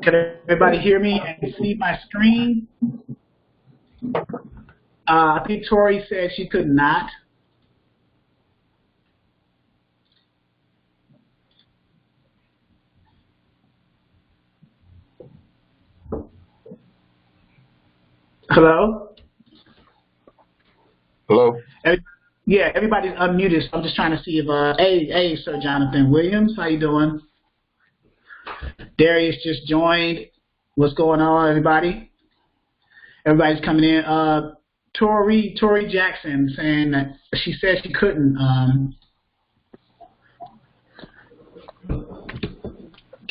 Can everybody hear me and see my screen? I think Tori said she could not. Hello? Hello? Yeah, everybody's unmuted, so I'm just trying to see if, hey, Sir Jonathan Williams, how you doing? Darius just joined. What's going on, everybody? Everybody's coming in. Tori Jackson saying that she said she couldn't.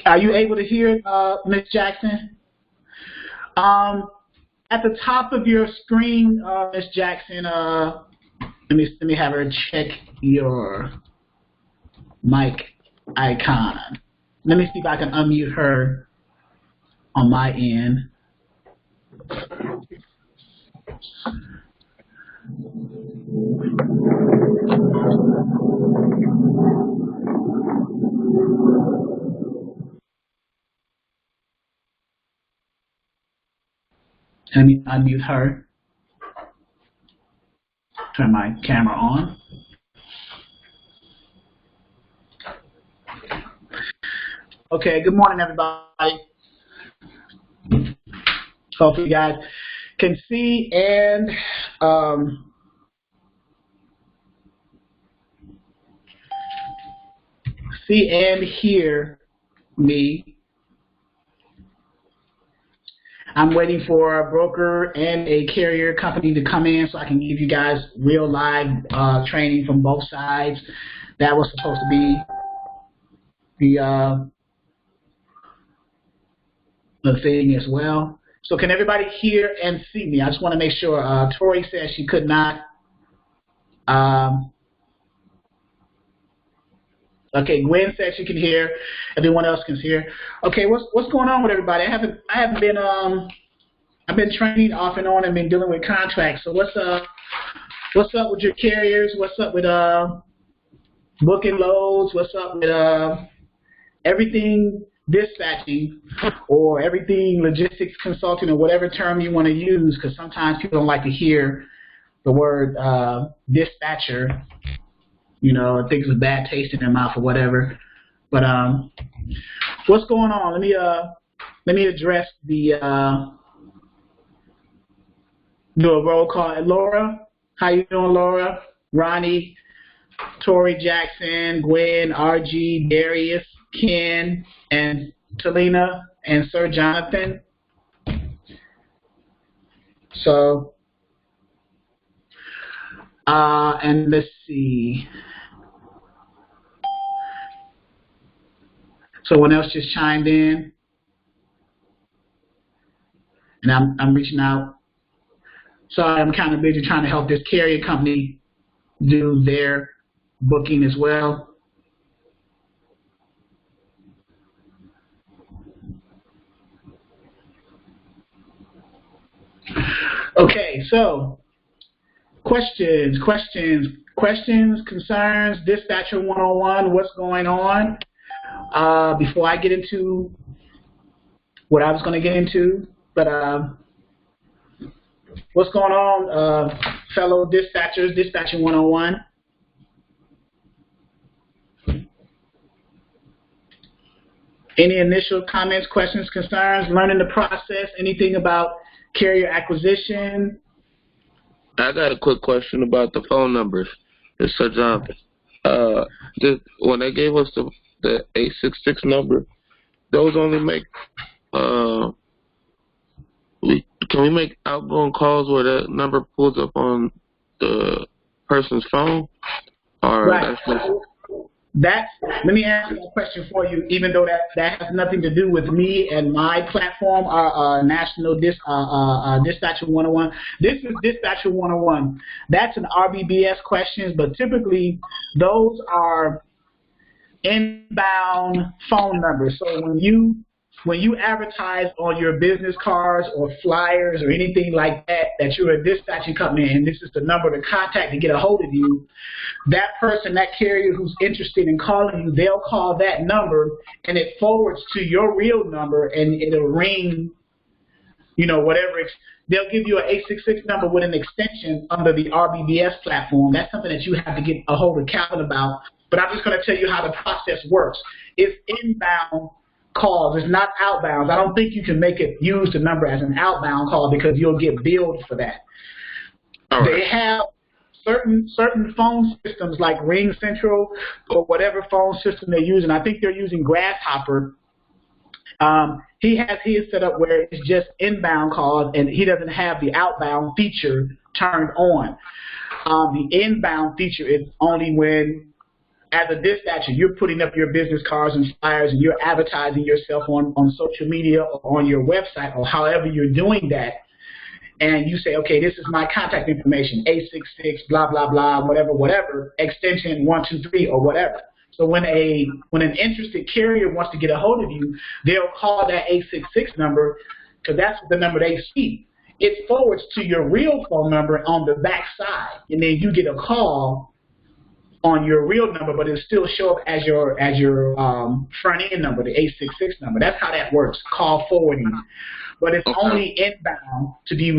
Are you able to hear, Ms. Jackson? At the top of your screen, Ms. Jackson, let me have her check your mic icon. Let me see if I can unmute her on my end. Let me unmute her. Turn my camera on. Okay, good morning, everybody. Hopefully you guys can see and hear me. I'm waiting for a broker and a carrier company to come in so I can give you guys real live training from both sides. That was supposed to be the thing as well. So can everybody hear and see me? I just want to make sure. Tori said she could not. Okay, Gwen said she can hear. Everyone else can hear. Okay, what's going on with everybody? I haven't been I've been training off and on and been dealing with contracts. So what's up with your carriers? What's up with booking loads? What's up with everything dispatching or everything logistics consulting or whatever term you want to use? Because sometimes people don't like to hear the word dispatcher. You know, I think it's a bad taste in their mouth or whatever. But what's going on? Let me address the do a roll call. Laura, how you doing, Laura? Ronnie, Tori Jackson, Gwen, RG, Darius, Ken, and Talina, and Sir Jonathan. So, and let's see. Someone else just chimed in, and I'm reaching out. Sorry, I'm kind of busy trying to help this carrier company do their booking as well. Okay, so questions, concerns, Dispatcher 101, what's going on? Before I get into what I was going to get into, but what's going on, fellow dispatchers, Dispatcher 101? Any initial comments, questions, concerns, learning the process, anything about carrier acquisition? I got a quick question about the phone numbers. It's Sir Jonathan. When they gave us the 866 number, those only make can we make outgoing calls where that number pulls up on the person's phone? Or right. Let me answer that question for you, even though that has nothing to do with me and my platform, our National Dispatcher 101. This is Dispatcher 101. That's an RBBS questions, but typically those are inbound phone numbers. So when you when you advertise on your business cards or flyers or anything like that, that you're a dispatching company and this is the number to contact to get a hold of you, that person, that carrier who's interested in calling you, they'll call that number and it forwards to your real number and it'll ring, you know, whatever. They'll give you an 866 number with an extension under the RBBS platform. That's something that you have to get a hold of Calvin about. But I'm just going to tell you how the process works. It's inbound calls. It's not outbound. I don't think you can make it use the number as an outbound call because you'll get billed for that. Right. They have certain phone systems like Ring Central or whatever phone system they're using. I think they're using Grasshopper. He has his set up where it's just inbound calls and he doesn't have the outbound feature turned on. The inbound feature is only when, as a dispatcher, you're putting up your business cards and flyers and you're advertising yourself on social media or on your website or however you're doing that. And you say, okay, this is my contact information, 866, blah, blah, blah, whatever, extension 123 or whatever. So when an interested carrier wants to get a hold of you, they'll call that 866 number because that's the number they see. It forwards to your real phone number on the back side, and then you get a call on your real number, but it'll still show up as your front end number, the 866 number. That's how that works, call forwarding. But it's only inbound to be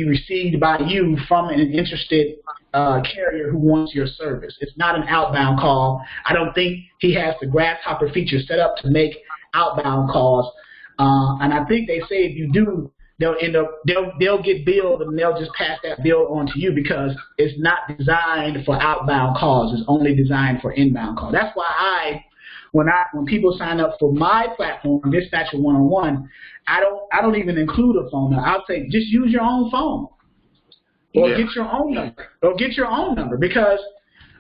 received by you from an interested carrier who wants your service. It's not an outbound call. I don't think he has the Grasshopper feature set up to make outbound calls. And I think they say if you do, they'll get billed and they'll just pass that bill on to you because it's not designed for outbound calls. It's only designed for inbound calls. That's why when people sign up for my platform, Dispatcher 101, I don't even include a phone number. I'll say just use your own phone or get your own number because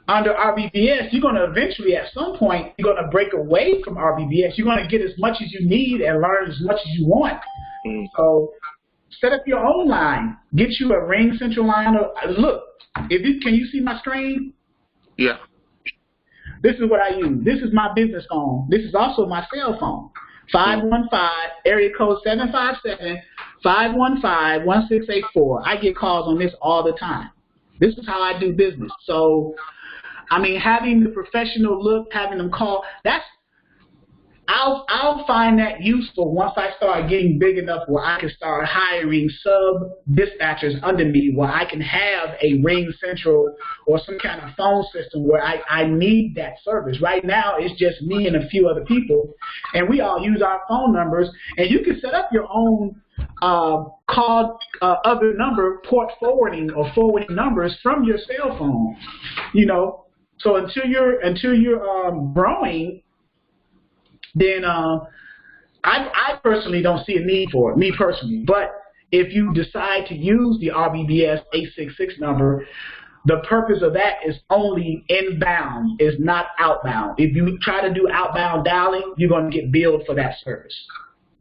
under RBBS, you're going to eventually at some point you're going to break away from RBBS. You're going to get as much as you need and learn as much as you want. So set up your own line. Get you a Ring Central line. Look, can you see my screen? Yeah. This is what I use. This is my business phone. This is also my cell phone. 515, area code 757-515-1684. I get calls on this all the time. This is how I do business. So, I mean, having the professional look, having them call, I'll find that useful once I start getting big enough where I can start hiring sub-dispatchers under me where I can have a Ring Central or some kind of phone system where I need that service. Right now, it's just me and a few other people, and we all use our phone numbers, and you can set up your own other number, port forwarding or forwarding numbers from your cell phone, you know. So until you're growing, then I personally don't see a need for it, me personally. But if you decide to use the RBBS 866 number, the purpose of that is only inbound, is not outbound. If you try to do outbound dialing, you're going to get billed for that service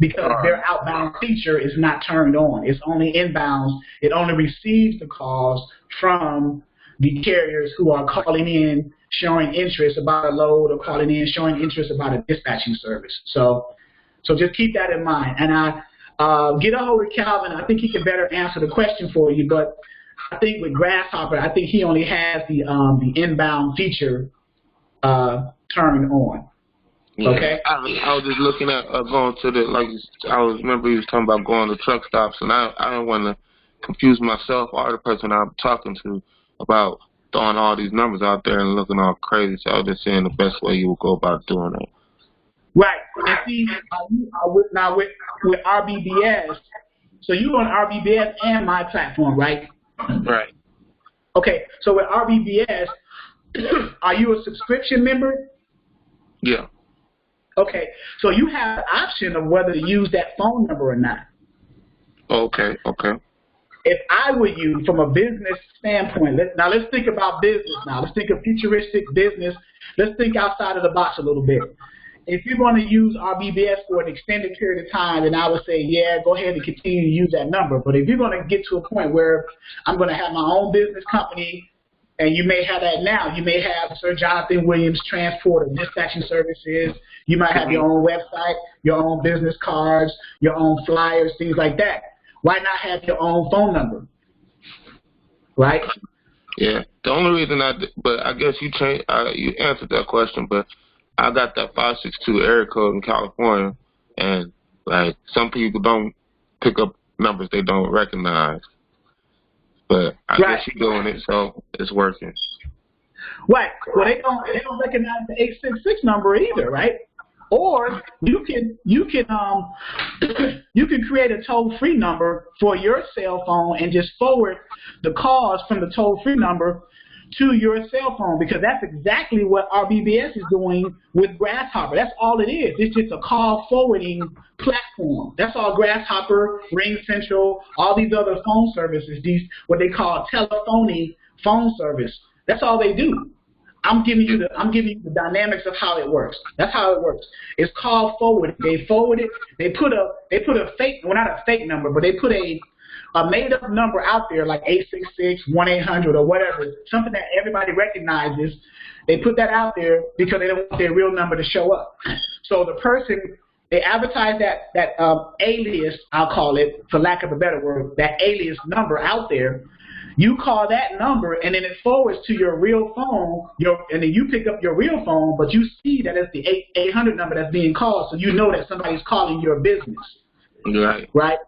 because their outbound feature is not turned on. It's only inbound. It only receives the calls from the carriers who are calling in showing interest about a load or calling in showing interest about a dispatching service. So just keep that in mind. And get a hold of Calvin. I think he can better answer the question for you. But I think with Grasshopper, I think he only has the inbound feature turned on. Yeah. Okay. I was just looking at going to remember he was talking about going to truck stops, and I don't want to confuse myself or the person I'm talking to about throwing all these numbers out there and looking all crazy. So I was just saying the best way you would go about doing it. Right. And see, now with RBBS, so you on RBBS and my platform, right? Right. Okay. So with RBBS, are you a subscription member? Yeah. Okay. So you have the option of whether to use that phone number or not. Okay. If I were you, from a business standpoint, let's think about business now. Let's think of futuristic business. Let's think outside of the box a little bit. If you're going to use RBBS for an extended period of time, then I would say, yeah, go ahead and continue to use that number. But if you're going to get to a point where I'm going to have my own business company And you may have that now. You may have Sir Jonathan Williams Transport or Dispatching Services. You might have your own website, your own business cards, your own flyers, things like that. Why not have your own phone number? Right? Yeah. The only reason but I guess you answered that question, but I got that 562 area code in California, and like some people don't pick up numbers they don't recognize. But I guess you're doing it, so it's working. Right. Well, they don't recognize the 866 number either, right? Or you can create a toll-free number for your cell phone and just forward the calls from the toll-free number to your cell phone, because that's exactly what RBBS is doing with Grasshopper. That's all it is. It's just a call forwarding platform. That's all Grasshopper, RingCentral, all these other phone services, these what they call telephony phone service. That's all they do. I'm giving you the dynamics of how it works. That's how it works. It's call forward. They forward it. They put a fake, well, not a fake number, but they put a made-up number out there like 866, 1-800 or whatever, something that everybody recognizes. They put that out there because they don't want their real number to show up. So the person, they advertise that alias, I'll call it, for lack of a better word, that alias number out there. You call that number, and then it forwards to your real phone, and then you pick up your real phone, but you see that it's the 800 number that's being called, so you know that somebody's calling your business. Right?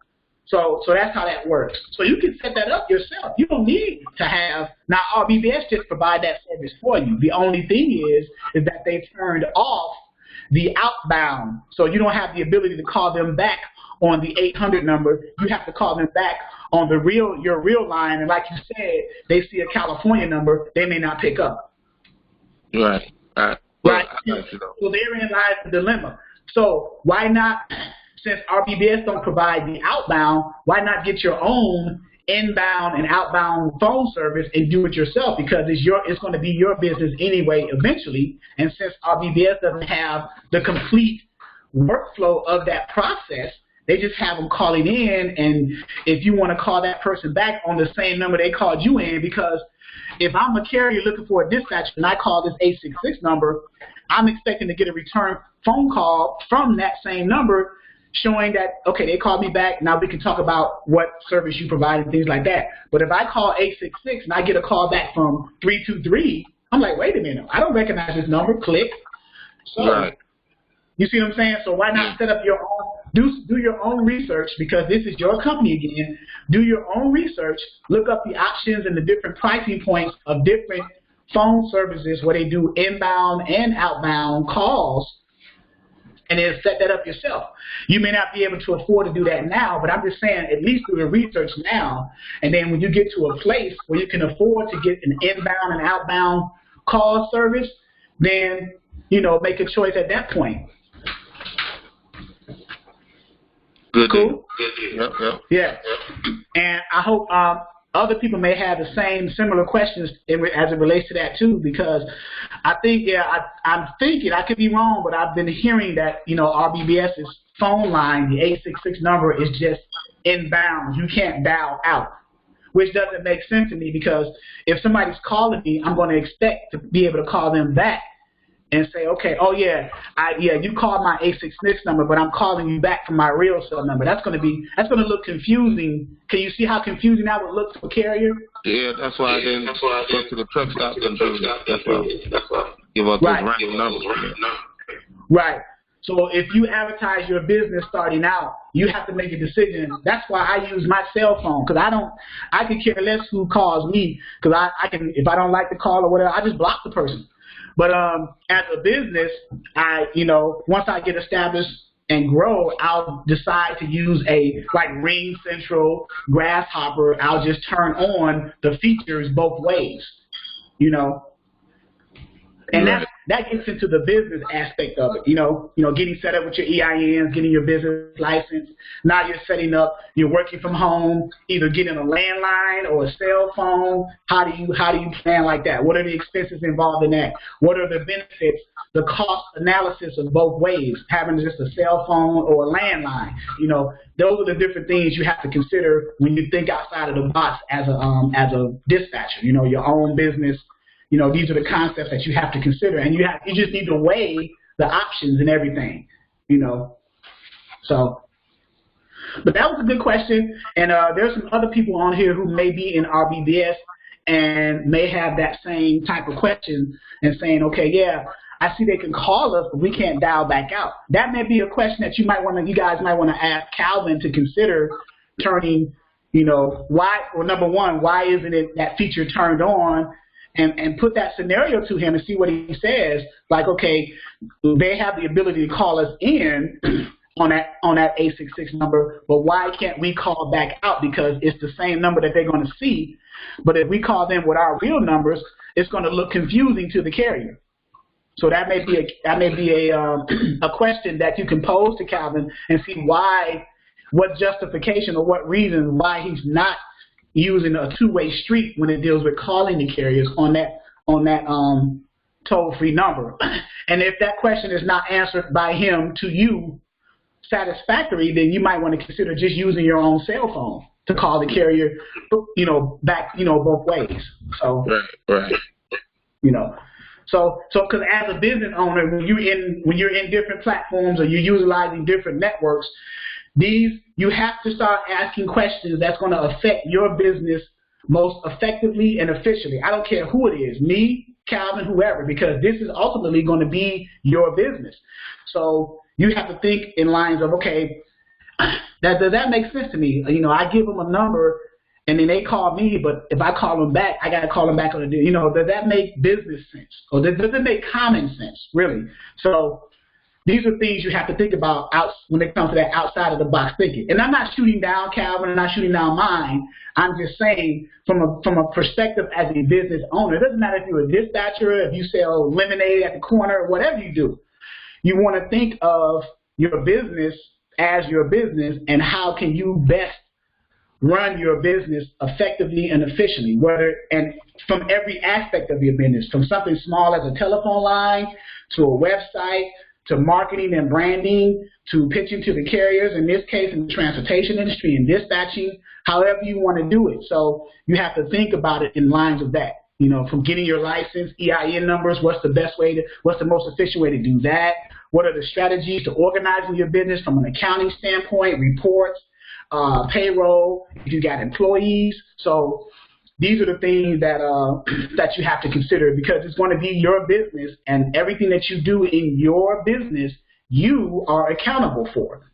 So that's how that works. So you can set that up yourself. You don't need to have, now RBBS just provide that service for you. The only thing is that they turned off the outbound. So you don't have the ability to call them back on the 800 number. You have to call them back on your real line. And like you said, they see a California number, they may not pick up. Right. Right. So therein lies the dilemma. So why not, since RBBS don't provide the outbound, why not get your own inbound and outbound phone service and do it yourself? Because it's going to be your business anyway eventually. And since RBBS doesn't have the complete workflow of that process, they just have them calling in, and if you want to call that person back on the same number they called you in, because if I'm a carrier looking for a dispatcher and I call this 866 number, I'm expecting to get a return phone call from that same number showing that, okay, they called me back, now we can talk about what service you provide and things like that. But if I call 866 and I get a call back from 323, I'm like, wait a minute, I don't recognize this number, click. So, you see what I'm saying? So why not set up your own, do your own research, because this is your company again. Do your own research, look up the options and the different pricing points of different phone services where they do inbound and outbound calls, and then set that up yourself. You may not be able to afford to do that now, but I'm just saying at least do the research now, and then when you get to a place where you can afford to get an inbound and outbound call service, then, make a choice at that point. Good. Cool? Yep. Yeah. And I hope other people may have the same similar questions as it relates to that too, because I think, I'm thinking, I could be wrong, but I've been hearing that, RBBS's phone line, the 866 number, is just inbound. You can't dial out, which doesn't make sense to me, because if somebody's calling me, I'm going to expect to be able to call them back and say, okay, oh yeah, you called my 866 number, but I'm calling you back from my real cell number. That's going to look confusing. Can you see how confusing that would look for a carrier? Yeah, that's why I didn't go to the truck stop and do that. That's why give up those random numbers. Right. So if you advertise your business starting out, you have to make a decision. That's why I use my cell phone, because I could care less who calls me, because I can, if I don't like the call or whatever, I just block the person. But as a business, once I get established and grow, I'll decide to use like RingCentral, Grasshopper. I'll just turn on the features both ways, And that gets into the business aspect of it. Getting set up with your EINs, getting your business license. Now you're setting up. You're working from home, either getting a landline or a cell phone. How do you plan like that? What are the expenses involved in that? What are the benefits? The cost analysis of both ways, having just a cell phone or a landline. Those are the different things you have to consider when you think outside of the box as a dispatcher. Your own business. These are the concepts that you have to consider, and you just need to weigh the options and everything. So. But that was a good question, and there's some other people on here who may be in RBDS and may have that same type of question and saying, okay, yeah, I see they can call us, but we can't dial back out. That may be a question that you guys might want to ask Calvin to consider turning, why, or number one, why isn't it that feature turned on? And put that scenario to him and see what he says. Like, okay, they have the ability to call us in on that 866 number, but why can't we call back out? Because it's the same number that they're going to see, but if we call them with our real numbers, it's going to look confusing to the carrier. So that may be a question that you can pose to Calvin and see what justification or what reason why he's not using a two-way street when it deals with calling the carriers on that toll-free number. And if that question is not answered by him to you satisfactory, then you might want to consider just using your own cell phone to call the carrier, back, both ways. So, right. So because as a business owner, when you're in different platforms or you're utilizing different networks, you have to start asking questions that's going to affect your business most effectively and efficiently. I don't care who it is, me, Calvin, whoever, because this is ultimately going to be your business. So you have to think in lines of, okay, does that make sense to me? I give them a number and then they call me, but if I call them back, I got to call them back on the, does that make business sense? Or does it make common sense, really? So these are things you have to think about when it comes to that outside of the box thinking. And I'm not shooting down Calvin, I'm not shooting down mine. I'm just saying from a perspective as a business owner, it doesn't matter if you're a dispatcher, if you sell lemonade at the corner, whatever you do. You want to think of your business as your business and how can you best run your business effectively and efficiently, and from every aspect of your business, from something small as a telephone line to a website, to marketing and branding, to pitching to the carriers, in this case in the transportation industry and dispatching, however you want to do it. So you have to think about it in lines of that. From getting your license, EIN numbers, what's the most efficient way to do that? What are the strategies to organizing your business from an accounting standpoint, reports, payroll, if you got employees. So these are the things that you have to consider, because it's going to be your business, and everything that you do in your business, you are accountable for.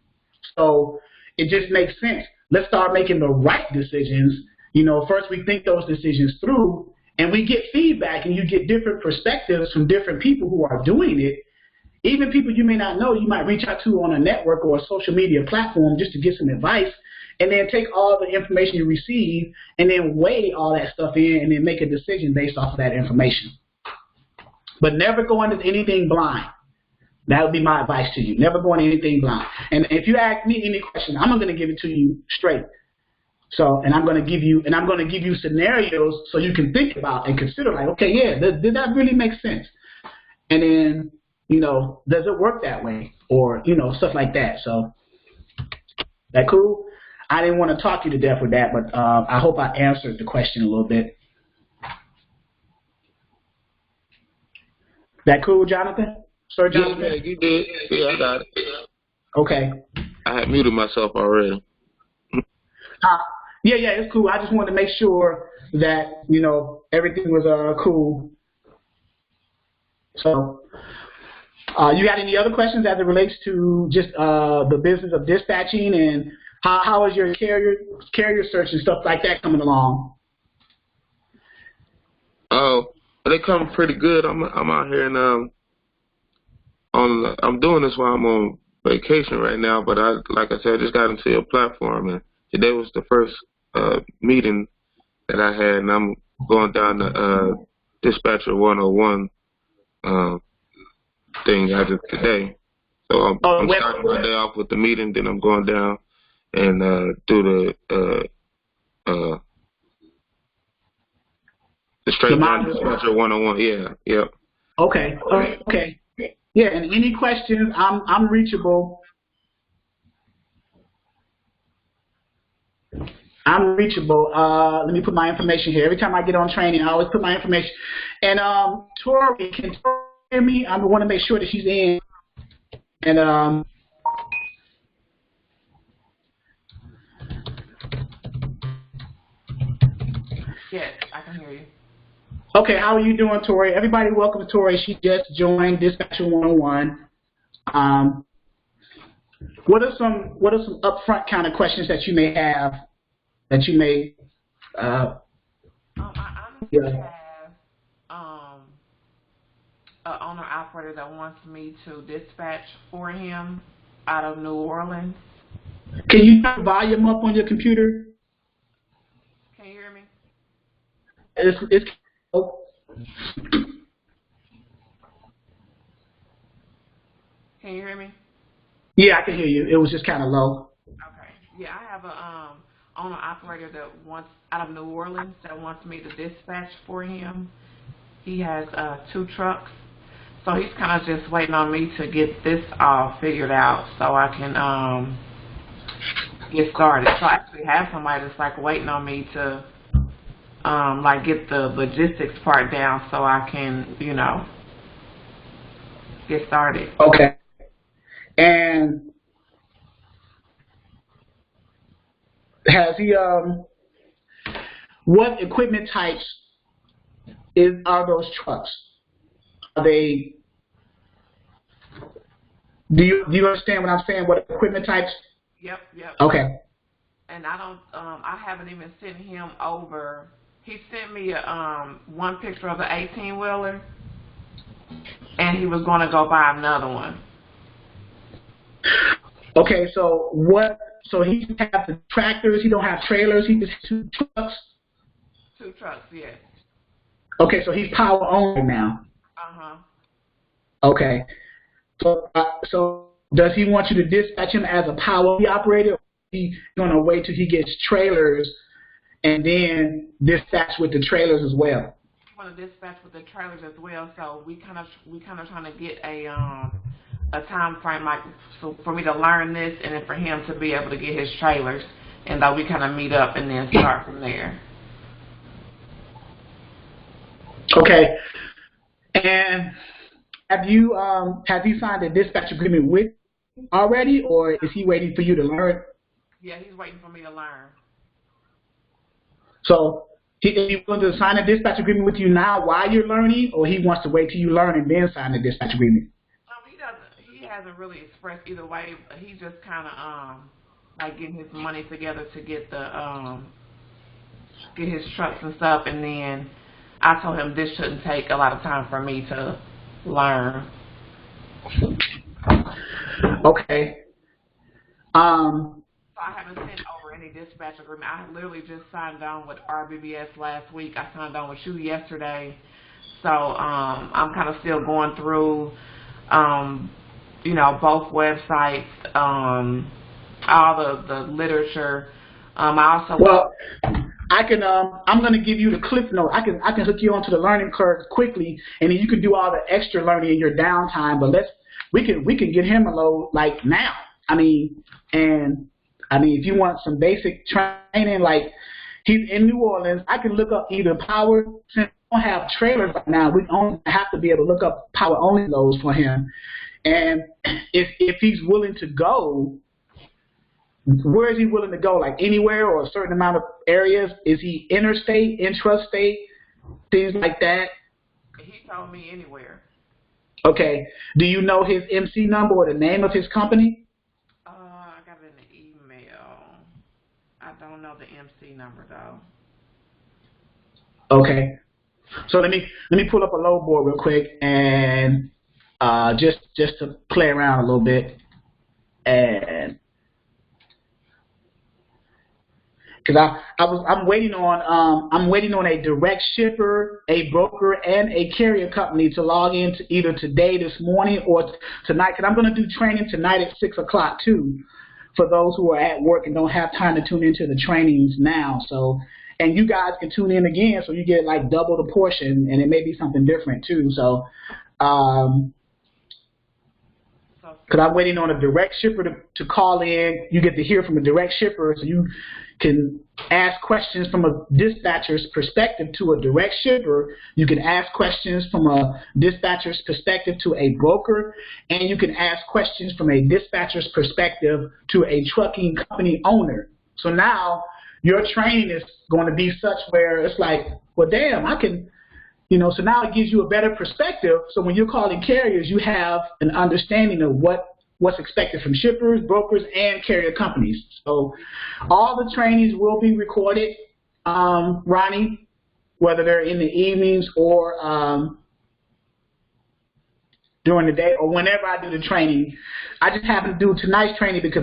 So it just makes sense. Let's start making the right decisions. First we think those decisions through, and we get feedback, and you get different perspectives from different people who are doing it. Even people you may not know, you might reach out to on a network or a social media platform just to get some advice, and then take all the information you receive and then weigh all that stuff in and then make a decision based off of that information. But never go into anything blind. That would be my advice to you. Never go into anything blind. And if you ask me any question, I'm going to give it to you straight. So, and I'm going to give you scenarios so you can think about and consider, like, okay, yeah, did that really make sense? And then, does it work that way? Or, stuff like that. So, that cool? I didn't want to talk you to death with that, but I hope I answered the question a little bit. That cool, Jonathan? Sir Jonathan? Yeah, you did. Yeah, I got it. Okay. I had muted myself already. Yeah, it's cool. I just wanted to make sure that, everything was cool. So, you got any other questions as it relates to just the business of dispatching, and how is your carrier search and stuff like that coming along? Oh, they come pretty good. I'm out here and I'm doing this while I'm on vacation right now. But like I said, I just got into your platform, and today was the first meeting that I had, and I'm going down to Dispatcher 101 thing as of today. So I'm starting my day off with the meeting, then I'm going down and do the straight line dispatcher 101. Yeah, yep. Okay. Okay. Yeah, and any questions, I'm reachable. I'm reachable. Let me put my information here. Every time I get on training, I always put my information. And Tori, can Tori hear me? I want to make sure that she's in. And yes, I can hear you. Okay, how are you doing, Tori? Everybody, welcome to Tori. She just joined Dispatcher 101. What are some upfront kind of questions that you may have? That you may. I honestly have an owner operator that wants me to dispatch for him out of New Orleans. Can you turn the volume up on your computer? Can you hear me? It's oh. Can you hear me? Yeah, I can hear you. It was just kind of low. Okay. Yeah, I have a owner operator that wants out of New Orleans that wants me to dispatch for him. He has 2 trucks, so he's kind of just waiting on me to get this all figured out so I can get started. So I actually have somebody that's like waiting on me to like get the logistics part down so I can, you know, get started. Okay. And has he what equipment types are those trucks? Are they? Do you understand what I'm saying? What equipment types? Yep. Okay. And I haven't even sent him over. He sent me one picture of the 18-wheeler, and he was going to go buy another one. Okay, so what? So he has the tractors. He don't have trailers. He just has 2 trucks. 2 trucks, yes. Okay, so he's power only now. Okay. So does he want you to dispatch him as a power only operator, or is he going to wait till he gets trailers and then dispatch with the trailers as well? We want to dispatch with the trailers as well, so we kind of trying to get a time frame, like, so for me to learn this and then for him to be able to get his trailers, and that we kind of meet up and then start from there. Okay. And has he signed a dispatch agreement with already, or is he waiting for you to learn? Yeah, he's waiting for me to learn. So he wants to sign a dispatch agreement with you now while you're learning, or he wants to wait till you learn and then sign the dispatch agreement? He hasn't really expressed either way. He's just kind of like getting his money together to get the get his trucks and stuff, and then I told him this shouldn't take a lot of time for me to learn. Okay. So I haven't sent over any dispatch agreement. I literally just signed on with RBBS last week. I signed on with you yesterday. So I'm kind of still going through, you know, both websites, all the literature. I also I'm going to give you the cliff note. I can hook you onto the learning curve quickly, and then you can do all the extra learning in your downtime. But we can get him a load like now. I mean, if you want some basic training, like he's in New Orleans, I can look up either power. Since we don't have trailers right now, we only have to be able to look up power only loads for him. And if he's willing to go, where is he willing to go? Like anywhere or a certain amount of areas? Is he interstate, intrastate, things like that? He told me anywhere. Okay. Do you know his MC number or the name of his company? I got it in the email. I don't know the MC number though. Okay. So let me pull up a load board real quick and just to play around a little bit. because I'm waiting on a direct shipper, a broker, and a carrier company to log in to either today, this morning, or tonight. Because I'm going to do training tonight at 6 o'clock too, for those who are at work and don't have time to tune into the trainings now. So, and you guys can tune in again, so you get like double the portion, and it may be something different too. So, because I'm waiting on a direct shipper to call in. You get to hear from a direct shipper, so you can ask questions from a dispatcher's perspective to a direct shipper. You can ask questions from a dispatcher's perspective to a broker, and you can ask questions from a dispatcher's perspective to a trucking company owner. So now your training is going to be such where it's like, well, damn, I can, so now it gives you a better perspective. So when you're calling carriers, you have an understanding of what's expected from shippers, brokers, and carrier companies. So all the trainings will be recorded, Ronnie, whether they're in the evenings or during the day or whenever I do the training. I just happened to do tonight's training because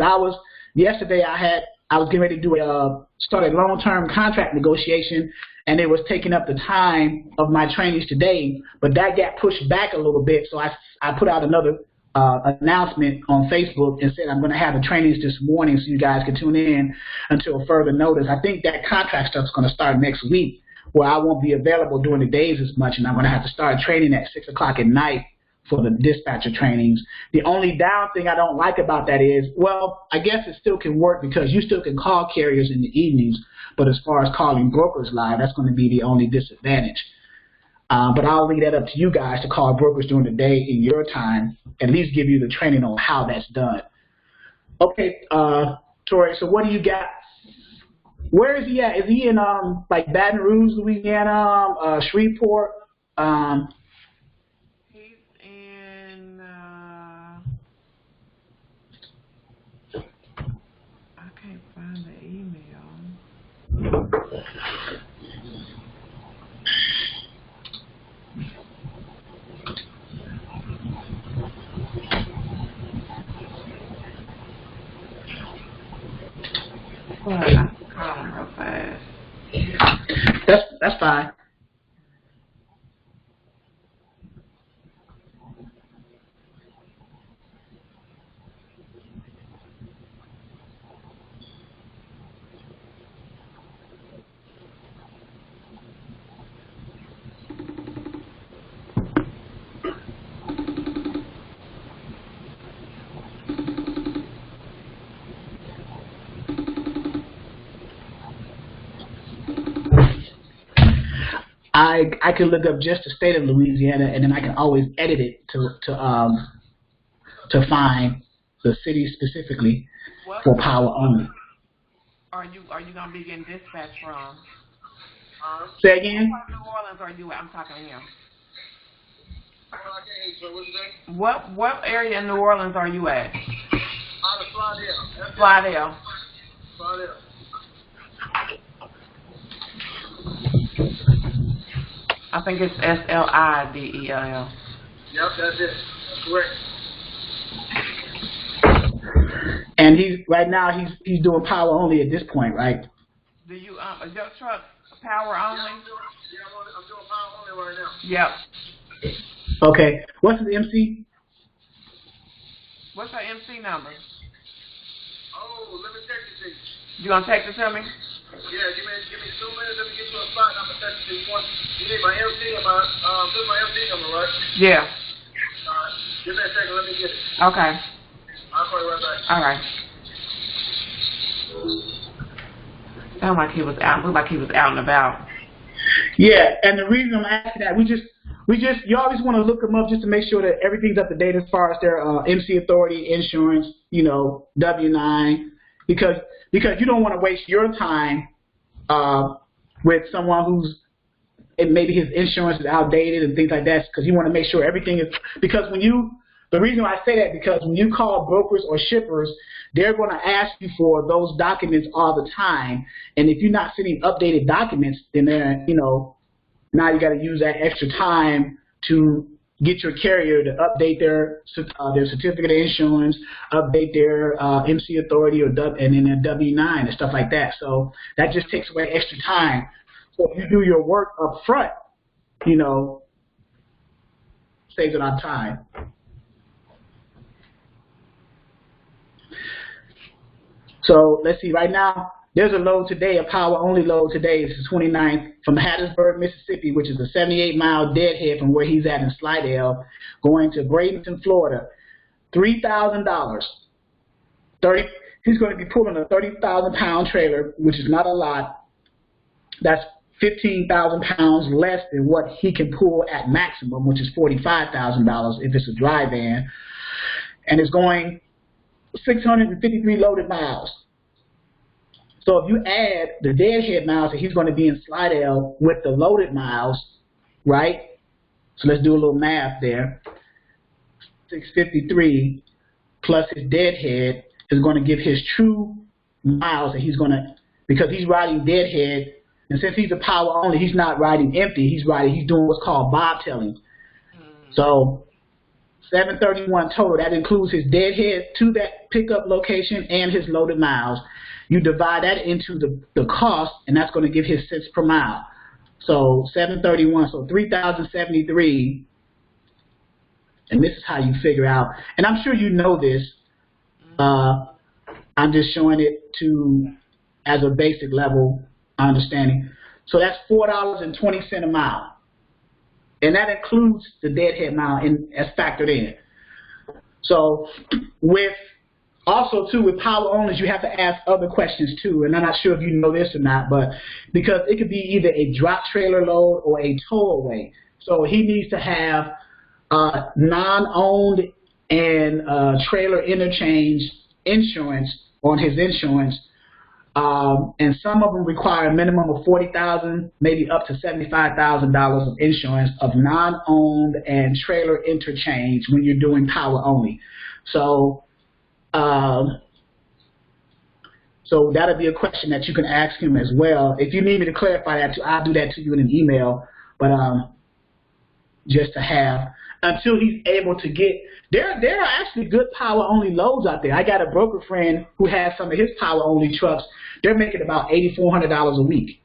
yesterday I was getting ready to start a long-term contract negotiation, and it was taking up the time of my trainings today, but that got pushed back a little bit, so I put out another announcement on Facebook and said I'm going to have the trainings this morning so you guys can tune in until further notice. I think that contract stuff's going to start next week, where I won't be available during the days as much, and I'm going to have to start training at 6 o'clock at night for the dispatcher trainings. The only down thing I don't like about that is, well, I guess it still can work because you still can call carriers in the evenings, but as far as calling brokers live, that's going to be the only disadvantage. But I'll leave that up to you guys to call brokers during the day in your time, at least give you the training on how that's done. Okay, Tori, so what do you got? Where is he at? Is he in like Baton Rouge, Louisiana, Shreveport? He's in, I can't find the email. But I call him real fast. That's fine. I can look up just the state of Louisiana, and then I can always edit it to find the city specifically for power only. Are you gonna be getting dispatched from? Say again? What part of New Orleans are you at? I'm talking to him. What area in New Orleans are you at? Out of Slidell. Slidell. Slidell. I think it's Slidell. Yep, that's it. Correct. And right now he's doing power only at this point, right? Do you is your truck power only? I'm doing power only right now. Yep. Okay. What's his MC? What's her MC number? Oh, let me text it to you. You gonna text it to me? Yeah, give me 2 minutes. Let me get to a spot and I'm gonna text it to you. You need my MC or this is my MC number, right? Yeah. Alright. Give me a second, let me get it. Okay. I'll call you right back. All right. Sound like he was out. Looked like he was out and about. Yeah, and the reason I'm asking that, you always want to look them up just to make sure that everything's up to date as far as their MC authority, insurance, W-9, because you don't want to waste your time with someone who's maybe his insurance is outdated and things like that, because you want to make sure everything is, because the reason why I say that, because when you call brokers or shippers, they're going to ask you for those documents all the time, and if you're not sending updated documents, then they're, now you got to use that extra time to get your carrier to update their certificate of insurance, update their MC authority and then their W-9 and stuff like that. So that just takes away extra time. So if you do your work up front, you know, saves it on time. So let's see, right now, there's a load today, a power-only load today. It's the 29th from Hattiesburg, Mississippi, which is a 78-mile deadhead from where he's at in Slidell, going to Bradenton, Florida. $3,000. He's going to be pulling a 30,000-pound trailer, which is not a lot. That's 15,000 pounds less than what he can pull at maximum, which is $45,000 if it's a dry van. And it's going 653 loaded miles. So if you add the deadhead miles that he's going to be in Slidell with the loaded miles, right? So let's do a little math there. 653 plus his deadhead is going to give his true miles that he's going to, because he's riding deadhead, and since he's a power only, he's not riding empty. He's doing what's called bobtailing. So 731 total. That includes his deadhead to that pickup location and his loaded miles. You divide that into the cost, and that's going to give his cents per mile. So 731, so 3,073, and this is how you figure out. And I'm sure you know this. I'm just showing it as a basic level understanding. So that's $4.20 a mile, and that includes the deadhead mile as factored in. So with power owners, you have to ask other questions too, and I'm not sure if you know this or not, but because it could be either a drop trailer load or a tow away. So he needs to have non-owned and trailer interchange insurance on his insurance, and some of them require a minimum of $40,000, maybe up to $75,000 of insurance of non-owned and trailer interchange when you're doing power only. So so that'll be a question that you can ask him as well. If you need me to clarify that, I'll do that to you in an email. But just to have until he's able to get there are actually good power only loads out there. I got a broker friend who has some of his power only trucks. They're making about $8,400 a week.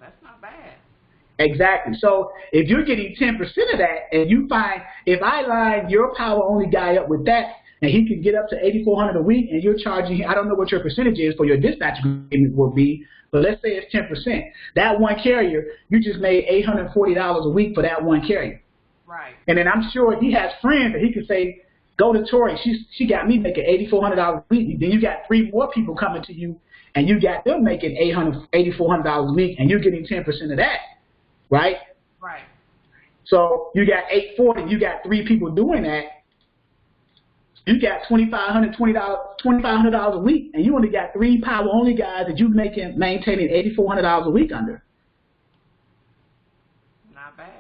That's not bad. Exactly. So if you're getting 10% of that, and you find if I line your power only guy up with that, and he can get up to $8,400 a week, and you're charging, I don't know what your percentage is for your dispatch agreement will be, but let's say it's 10%. That one carrier, you just made $840 a week for that one carrier. Right. And then I'm sure he has friends that he could say, go to Tori, she got me making $8,400 a week. Then you got 3 more people coming to you, and you got them making $8,400 a week, and you're getting 10% of that, right? Right. So you got $840, you got 3 people doing that. You got $2,500 a week, and you only got 3 power only guys that you maintaining $8,400 a week under. Not bad.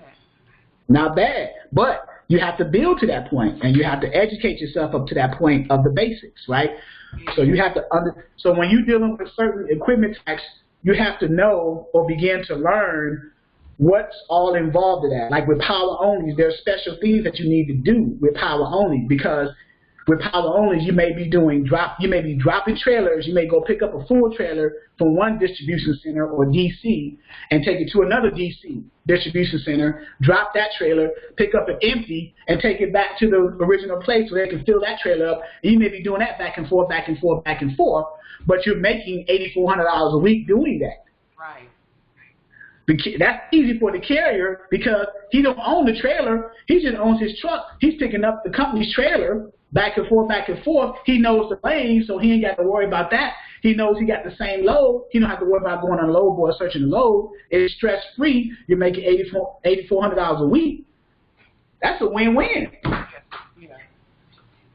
Not bad, but you have to build to that point, and you have to educate yourself up to that point of the basics, right? So you have to so when you're dealing with certain equipment types, you have to know or begin to learn what's all involved in that. Like with power only, there's special things that you need to do with power only, because with power only, you may be dropping trailers. You may go pick up a full trailer from one distribution center or DC and take it to another DC distribution center, drop that trailer, pick up an empty, and take it back to the original place where they can fill that trailer up. And you may be doing that back and forth, back and forth, back and forth, but you're making $8,400 a week doing that. Right. That's easy for the carrier because he don't own the trailer. He just owns his truck. He's picking up the company's trailer back and forth, back and forth. He knows the lane, so he ain't got to worry about that. He knows he got the same load. He don't have to worry about going on a load board searching the load. It's stress-free. You're making $8,400 a week. That's a win-win. Yeah.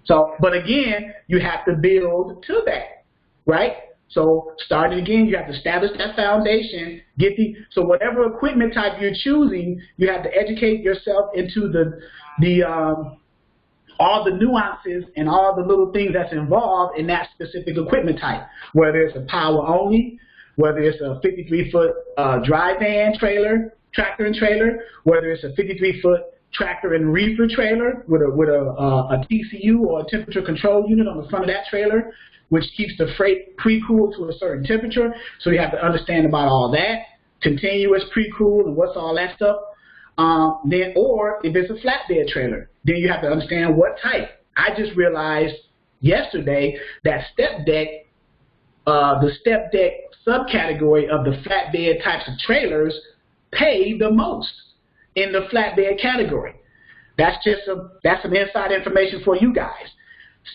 So, but again, you have to build to that, right? So starting again, you have to establish that foundation. So whatever equipment type you're choosing, you have to educate yourself into all the nuances and all the little things that's involved in that specific equipment type. Whether it's a power only, whether it's a 53-foot dry van trailer, tractor and trailer, whether it's a 53-foot tractor and reefer trailer with a TCU or a temperature control unit on the front of that trailer, which keeps the freight pre-cooled to a certain temperature. So you have to understand about all that, continuous pre-cool and what's all that stuff. Then, or if it's a flatbed trailer, then you have to understand what type. I just realized yesterday that step deck, the step deck subcategory of the flatbed types of trailers pay the most in the flatbed category. That's some inside information for you guys.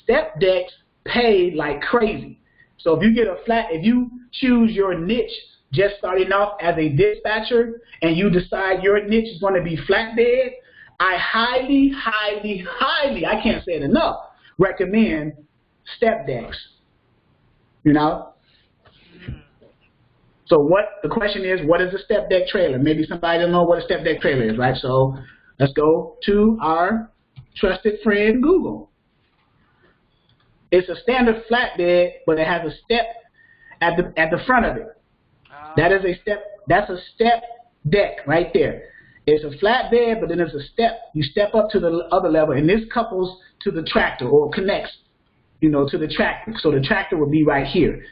Step decks pay like crazy. So if you get if you choose your niche just starting off as a dispatcher and you decide your niche is going to be flatbed, I highly, I can't say it enough, recommend step decks. You know? So the question is, what is a step deck trailer? Maybe somebody don't know what a step deck trailer is, right? So let's go to our trusted friend Google. It's a standard flatbed, but it has a step at the front of it. That's a step deck right there. It's a flatbed, but then there's a step. You step up to the other level, and this couples to the tractor or connects, to the tractor. So the tractor will be right here.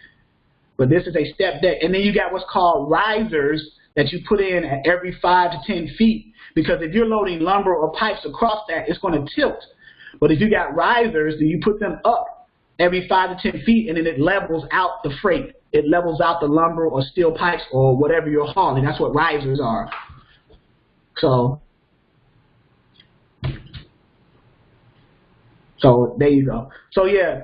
But this is a step deck. And then you got what's called risers that you put in at every 5 to 10 feet. Because if you're loading lumber or pipes across that, it's going to tilt. But if you got risers, then you put them up every 5 to 10 feet, and then it levels out the freight. It levels out the lumber or steel pipes or whatever you're hauling. That's what risers are. So there you go. So yeah,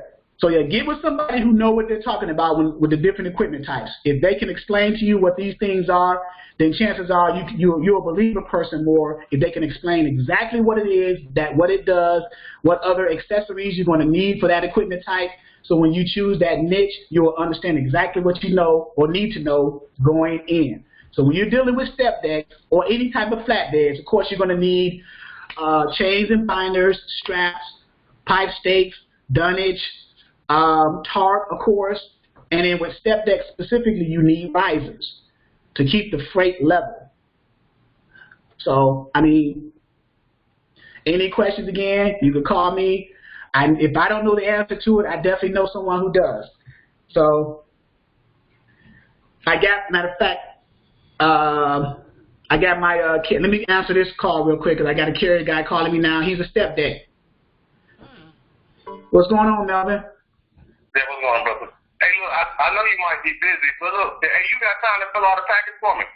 get with somebody who know what they're talking about with the different equipment types. If they can explain to you what these things are, then chances are you'll believe a person more if they can explain exactly what it is, what it does, what other accessories you're going to need for that equipment type. So when you choose that niche, you'll understand exactly what you know or need to know going in. So when you're dealing with step decks or any type of flatbeds, of course you're going to need chains and binders, straps, pipe stakes, dunnage, tarp, of course, and then with step decks specifically, you need risers to keep the freight level. So, I mean, any questions again, you can call me. If I don't know the answer to it, I definitely know someone who does. So, matter of fact, I got my, let me answer this call real quick because I got a carrier guy calling me now. He's a step deck. What's going on, Melvin? Yeah, what's going on, brother? Hey, look, I know you might be busy, but look, hey, you got time to fill out a package for me?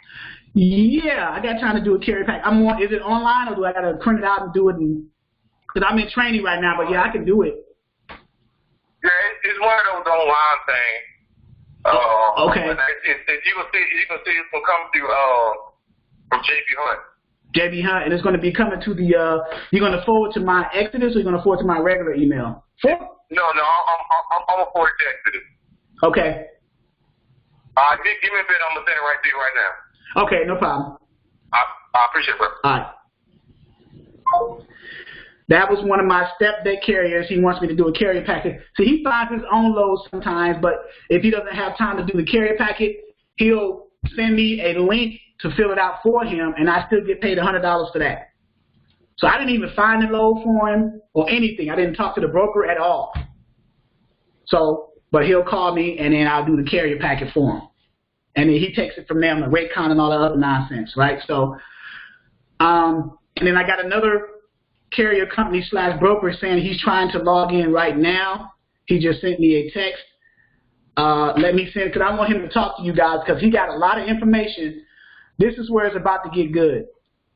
Yeah, I got time to do a carrier pack. Is it online or do I got to print it out and do it? Because I'm in training right now, but yeah, I can do it. Yeah, it's one of those online things. Okay. If you can see it's gonna come through from JB Hunt. JB Hunt, and it's going to be coming to the. You're going to forward to my Exodus, or you're going to forward to my regular email? No, I'm gonna forward to Exodus. Okay. Give me a bit. I'm gonna send it right to you right now. Okay, no problem. I appreciate it, bro. All right. That was one of my step deck carriers. He wants me to do a carrier packet. See, he finds his own loads sometimes, but if he doesn't have time to do the carrier packet, he'll send me a link to fill it out for him, and I still get paid $100 for that. So I didn't even find the load for him or anything. I didn't talk to the broker at all. So, but he'll call me, and then I'll do the carrier packet for him. And then he takes it from there on the rate count and all that other nonsense, right? So, and then I got another carrier company / broker saying he's trying to log in right now. He just sent me a text. Let me send, because I want him to talk to you guys because he got a lot of information. This is where it's about to get good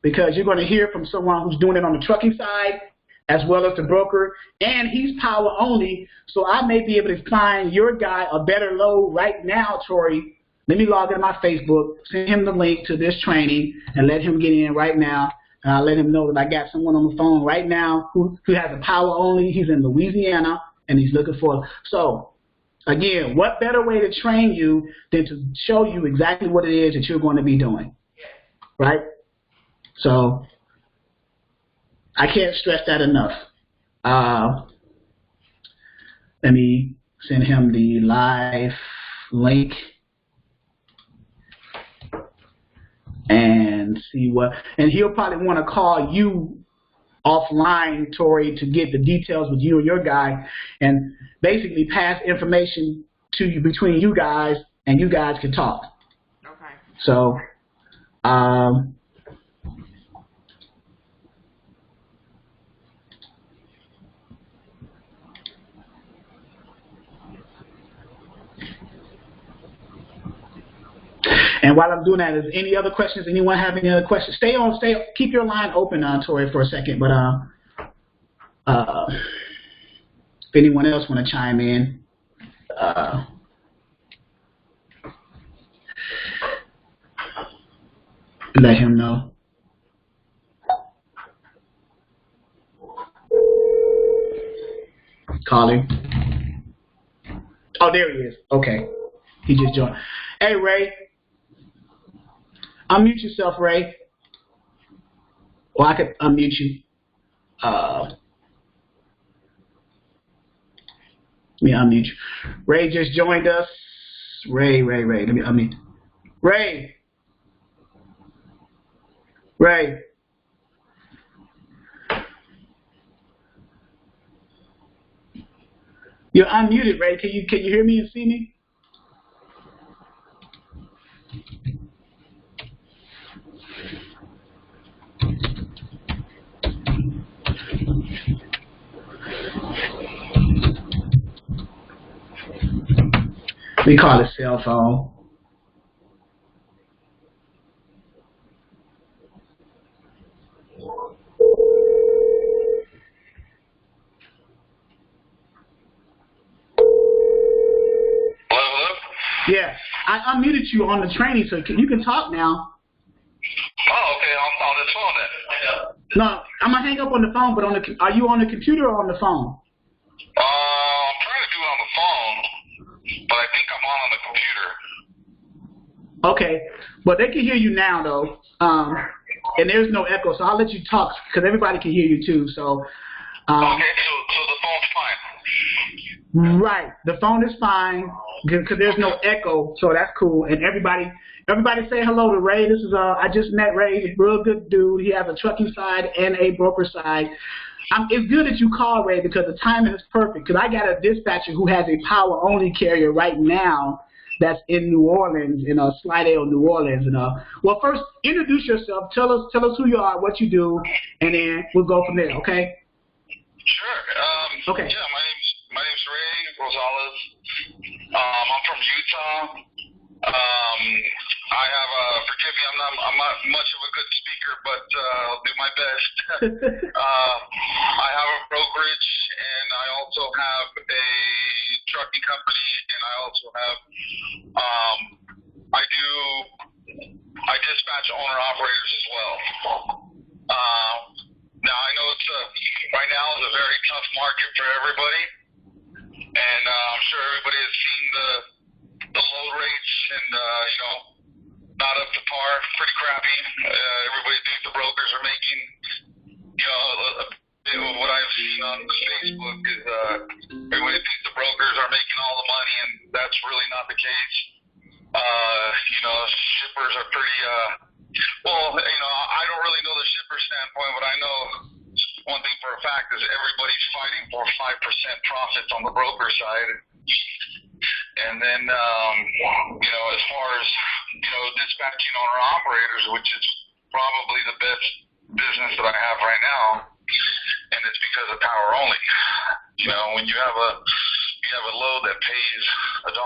because you're going to hear from someone who's doing it on the trucking side as well as the broker, and he's power only, so I may be able to find your guy a better load right now, Tori. Let me log into my Facebook, send him the link to this training, and let him get in right now. And I'll let him know that I got someone on the phone right now who has a power only. He's in Louisiana, and he's looking for. So, again, what better way to train you than to show you exactly what it is that you're going to be doing, right? So, I can't stress that enough. Let me send him the live link and see what, and he'll probably want to call you offline, Tori, to get the details with you and your guy, and basically pass information to you between you guys, and you guys can talk. Okay. So, and while I'm doing that, is any other questions? Anyone have any other questions? Keep your line open, Tori, for a second. But if anyone else want to chime in, let him know. Call him. Oh, there he is. Okay, he just joined. Hey, Ray. Unmute yourself, Ray. Or I could unmute you. Let me unmute you. Ray just joined us. Ray. Let me unmute. Ray. You're unmuted, Ray. Can you hear me and see me? We call it cell phone. Hello? Yeah, I unmuted you on the training, so you can talk now. Oh, okay, on this phone then. No, I'm gonna hang up on the phone, but are you on the computer or on the phone? I'm trying to do it on the phone, but I think I'm on the computer. Okay, but they can hear you now though, and there's no echo, so I'll let you talk because everybody can hear you too. So. Okay, so the phone's fine. Right, the phone is fine because there's no echo, so that's cool. And everybody say hello to Ray. This is I just met Ray. He's a real good dude. He has a trucking side and a broker side. It's good that you call Ray because the timing is perfect. Because I got a dispatcher who has a power only carrier right now that's in New Orleans, in Slidell, New Orleans. And well, first introduce yourself. Tell us who you are, what you do, and then we'll go from there. Okay. Sure. Okay. Yeah, my name's Ray Rosales. I'm from Utah. I have forgive me, I'm not much of a good speaker, but I'll do my best. I have a brokerage, and I also have a trucking company, and I also have I dispatch owner operators as well. Now I know it's right now is a very tough market for everybody, and I'm sure everybody has seen the load rates and not up to par, pretty crappy. Everybody thinks the brokers are making what I've seen on Facebook is everybody thinks the brokers are making all the money, and that's really not the case. Shippers are pretty I don't really know the shipper standpoint, but I know one thing for a fact is everybody's fighting for 5% profits on the broker side. And then, as far as, dispatching owner operators, which is probably the best business that I have right now, and it's because of power only. When you have a load that pays $1.50,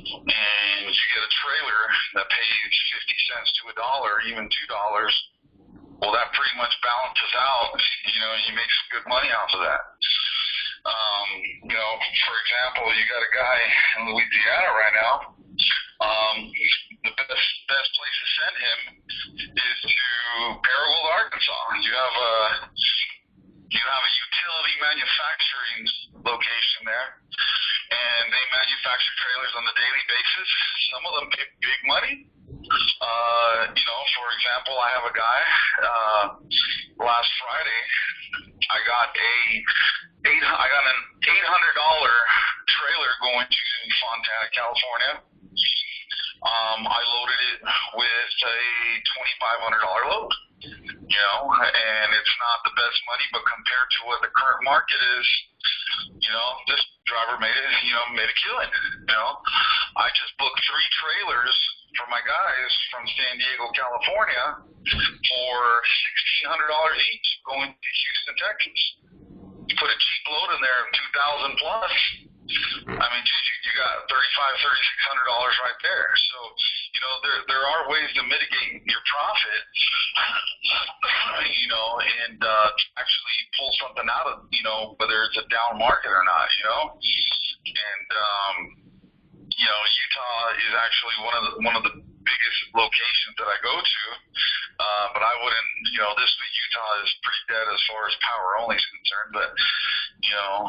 and you get a trailer that pays 50 cents to $1, even $2, well, that pretty much balances out, you make some good money off of that. For example, you got a guy in Louisiana right now. The best place to send him is to Paragould, Arkansas. You have a utility manufacturing location there, and they manufacture trailers on a daily basis. Some of them make big money. For example, I have a guy. Last Friday, I got an $800 trailer going to Fontana, California. I loaded it with a $2,500 load. you know, and it's not the best money, but compared to what the current market is, you know, this driver made a killing. You know, I just booked 3 trailers for my guys from San Diego, California, for $1,600 each, going to Houston, Texas. You put a cheap load in there of 2,000 plus. I mean, you got $3,600 right there. So, you know, there are ways to mitigate your profit, you know, and actually pull something out of, you know, whether it's a down market or not, you know. And you know, Utah is actually one of the biggest locations that I go to, but I wouldn't, you know, this week Utah is pretty dead as far as power only is concerned, but you know,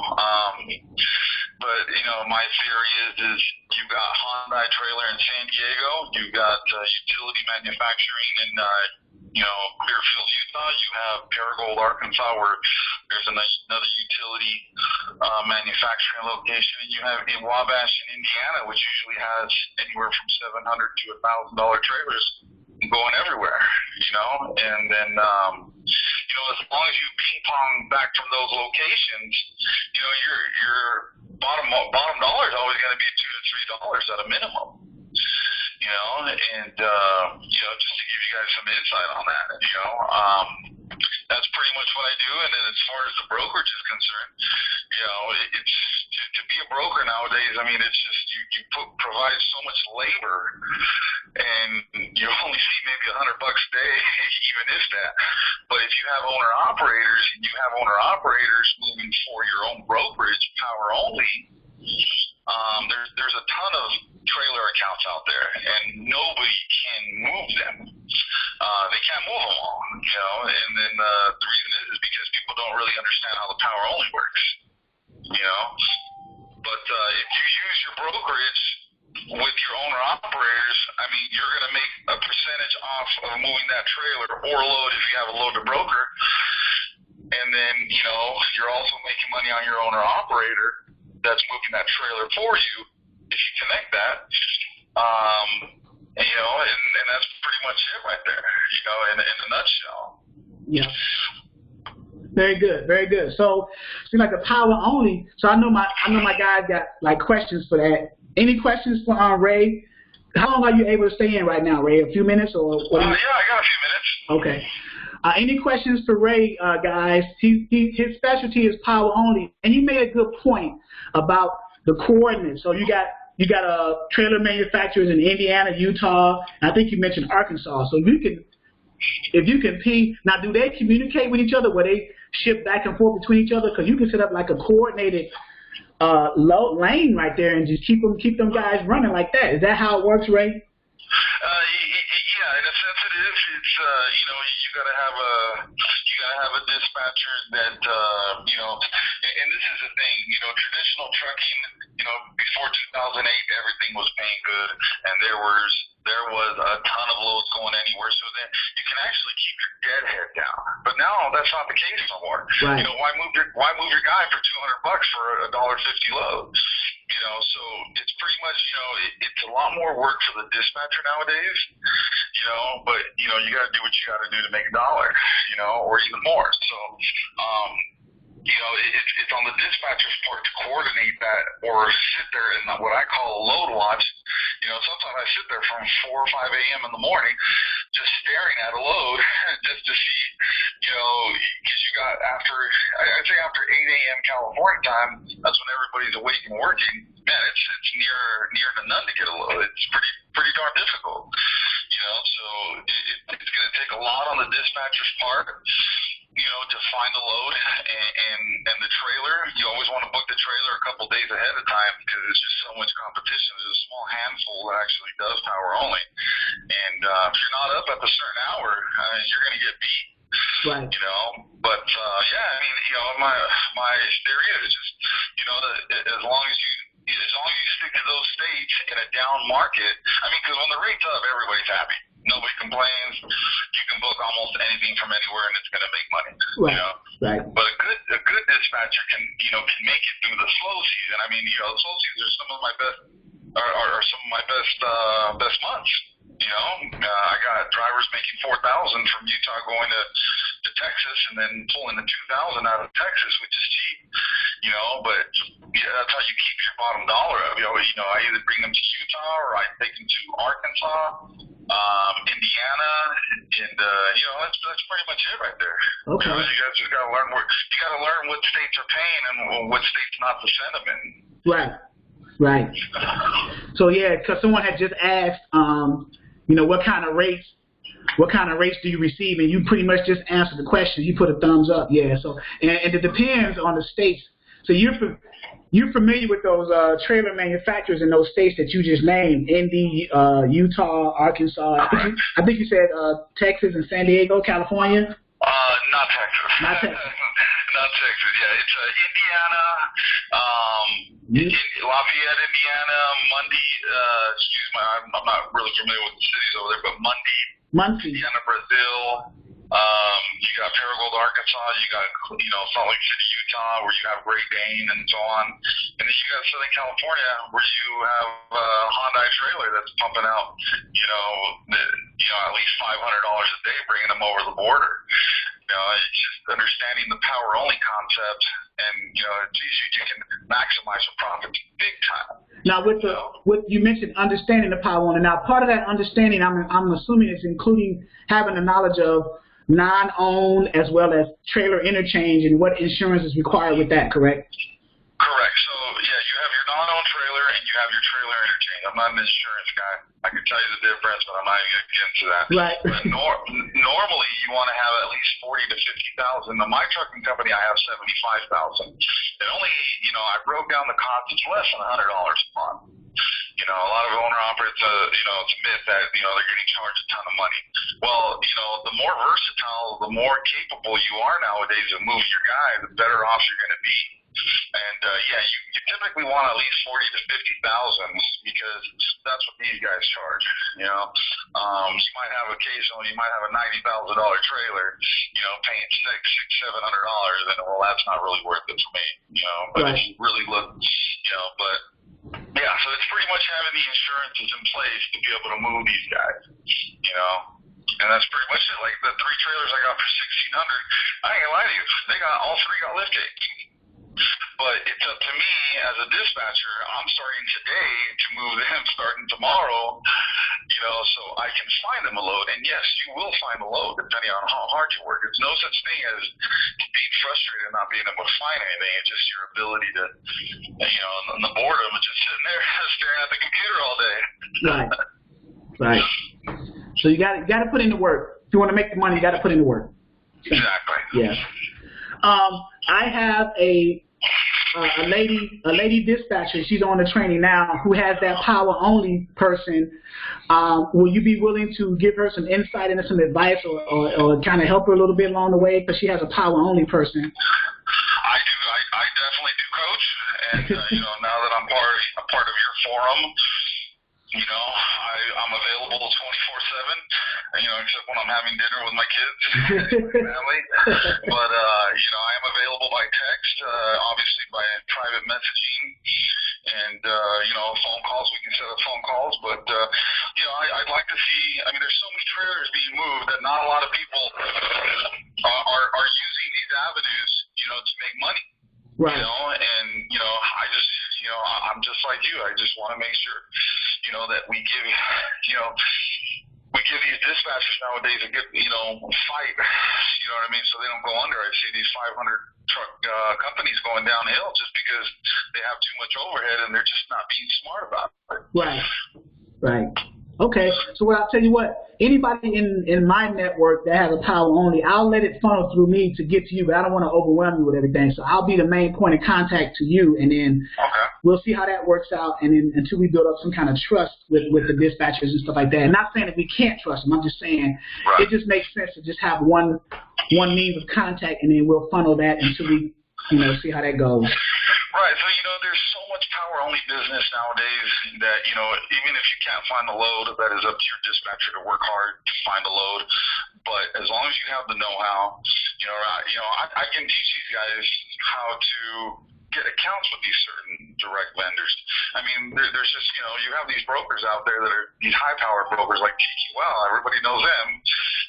my theory is you've got Hyundai trailer in San Diego, you've got utility manufacturing in you know, Clearfield, Utah. You have Paragould, Arkansas, where there's another utility manufacturing location, and you have in Wabash in Indiana, which usually has anywhere from $700 to $1,000 trailers going everywhere, you know. And then you know, as long as you ping pong back from those locations, you know, your bottom dollar is always going to be $2 to $3 at a minimum. You know, and you know, just to give you guys some insight on that, you know, that's pretty much what I do. And then as far as the brokerage is concerned, you know, it's to be a broker nowadays. I mean, it's just you provide so much labor, and you only see maybe $100 a day, even if that. But if you have owner operators, moving for your own brokerage, power only. There's a ton of trailer accounts out there, and nobody can move them. They can't move them all, you know. And then the reason is because people don't really understand how the power only works, you know. But if you use your brokerage with your owner operators, I mean, you're going to make a percentage off of moving that trailer or load if you have a load to broker. And then, you know, you're also making money on your owner operator that's moving that trailer for you if you connect that. You know, and that's pretty much it right there, you know, in a nutshell. Yeah. Very good, very good. So, seems like the power only. So I know my guys got like questions for that. Any questions for Ray? How long are you able to stay in right now, Ray? A few minutes or? Yeah, I got a few minutes. Okay. Any questions for Ray, guys? His specialty is power only, and you made a good point about the coordinates. So you got trailer manufacturers in Indiana, Utah, and I think you mentioned Arkansas. So if you can ping, now do they communicate with each other where they ship back and forth between each other? Because you can set up like a coordinated lane right there and just keep them guys running like that. Is that how it works, Ray? Yeah, in a sense it is. It's you know, you gotta have a dispatcher that you know, and this is the thing, you know, traditional trucking, you know, before 2008 everything was paying good, and there was a ton of loads going anywhere, so then you can actually keep your deadhead down. But now that's not the case no more. Right. You know, why move your guy for $200 for a $1.50 load? You know, so it's pretty much, you know, it's a lot more work for the dispatcher nowadays, you know, but, you know, you got to do what you got to do to make $1, you know, or even more. So, you know, it's on the dispatcher's part to coordinate that or sit there in what I call a load watch. You know, sometimes I sit there from 4 or 5 a.m. in the morning just staring at a load just to see, you know, because you got I'd say after 8 a.m. California time, that's when everybody's awake and working. Man, it's near to none to get a load. It's pretty darn difficult, you know, so it's going to take a lot on the dispatcher's part, you know, to find the load and the trailer. You always want to book the trailer a couple days ahead of time because there's just so much competition. There's a small handful that actually does power only, and if you're not up at the certain hour, you're going to get beat. Right. You know, but yeah, I mean, you know, my theory is just, you know, as long as you stick to those states in a down market, I mean, because when the rate's up, everybody's happy. Nobody complains. You can book almost anything from anywhere, and it's going to make money. Right. You know? Right. But a good dispatcher can make it through the slow season. I mean, you know, the slow seasons are some of my best months. You I got drivers making 4,000 from Utah going to Texas, and then pulling the 2,000 out of Texas, which is cheap. But that's how you keep your bottom dollar up. I either bring them to Utah or I take them to Arkansas, Indiana, and that's pretty much it right there. Okay. You guys just gotta learn what states are paying and what states not to send them in. Right. Right. So yeah, because someone had just asked, what kind of rates do you receive, and you pretty much just answered the question. You put a thumbs up. Yeah. So and it depends on the states. So you're familiar with those trailer manufacturers in those states that you just named: Indy, Utah, Arkansas. I think you said Texas and San Diego, California. Not Texas. Not Texas. Not Texas. Yeah, it's Indiana, Lafayette, Indiana, Muncie. I'm not really familiar with the cities over there, but Muncie, Indiana, Brazil. You got Paragould, Arkansas. You got Salt Lake City, Utah, where you have Great Dane and so on. And then you got Southern California, where you have Hyundai trailer that's pumping out at least $500 a day, bringing them over the border. It's just understanding the power only concept, and you can maximize your profits big time. Now, with you mentioned understanding the power only. Now, part of that understanding, I'm assuming, is including having the knowledge of non-owned as well as trailer interchange and what insurance is required with that. Correct? Correct. So yeah, you have your non-owned trailer and you have your trailer interchange. I'm not an insurance guy. I can tell you the difference, but I'm not even going to get into that. Right. But normally you want to have at least 40 to 50,000. In my trucking company, I have 75,000. And only, I broke down the cost. It's less than $100 a month. A lot of owner-operators, it's a myth that, they're getting charged a ton of money. Well, the more versatile, the more capable you are nowadays of moving your guy, the better off you're going to be. And, you typically want at least 40 to 50,000 because that's what these guys charge. You might have occasionally, you might have a $90,000 trailer, paying $600-700, and that's not really worth it for me. But right. If you really look, so it's pretty much having the insurances in place to be able to move these guys, and that's pretty much it. Like the 3 trailers I got for $1,600, I ain't gonna lie to you, all 3 got lift gates. But it's up to me as a dispatcher. I'm starting today to move them starting tomorrow, so I can find them a load. And yes, you will find a load depending on how hard you work. There's no such thing as being frustrated and not being able to find anything. It's just your ability to, on the boredom of just sitting there staring at the computer all day. Right. Right. So you got to put in the work. If you want to make the money, you got to put in the work. Exactly. Yeah. I have a lady dispatcher. She's on the training now, who has that power only person. Will you be willing to give her some insight and some advice, or kind of help her a little bit along the way, because she has a power only person? I do. I definitely do, coach. And now that I'm part of your forum, I'm available 24/7. Except when I'm having dinner with my kids and my family. But I am available by text, obviously by private messaging, and phone calls. We can set up phone calls. But I'd like to see. There's so many trailers being moved that not a lot of people are using these avenues, to make money. Right. And I'm just like you. I just want to make sure, that we give these dispatchers nowadays a good, fight. You know what I mean? So they don't go under. I see these 500 truck companies going downhill just because they have too much overhead and they're just not being smart about it. Right. Right. Okay, so I'll tell you what, anybody in my network that has a power only, I'll let it funnel through me to get to you, but I don't want to overwhelm you with everything. So I'll be the main point of contact to you, and then we'll see how that works out, and then until we build up some kind of trust with the dispatchers and stuff like that. And not saying that we can't trust them, I'm just saying it just makes sense to just have one means of contact, and then we'll funnel that until we see how that goes. Right, so there's so much power-only business nowadays that even if you can't find the load, that is up to your dispatcher to work hard to find a load. But as long as you have the know-how, I can teach these guys how to get accounts with these certain direct vendors. I mean, there's just, you know, you have these brokers out there that are these high-powered brokers like TQL. Everybody knows them.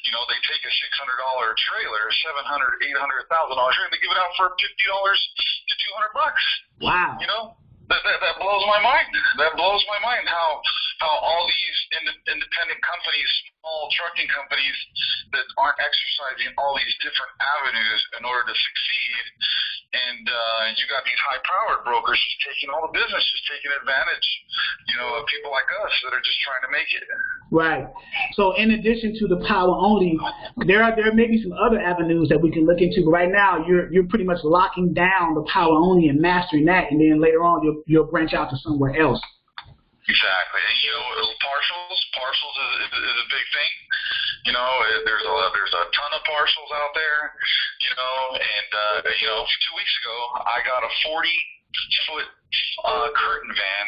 You know, they take a $600 trailer, $700, $800, $1,000 trailer, and they give it out for $50 to $200. Wow. You know, that blows my mind. That blows my mind how all these independent companies, small trucking companies that aren't exercising all these different avenues in order to succeed. And you got these high-powered brokers just taking all the business, just taking advantage, you know, of people like us that are just trying to make it. Right. So in addition to the power only, there may be some other avenues that we can look into. But right now, you're pretty much locking down the power only and mastering that, and then later on you'll branch out to somewhere else. Exactly. And, you know, parcels is a big thing. You know, there's a ton of parcels out there. You know, and you know, 2 weeks ago I got a 40-foot curtain van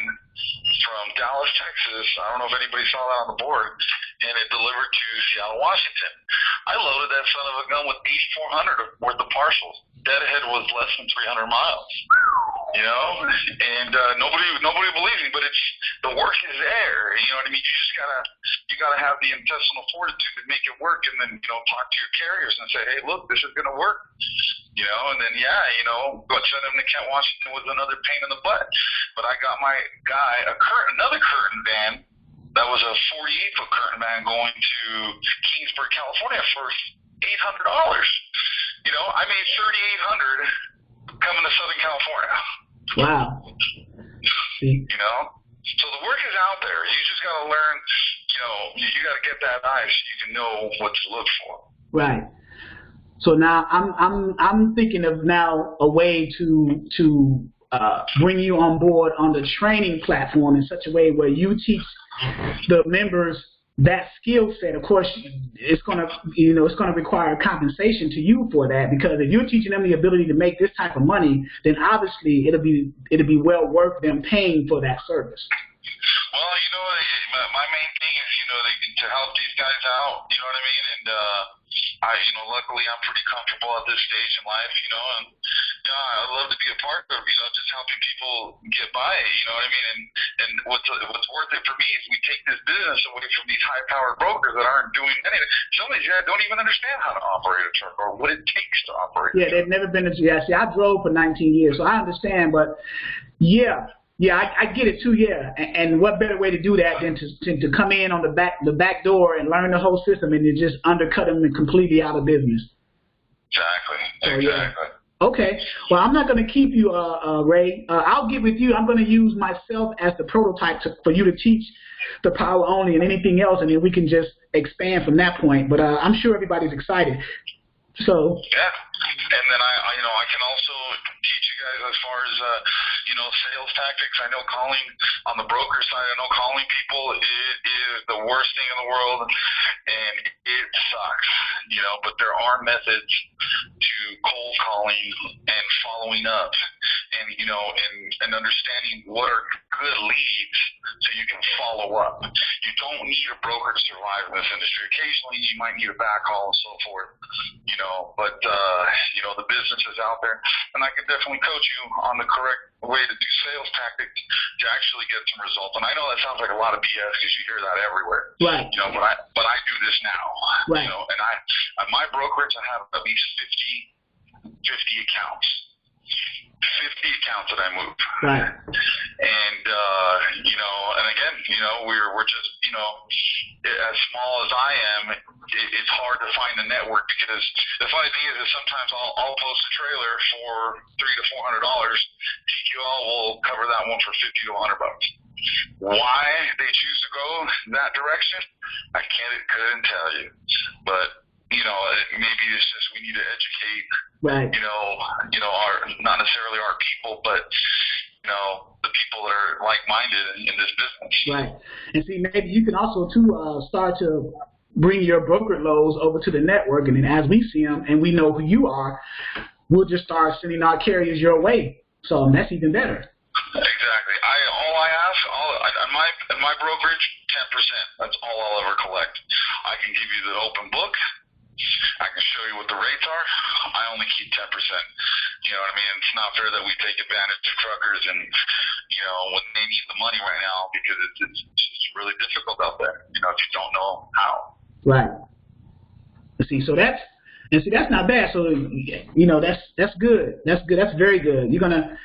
from Dallas, Texas. I don't know if anybody saw that on the board, and it delivered to Seattle, Washington. I loaded that son of a gun with 8,400 worth of parcels. Deadhead was less than 300 miles. You know, and nobody believes me, but it's the work is there. You know what I mean? You gotta have the intestinal fortitude to make it work, and then, you know, talk to your carriers and say, hey, look, this is gonna work. You know, and then you know, go send them to Kent, Washington was another pain in the butt. But I got my guy another curtain van that was a 48-foot curtain van going to Kingsburg, California for $800. You know, I made $3,800 coming to Southern California. Wow. See? You know, so the work is out there. You just got to learn. You know, you got to get that eye so you can know what to look for. Right. So now I'm thinking of now a way to bring you on board on the training platform in such a way where you teach the members that skill set. Of course, it's gonna require compensation to you for that, because if you're teaching them the ability to make this type of money, then obviously it'll be well worth them paying for that service. Well, you know, my main thing is, you know, to help these guys out. You know what I mean? And you know, luckily I'm pretty comfortable at this stage in life. You know, and I'd love to be a part of, you know, just helping people get by. You know what I mean? And what's worth it for me is we take this business away from these high-powered brokers that aren't doing anything. Some of these guys don't even understand how to operate a truck or what it takes to operate. Yeah, they've never been to. Yeah, see, I drove for 19 years, so I understand. But yeah, I get it too. Yeah, and what better way to do that than to come in on the back door and learn the whole system and then just undercut them and completely out of business. Exactly. So, exactly. Yeah. Okay. Well, I'm not going to keep you, Ray. I'll get with you. I'm going to use myself as the prototype for you to teach the power only and anything else, and then we can just expand from that point. But I'm sure everybody's excited. So. Yeah. And then I can also teach you guys as far as you know, sales tactics. I know calling on the broker side. I know calling people is the worst thing in the world, and it sucks. You know, but there are methods to cold calling and following up, and you know, and understanding what are good leads so you can follow up. You don't need a broker to survive in this industry. Occasionally, you might need a backhaul and so forth. You know, but you know, the business is out there, and I can definitely coach you on the correct way to do sales tactics to actually get some results. And I know that sounds like a lot of BS because you hear that everywhere. Right. You know, but I do this now. Right. You know, and at my brokerage, I have at least 50 accounts. 50 accounts that I move. Right. And you know, and again, you know, we're just, you know, as small as I am, it's hard to find the network, because the funny thing is sometimes I'll post a trailer for $300 to $400. TQL will cover that one for $50 to $100. Why they choose to go that direction, I couldn't tell you. But you know, maybe it's just we need to educate. Right. You know, not necessarily our people, but you know, the people that are like-minded in this business. Right. And see, maybe you can also too start to bring your broker loads over to the network, and then as we see them and we know who you are, we'll just start sending our carriers your way. So that's even better. Exactly. In my brokerage, 10%. That's all I'll ever collect. I can give you the open book. I can show you what the rates are. I only keep 10%. You know what I mean? It's not fair that we take advantage of truckers and you know, when they need the money right now because it's really difficult out there, you know, if you don't know how. Right. See, so that's not bad. So, you know, that's good. That's good. That's very good. You're gonna,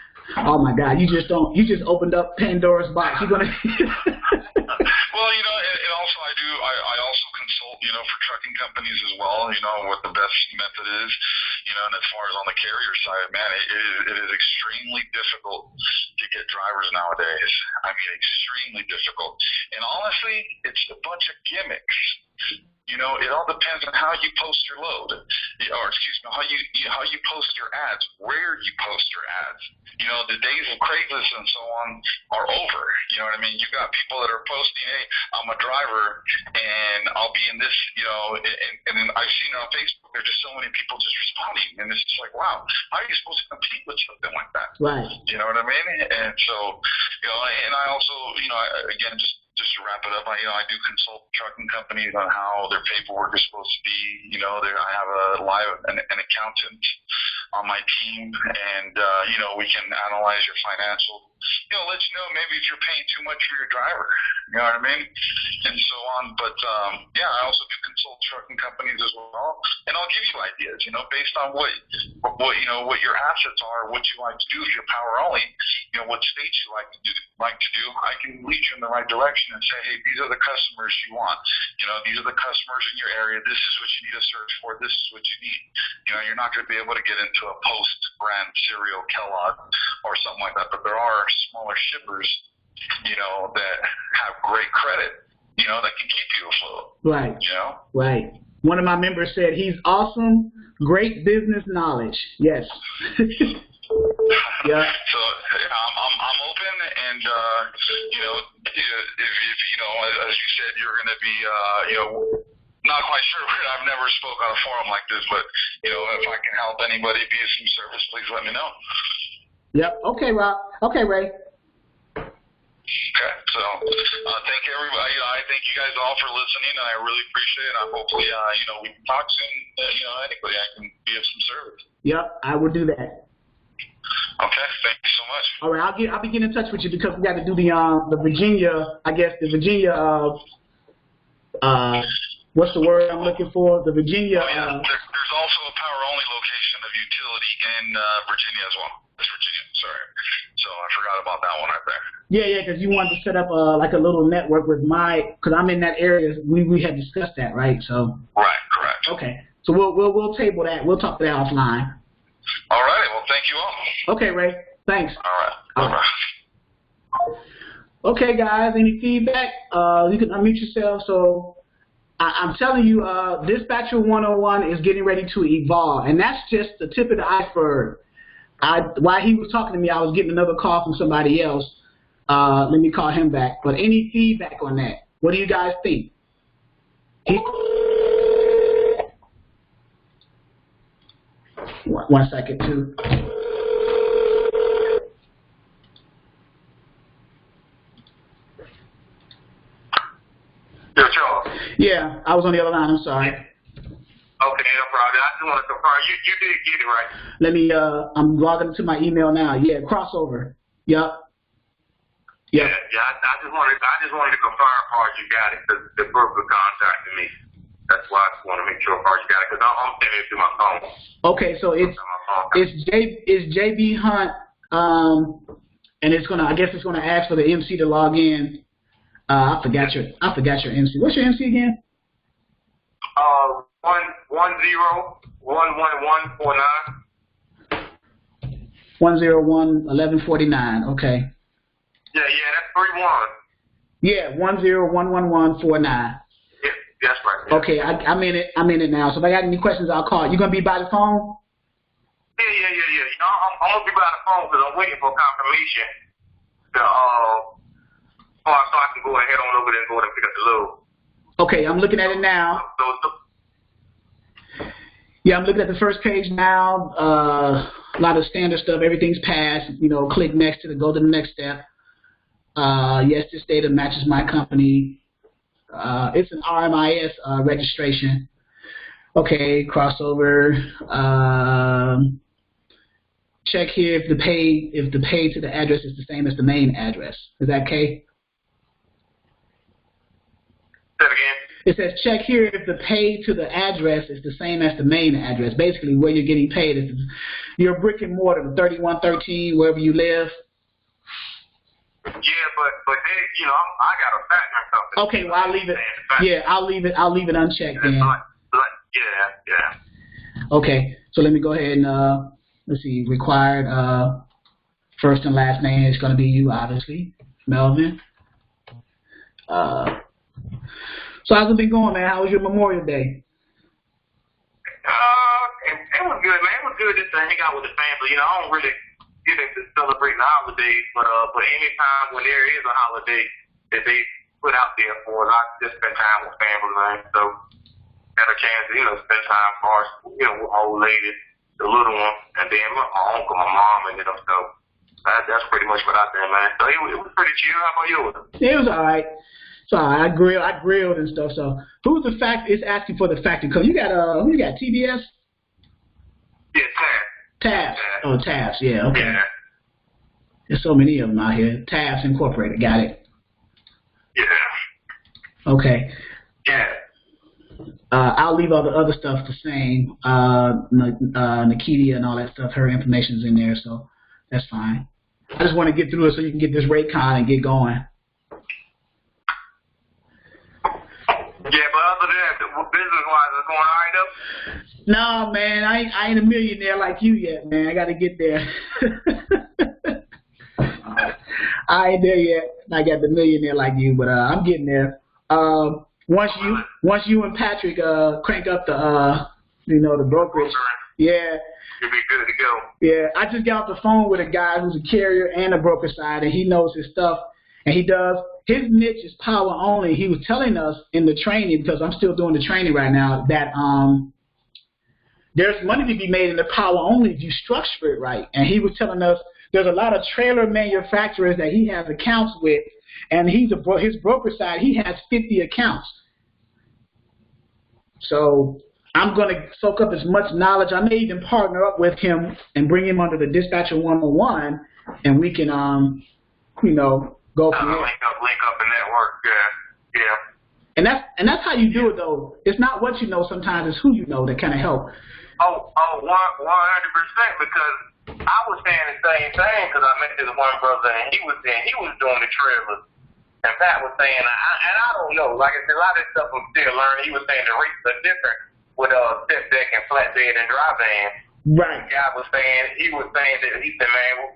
oh my God, you just opened up Pandora's box. You're gonna. Well, you know, and also I also consult, you know, for trucking companies as well, you know, what the best method is, you know, and as far as on the carrier side, man, it is extremely difficult to get drivers nowadays. I mean, extremely difficult. And honestly, it's a bunch of gimmicks. You know, it all depends on how you post your load, or excuse me, how you post your ads, where you post your ads. You know, the days of Craigslist and so on are over. You know what I mean? You got people that are posting, hey, I'm a driver and I'll be in this, you know, and then I've seen it on Facebook. There's just so many people just responding, and it's just like, wow, how are you supposed to compete with something like that? Right. You know what I mean? And so, you know, and I also, you know, again, just to wrap it up, I do consult trucking companies on how their paperwork is supposed to be. You know, I have an accountant on my team, and you know, we can analyze your financial. You know, let you know maybe if you're paying too much for your driver. You know what I mean? And so on. But yeah, I also do consult trucking companies as well, and I'll give you ideas. You know, based on what you know, what your assets are, what you like to do. If you're power only, you know, what states you like to do. I can lead you in the right direction and say, hey, these are the customers you want. You know, these are the customers in your area. This is what you need to search for. This is what you need. You know, you're not going to be able to get into a Post brand cereal Kellogg or something like that, but there are smaller shippers, you know, that have great credit, you know, that can keep you afloat. Right. You know? Right. One of my members said he's awesome, great business knowledge. Yes. Yeah. So I'm open, and you know, if you know, as you said, you're going to be, you know, not quite sure. I've never spoke on a forum like this, but you know, if I can help anybody be of some service, please let me know. Yep. Okay, Rob. Okay, Ray. Okay. So thank everybody. You know, I thank you guys all for listening, and I really appreciate it. Hopefully, you know, we can talk soon. You know, anybody I can be of some service. Yep, I will do that. Okay, thank you so much. All right, I'll be getting in touch with you because we got to do the Virginia, I guess the Virginia, what's the word I'm looking for? The Virginia. Oh, yeah. There's also a power only location of utility in Virginia as well. It's Virginia, sorry. So I forgot about that one right there. Yeah, because you wanted to set up like a little network with because I'm in that area. We had discussed that, right? So. Right, correct. Okay, so we'll table that. We'll talk to that offline. All right. Well, thank you all. Okay, Ray. Thanks. All right. Bye-bye. Okay, guys. Any feedback? You can unmute yourself. So I'm telling you, Dispatcher 101 is getting ready to evolve, and that's just the tip of the iceberg. While he was talking to me, I was getting another call from somebody else. Let me call him back. But any feedback on that? What do you guys think? One second, too. Yo, Charles. Yeah, I was on the other line. I'm sorry. Okay, no problem. I just want to confirm. You did get it, right? Let me, I'm logging into my email now. Yeah, crossover. Yep. Yeah. I just wanted to confirm part you got it, because the broker contacted me. That's why I just want to make sure part you got it, because I'm sending it to my phone. Okay, so it's JB Hunt, and I guess it's gonna ask for the MC to log in. I forgot your MC. What's your MC again? 1011149. 1011149. Okay. Yeah, that's 31. Yeah, 1011149. Yeah, that's right. Yeah. Okay, I'm in it. I'm in it now. So if I got any questions, I'll call. You gonna be by the phone? Yeah. You know, I'm gonna be by the phone because I'm waiting for confirmation. So I can go ahead on over there and go and pick up the load. Okay, I'm looking at it now. Yeah, I'm looking at the first page now. A lot of standard stuff. Everything's passed. You know, click next to go to the next step. Yes, this data matches my company. It's an RMIS registration. Okay, crossover. check here if the pay to the address is the same as the main address. Is that okay? Say it again. It says check here if the pay to the address is the same as the main address. Basically, where you're getting paid is your brick and mortar, 3113, wherever you live. Yeah, but then, you know, I got a factoring company. Okay, well I'll leave it. Yeah, I'll leave it unchecked then. Yeah. Okay, so let me go ahead and let's see. Required first and last name is going to be you, obviously, Melvin. So how's it been going, man? How was your Memorial Day? It was good, man. It was good just to hang out with the family. You know, I don't really get into celebrating the holidays, but any time when there is a holiday that they put out there for us, I just spend time with family, man. So got a chance to, you know, spend time with my old lady, the little one, and then my uncle, my mom, and them. So that's pretty much what I did, man. So it was pretty chill. How about yours? It was all right. So I grilled and stuff. So who's the fact is asking for the factory code? You got who you got? TBS? Yeah, Tabs. Oh, Tabs. Yeah. Okay. Yeah. There's so many of them out here. Tabs Incorporated. Got it. Yeah. Okay. Yeah. I'll leave all the other stuff the same. Nikitia and all that stuff. Her information's in there, so that's fine. I just want to get through it so you can get this rate con and get going. Yeah, but other than that, business-wise, is it going all right though? No, man, I ain't a millionaire like you yet, man. I got to get there. I ain't there yet. I got the millionaire like you, but I'm getting there. Once you and Patrick crank up the the brokerage, yeah. You'll be good to go. Yeah, I just got off the phone with a guy who's a carrier and a broker side, and he knows his stuff. And his niche is power only. He was telling us in the training, because I'm still doing the training right now, that there's money to be made in the power only if you structure it right. And he was telling us there's a lot of trailer manufacturers that he has accounts with, and his broker side, he has 50 accounts. So I'm going to soak up as much knowledge. I may even partner up with him and bring him under the Dispatcher 101, and we can, go from there. Link up and network, yeah. And that's how you do it, though. It's not what you know sometimes, it's who you know that kind of help. 100%, because I was saying the same thing, because I met this one brother, and he was doing the trailers. And Pat was saying, and I don't know, like I said, a lot of this stuff I'm still learning. He was saying the rates are different with step deck and flatbed and dry van. Right. The guy was saying, he said, man,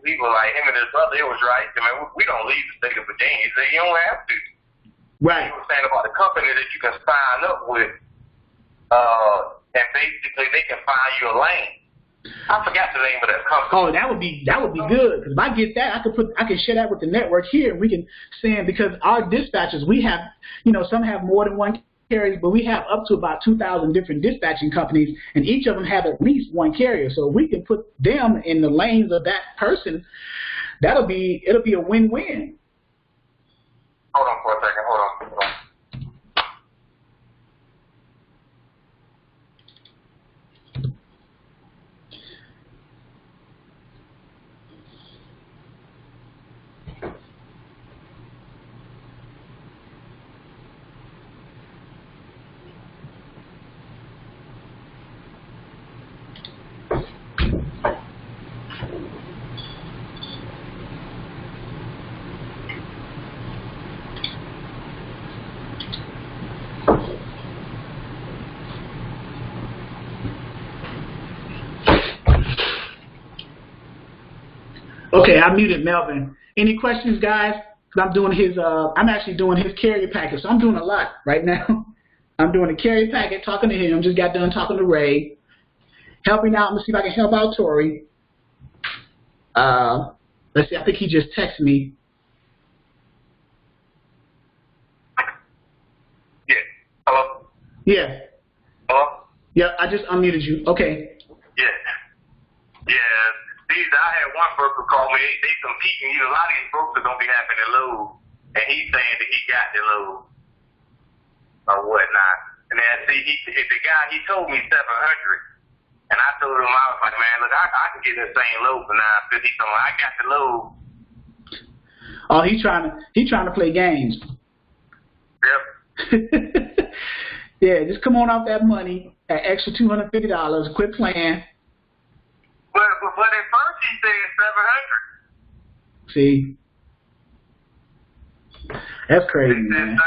he was like, him and his brother, it was right. He said, man, we don't leave the state of Virginia. He said, you don't have to. Right. He was saying about the company that you can sign up with, and basically they can find you a lane. I forgot the name of that company. Oh, that would be good. Because if I get that, I can share that with the network here, and we can send, because our dispatchers, we have, some have more than one carrier, but we have up to about 2,000 different dispatching companies, and each of them have at least one carrier. So if we can put them in the lanes of that person, it'll be a win-win. Hold on for a second. Hold on. Okay, I muted Melvin. Any questions, guys? Because I'm actually doing his carrier packet, so I'm doing a lot right now. I'm doing a carrier packet, talking to him. Just got done talking to Ray, helping out. Let's see if I can help out Tori. Let's see. I think he just texted me. Yeah. Hello. Yeah. Hello. Yeah. I just unmuted you. Okay. Yeah. I had one broker call me. They competing. A lot of these brokers don't be having to load, and he's saying that he got the load or whatnot. And then the guy, he told me 700, and I told him, I was like, man, look, I can get that same load for $950. So I got the load. Oh, he's trying to play games. Yep. Yeah, just come on off that money, that extra $250. Quit playing. But at first he said 700. See, that's crazy, He said man.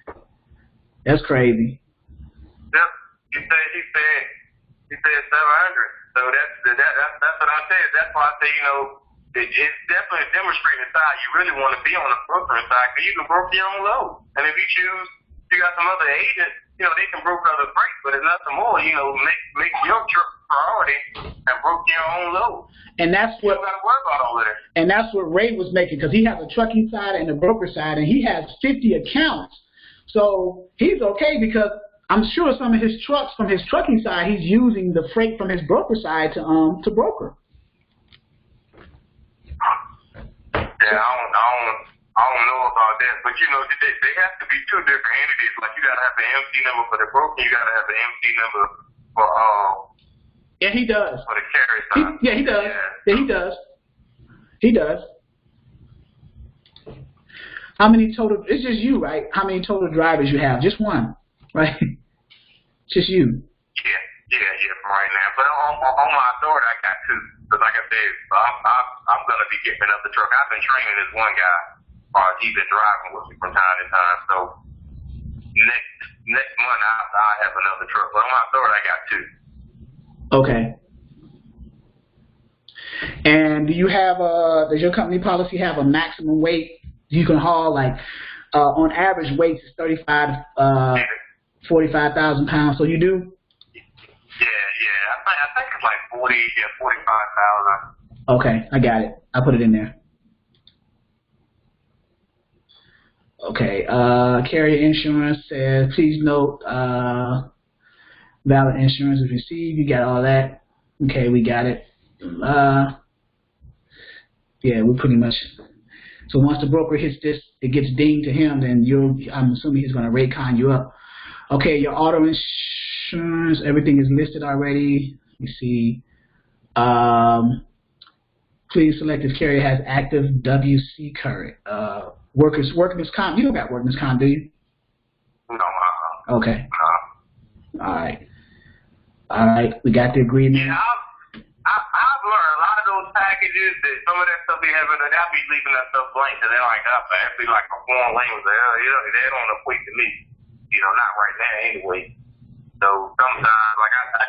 700. That's crazy. Yep. He said 700. So that's what I said. That's why I say, you know, it's definitely demonstrating the side you really want to be on the brokering side, because you can broker your own load. And if you choose, you got some other agents, you know, they can broker other freight, but it's nothing more, you know, make your truck priority and broker your own load. And that's You what don't got to worry about all of that. And that's what Ray was making, because he has a trucking side and a broker side, and he has 50 accounts. So he's okay, because I'm sure some of his trucks from his trucking side, he's using the freight from his broker side to broker. Yeah, I don't know about that, but you know, they have to be two different entities. Like you gotta have the MC number for the broker, you gotta have the MC number for Yeah, he does. for the carrier side. He does. Yeah, he does. He does. How many total? It's just you, right? How many total drivers you have? Just one, right? Just you. Yeah, for right now. But on my authority, I got two. Because like I said, I'm going to be getting another truck. I've been training this one guy. He's been driving with me from time to time. So next month, I'll have another truck. But on my authority, I got two. Okay. And do you have does your company policy have a maximum weight you can haul? Like on average weight is 45 to 45,000 pounds. So you do? Yeah. I think it's like 45,000. Okay, I got it. I put it in there. Okay, carrier insurance says, please note, valid insurance is received. You got all that. Okay, we got it. Yeah, we're pretty much. So once the broker hits this, it gets dinged to him, then I'm assuming he's going to rate-con you up. Okay, your auto insurance, everything is listed already. Let me see. Please select if carrier has active WC current. Workers' comp. You don't got workers' comp, do you? No. Okay. All right. We got the agreement. Yeah, I've learned a lot of those packages that some of that stuff they have in there, they'll be leaving that stuff blank, and they're like, that'd be like a foreign language. They don't equate to me. You know, not right now anyway. So sometimes, like I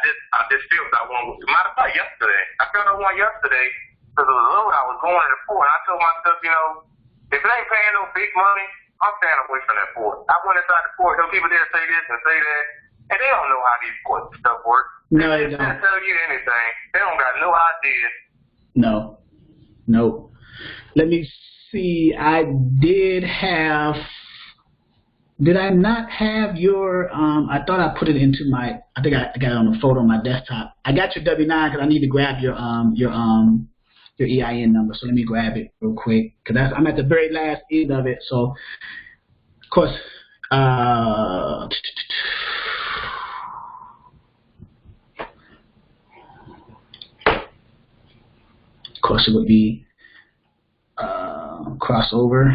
just feel that one. Matter of fact, yesterday, I felt that one yesterday because of the load I was going to the port. And I told myself, you know, if it ain't paying no big money, I'm staying away from that port. I went inside the port. Some people there say this and say that, and they don't know how these port stuff works. No, they don't. don't tell you anything. They don't got no idea. No. Nope. Let me see. Did I not have your, I thought I put it into my, I think I got it on a photo on my desktop. I got your W-9 because I need to grab your EIN number. So let me grab it real quick because I'm at the very last end of it. So, of course, it would be crossover.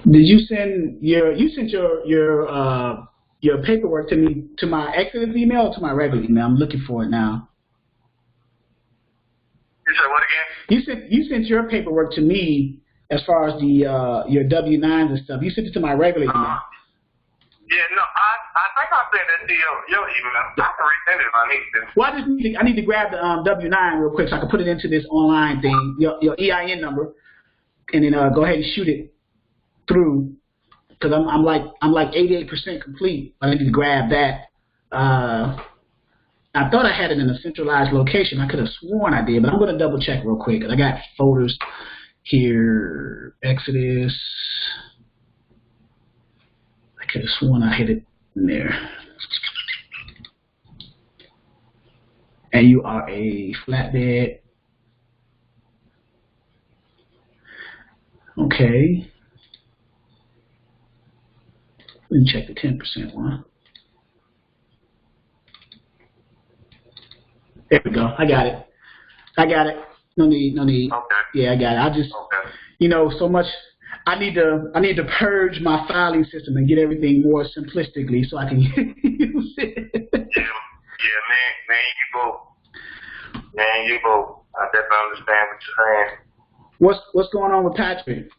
Did you send your paperwork to me, to my Exodus email or to my regular email? I'm looking for it now. You said what again? You sent your paperwork to me as far as the your W-9s and stuff. You sent it to my regular email. Yeah, no, I think I sent that to your email. I can resend it if I need to. Well, I need to grab the W-9 real quick so I can put it into this online thing, your EIN number, and then go ahead and shoot it through, because I'm like 88% complete. I need to grab that. I thought I had it in a centralized location. I could have sworn I did, but I'm going to double check real quick. I got folders here. Exodus. could have sworn I hit it in there. And you are a flatbed. Okay. Let me check the 10% one. There we go. I got it. No need. Okay. Yeah, I got it. I just, so much. I need to purge my filing system and get everything more simplistically so I can use it. Yeah, man, you both. I definitely understand what you're saying. What's going on with Patrick? Same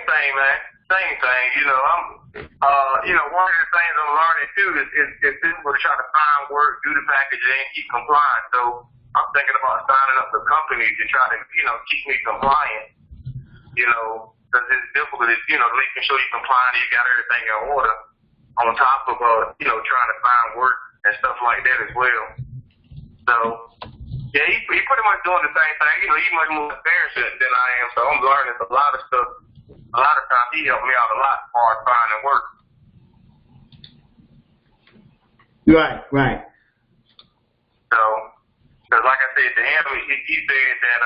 thing, man. Same thing. One of the things I'm learning too is people trying to find work, do the packaging, and keep compliant. So I'm thinking about signing up the company to try to, keep me compliant. Because it's difficult, making sure you're compliant, you got everything in order. On top of, trying to find work and stuff like that as well. So, yeah, he pretty much doing the same thing. He's much more experienced than I am, so I'm learning a lot of stuff. A lot of times he helped me out a lot as far as finding work. Right. So, because like I said to him, he said that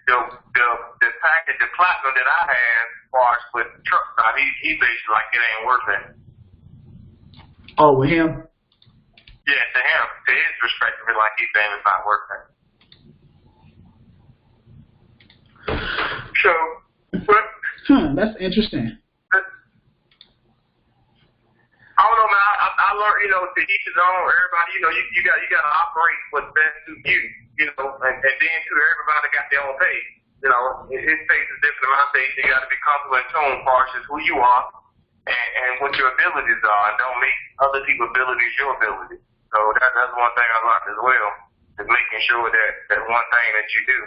the package, the platinum that I had as far as with truck stop, he basically like it ain't worth it. Oh, with him? Yeah, to him, to his perspective, like he's saying it's not worth it. So, but that's interesting. I don't know, man. I learned, to each his own. Everybody, you got to operate what's best to you, and then too, everybody got their own pace. His pace is different than my pace. You got to be comfortable in tune, as who you are and what your abilities are, and don't make other people's abilities your ability. So that's one thing I learned as well, is making sure that one thing that you do.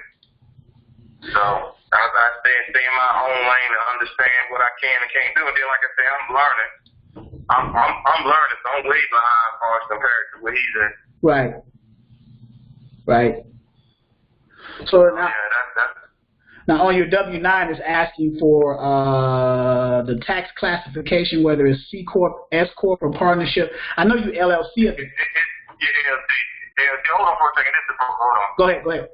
So I stay in my own lane and understand what I can and can't do. And then, like I say, I'm learning. I'm learning, so I'm way behind Parks compared to what he's in. Right. So now, that's now on your W-9 is asking for the tax classification, whether it's C Corp, S Corp, or partnership. I know you LLC. Yeah, LLC. Hold on for a second. Hold on. Go ahead.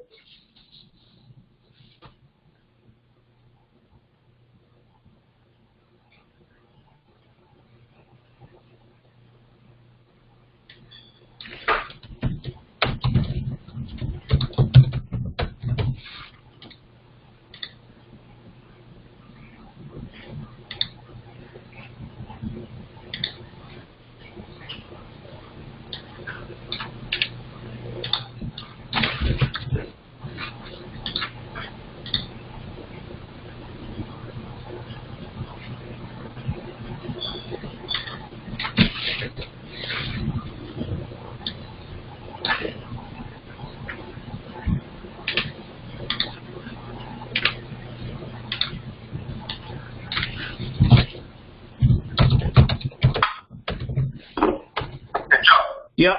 Yep.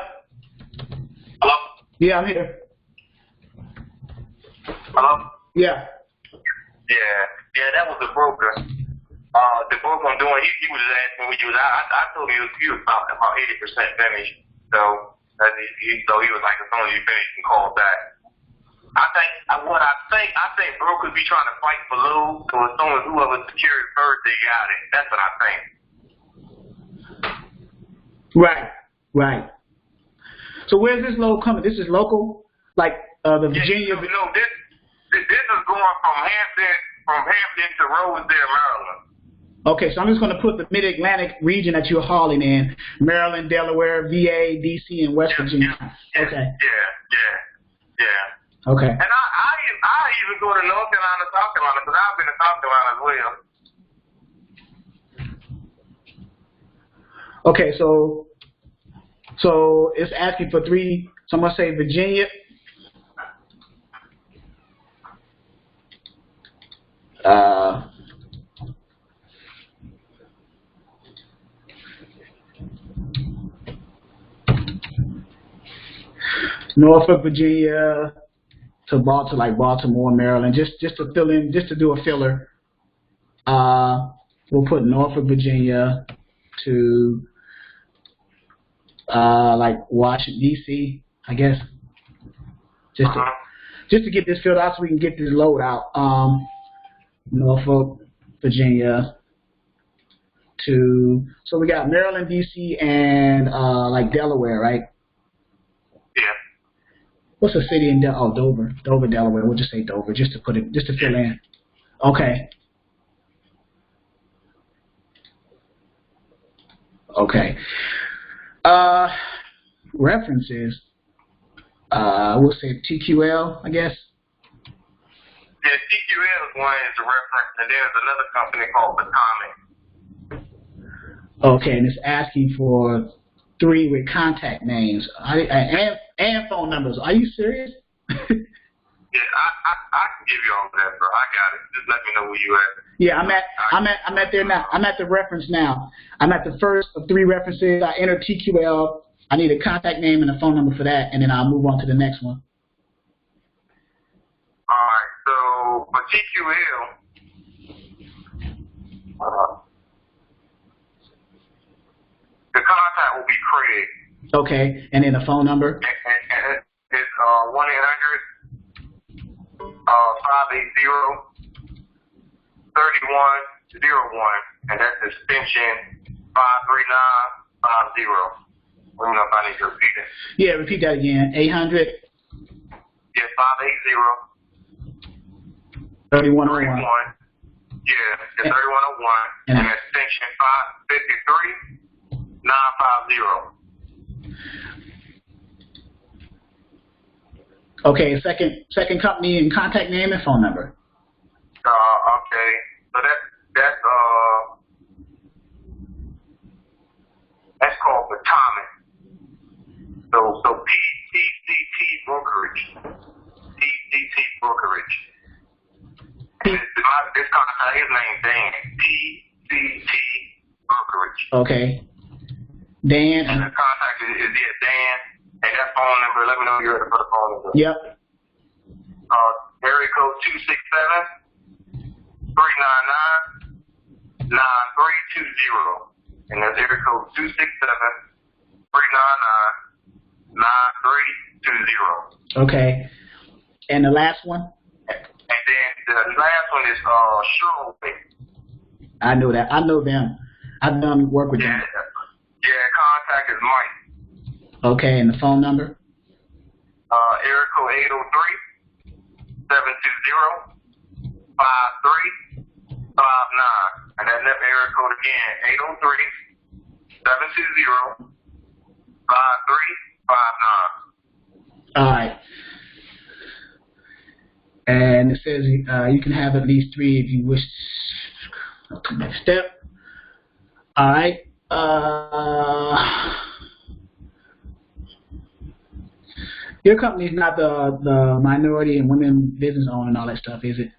Hello? Yeah, I'm here. Hello? Yeah. Yeah, that was the broker. The broker I'm doing, he was just asking me, I told him he was about 80% finished. So he was like, as soon as you finish, you can call back. I think brokers be trying to fight for low, so as soon as whoever secured it first, they got it. That's what I think. Right. So where's this load coming? This is local, like the Virginia. No, this is going from Hampton to Rosedale, Maryland. Okay, so I'm just going to put the Mid-Atlantic region that you're hauling in: Maryland, Delaware, VA, DC, and West Virginia. Okay. Yeah. Okay. And I even go to North Carolina, South Carolina, because I've been to South Carolina as well. Okay, so it's asking for 3. So I'm going to say Virginia. Norfolk, Virginia to Baltimore, Maryland, just to fill in, just to do a filler. We'll put Norfolk, Virginia to like Washington, D.C., I guess. Just to get this filled out so we can get this load out. Norfolk, Virginia to, so we got Maryland, D.C., and like Delaware, right? Yeah. What's a city in Dover, Delaware. We'll just say Dover, just to put it, just to fill in. Okay. Okay. References. We'll say TQL, I guess. Yeah, TQL is one is a reference, and then there's another company called Atomic. Okay, and it's asking for 3 with contact names and phone numbers. Are you serious? Yeah, I can give you all that, bro. I got it. Just let me know where you at. Yeah, I'm at there now. I'm at the reference now. I'm at the first of 3 references. I enter TQL. I need a contact name and a phone number for that, and then I'll move on to the next one. All right. So for TQL, the contact will be Craig. Okay, and then a phone number. And it's 1-800-580-3101, and that's extension 53950. I don't know if I need to repeat it. Yeah, repeat that again. 800. Yeah, 580. 3101. Yeah, it's 3101, and extension 553-950. Okay, second company and contact name and phone number. Okay, so that's called Atomic. So PCT Brokerage. PCT Brokerage. This contact, his name Dan. PCT Brokerage. Okay. Dan. And the contact is Dan. And that phone number, let me know you're ready for the phone number. Yep. Area code 267-399-9320. And that's area code 267-399-9320. Okay. And the last one? And then the last one is Sherway. I know that. I know them. I've done work with them. Yeah, contact is Mike. Okay, and the phone number? Area code 803-720-5359. And that area code again, 803-720-5359. All right. And it says you can have at least 3 if you wish. Okay, next step. All right. Your company is not the minority and women business owner and all that stuff, is it?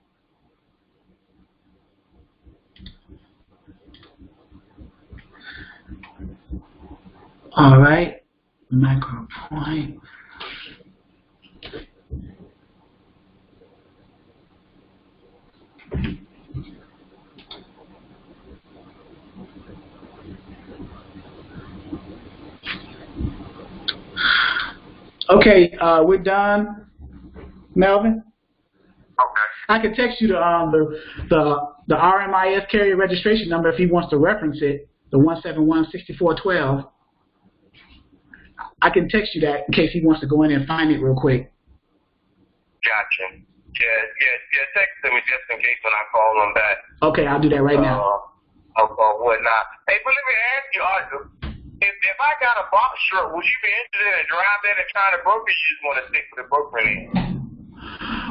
All right. Micro point. Okay, we're done, Melvin. Okay. I can text you the RMIS carrier registration number if he wants to reference it, the 171-6412. I can text you that in case he wants to go in and find it real quick. Gotcha. Yeah. Text to me just in case when I call him back. Okay, I'll do that right now. Or whatnot. Hey, but let me ask you, if I got a box truck, would you be interested in driving that and trying to broker? You just want to stick with the brokering?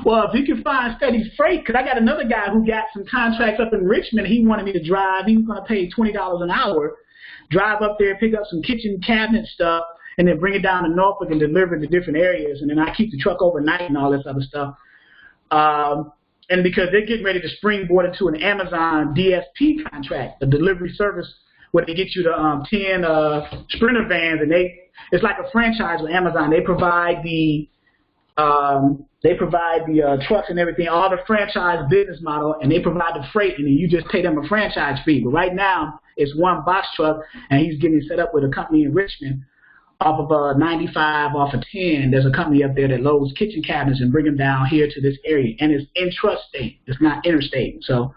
Well, if you can find steady freight, because I got another guy who got some contracts up in Richmond. He wanted me to drive. He was going to pay $20 an hour, drive up there, pick up some kitchen cabinet stuff, and then bring it down to Norfolk and deliver it to different areas. And then I keep the truck overnight and all this other stuff. And because they're getting ready to springboard into an Amazon DSP contract, a delivery service where they get you the 10 Sprinter vans, and it's like a franchise with Amazon. They provide the They provide the trucks and everything, all the franchise business model, and they provide the freight, and then you just pay them a franchise fee. But right now, it's one box truck, and he's getting set up with a company in Richmond off of 95, off of 10. There's a company up there that loads kitchen cabinets and bring them down here to this area, and it's intrastate. It's not interstate. So,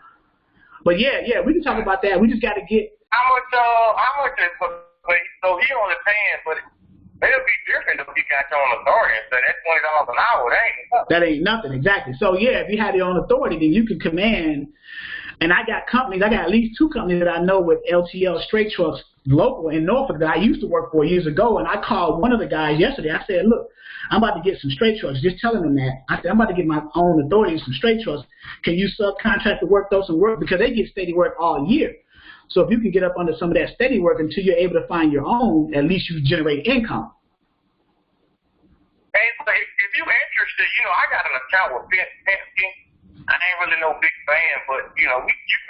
but yeah, we can talk about that. We just got to get. How much is, so he only paying, but it'll be different if you got your own authority and say that's $20 an hour. That ain't nothing, exactly. So yeah, if you have your own authority, then you can command. And I got companies, I got at least 2 companies that I know with LTL straight trucks local in Norfolk that I used to work for years ago. And I called one of the guys yesterday. I said, look, I'm about to get some straight trucks. Just telling them that. I said, I'm about to get my own authority and some straight trucks. Can you subcontract the work, throw some work? Because they get steady work all year. So if you can get up under some of that steady work until you're able to find your own, at least you generate income. Hey, so if you're interested, I got an account with Penske. I ain't really no big fan, but, you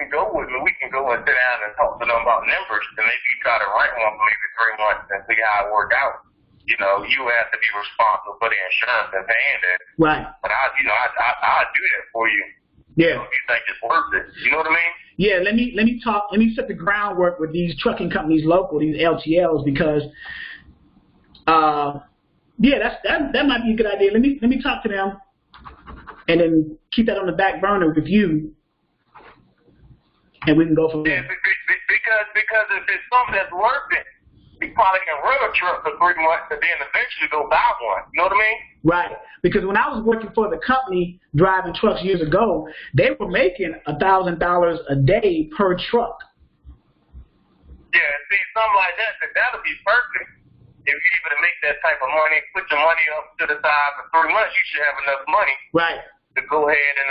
can go with me. We can go and sit down and talk to them about numbers, and maybe you try to write one for maybe 3 months and see how it worked out. You have to be responsible for the insurance and paying that. Right. But I'll do that for you. Yeah. If you think it's worth it. You know what I mean? Yeah, let me set the groundwork with these trucking companies local, these LTLs, because that might be a good idea. Let me talk to them and then keep that on the back burner with you, and we can go from there. Yeah, because if it's something that's worth it, you probably can run a truck for 3 months and then eventually go buy one. You know what I mean? Right. Because when I was working for the company driving trucks years ago, they were making $1,000 a day per truck. Yeah, see, something like that'll be perfect. If you're able to make that type of money, put your money up to the side for 3 months, you should have enough money. Right. To go ahead and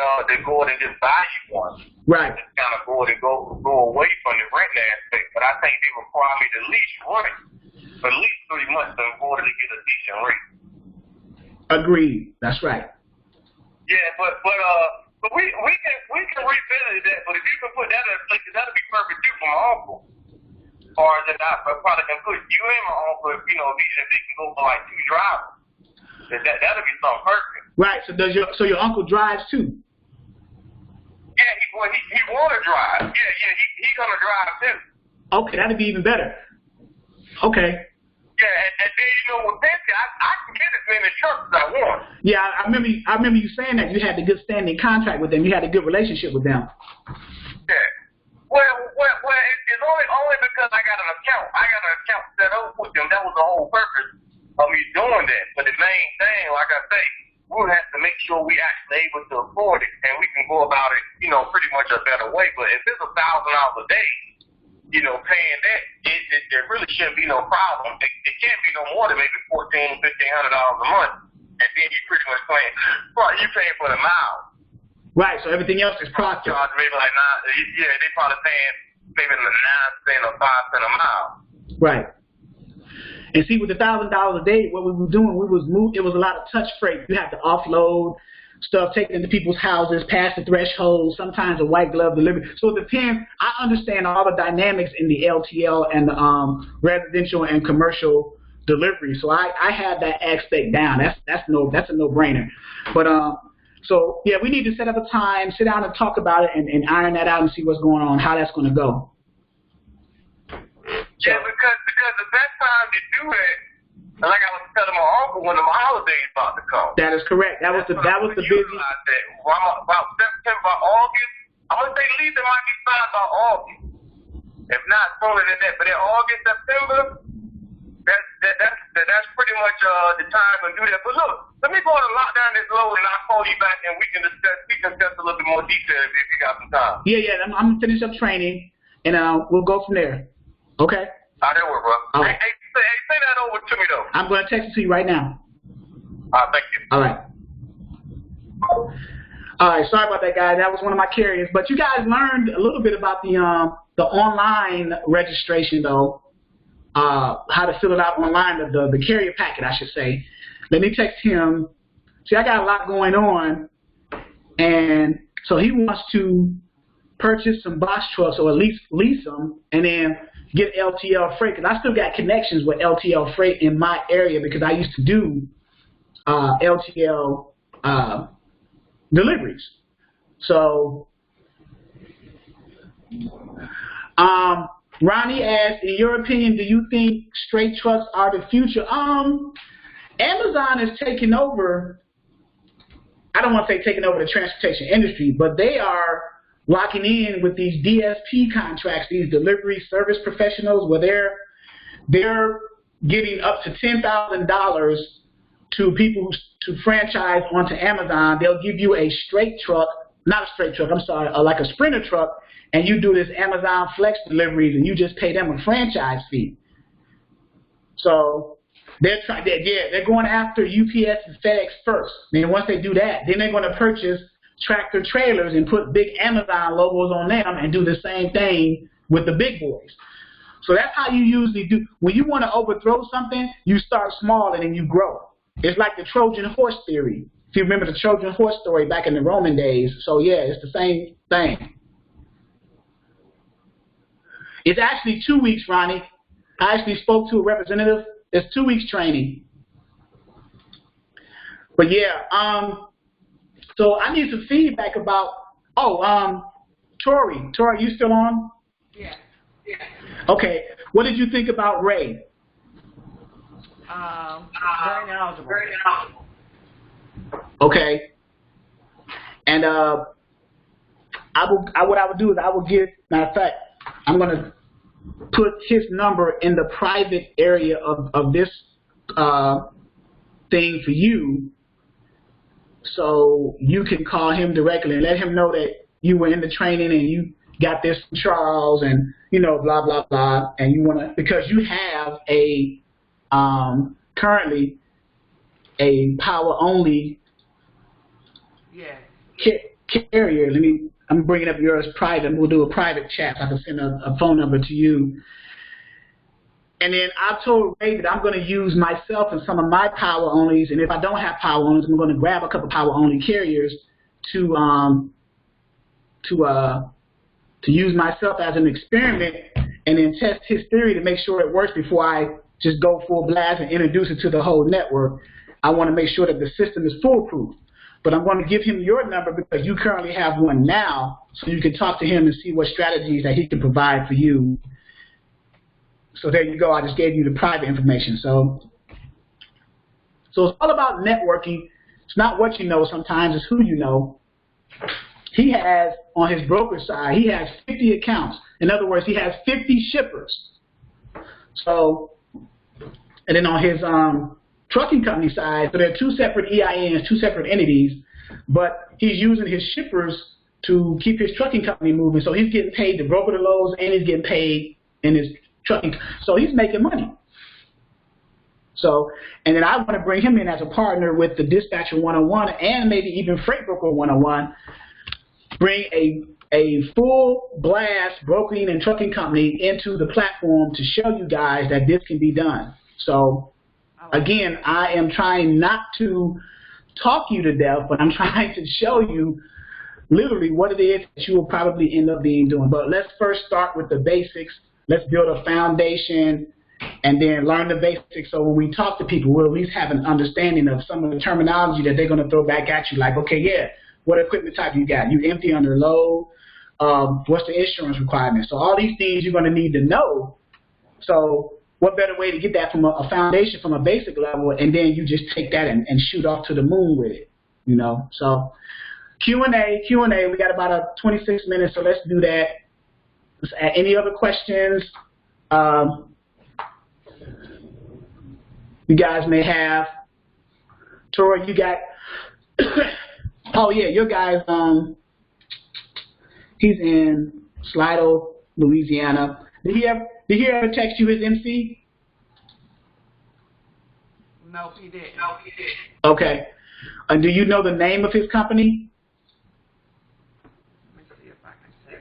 just buy you one. Right. Just kind of go away from the rent aspect. But I think they require me to at least run it for at least 3 months in order to get a decent rate. Agreed. That's right. Yeah, but we can revisit that. But if you can put that in place, that'll be perfect too for my uncle. Or that I probably can put you and my uncle, if they can go for like 2 drivers. That'll be something perfect. Right. So your uncle drives too? Yeah, he want to drive. Yeah, he gonna drive too. Okay, that'd be even better. Okay. Yeah, and then with Penske, I can get as many trucks as I want. Yeah, I remember you saying that you had a good standing contract with them. You had a good relationship with them. Yeah. Well, it's only because I got an account. I got an account set up with them. That was the whole purpose of me doing that. But the main thing, like I say, we'll have to make sure we actually able to afford it, and we can go about it, pretty much a better way. But if it's $1,000 a day, paying that, it really shouldn't be no problem. It can't be no more than maybe $1,400, $1,500 a month, and then you pretty much paying for the mile. Right. So everything else is processed. Charge maybe like they probably paying maybe 9 cents or 5 cents a mile. Right. And see, with the $1,000 a day, what we were doing, it was a lot of touch freight. You have to offload stuff, take it into people's houses, pass the threshold, sometimes a white glove delivery. So it depends. I understand all the dynamics in the LTL and the residential and commercial delivery. So I have that aspect down. That's a no-brainer. But so yeah, we need to set up a time, sit down and talk about it, and iron that out and see what's going on, how that's going to go. Yeah, because the best time to do it, like I was telling my uncle, when the holidays about to come. That is correct. That was the busy. About September, August. I'm gonna say at least it might be signed by August, if not sooner than that. But in August, September, that's pretty much the time to do that. But look, let me go on and lock down this load, and I'll call you back, and we can discuss a little bit more detail if you got some time. Yeah. I'm gonna finish up training, and we'll go from there. Okay. I know it, bro. All right. Hey, say that over to me though. I'm gonna text it to you right now. Thank you. All right. All right. Sorry about that, guys. That was one of my carriers, but you guys learned a little bit about the online registration, though. How to fill it out online, the carrier packet, I should say. Let me text him. See, I got a lot going on, and so he wants to purchase some box trucks or at least lease them, and then get LTL freight, because I still got connections with LTL freight in my area because I used to do LTL deliveries. So, Ronnie asked, in your opinion, do you think straight trucks are the future? Amazon is taking over. I don't want to say taking over the transportation industry, but they are locking in with these DSP contracts, these delivery service professionals, where they're giving up to $10,000 to people to franchise onto Amazon. They'll give you a straight truck, not a straight truck, I'm sorry, like a Sprinter truck, and you do this Amazon Flex deliveries, and you just pay them a franchise fee. So they're going after UPS and FedEx first. Then once they do that, then they're going to purchase tractor trailers and put big Amazon logos on them and do the same thing with the big boys. So that's how you usually do. When you want to overthrow something, you start small and then you grow. It's like the Trojan horse theory. If you remember the Trojan horse story back in the Roman days. So yeah, it's the same thing. It's actually 2 weeks, Ronnie. I actually spoke to a representative. It's 2 weeks training. But yeah, so I need some feedback about, Tori, you still on? Yeah. Okay, what did you think about Ray? Very knowledgeable. Okay, and what I would do is I will give, matter of fact, I'm going to put his number in the private area of this thing for you, so you can call him directly and let him know that you were in the training and you got this from Charles and, blah, blah, blah, and you want to, because you have a, currently a power-only carrier. I'm bringing up yours private. We'll do a private chat. I can send a phone number to you. And then I told Ray that I'm going to use myself and some of my power-onlys, and if I don't have power-onlys, I'm going to grab a couple power-only carriers to use myself as an experiment and then test his theory to make sure it works before I just go full blast and introduce it to the whole network. I want to make sure that the system is foolproof. But I'm going to give him your number because you currently have one now, so you can talk to him and see what strategies that he can provide for you. So there you go. I just gave you the private information. So it's all about networking. It's not what you know sometimes, it's who you know. He has, on his broker side, he has 50 accounts. In other words, he has 50 shippers. So, and then on his trucking company side, so there are two separate EINs, two separate entities, but he's using his shippers to keep his trucking company moving. So he's getting paid to broker the loads, and he's getting paid in his trucking. So he's making money. So, and then I want to bring him in as a partner with the Dispatcher 101 and maybe even Freight Broker 101. Bring a full blast brokering and trucking company into the platform to show you guys that this can be done. So again, I am trying not to talk you to death, but I'm trying to show you literally what it is that you will probably end up doing. But let's first start with the basics. Let's build a foundation and then learn the basics, so when we talk to people, we'll at least have an understanding of some of the terminology that they're going to throw back at you, like, okay, yeah, what equipment type you got? You empty, under load? What's the insurance requirement? So all these things you're going to need to know. So what better way to get that from a foundation, from a basic level, and then you just take that and shoot off to the moon with it, So Q&A, we got about 26 minutes, so let's do that. Any other questions you guys may have? Tori, you got... Oh, yeah, your guy's, he's in Slidell, Louisiana. Did he ever text you his MC? No, he didn't. Okay. And do you know the name of his company? Let me see if I can say.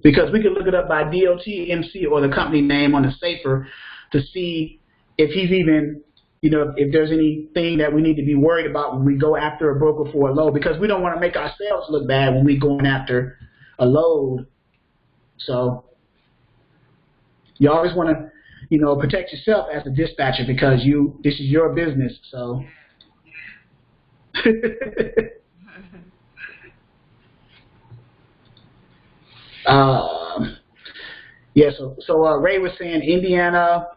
Because we could look it up by DOT, MC, or the company name on the SAFER to see if he's even... if there's anything that we need to be worried about when we go after a broker for a load, because we don't want to make ourselves look bad when we're going after a load. So you always want to protect yourself as a dispatcher because this is your business. So. Yeah. So Ray was saying Indiana,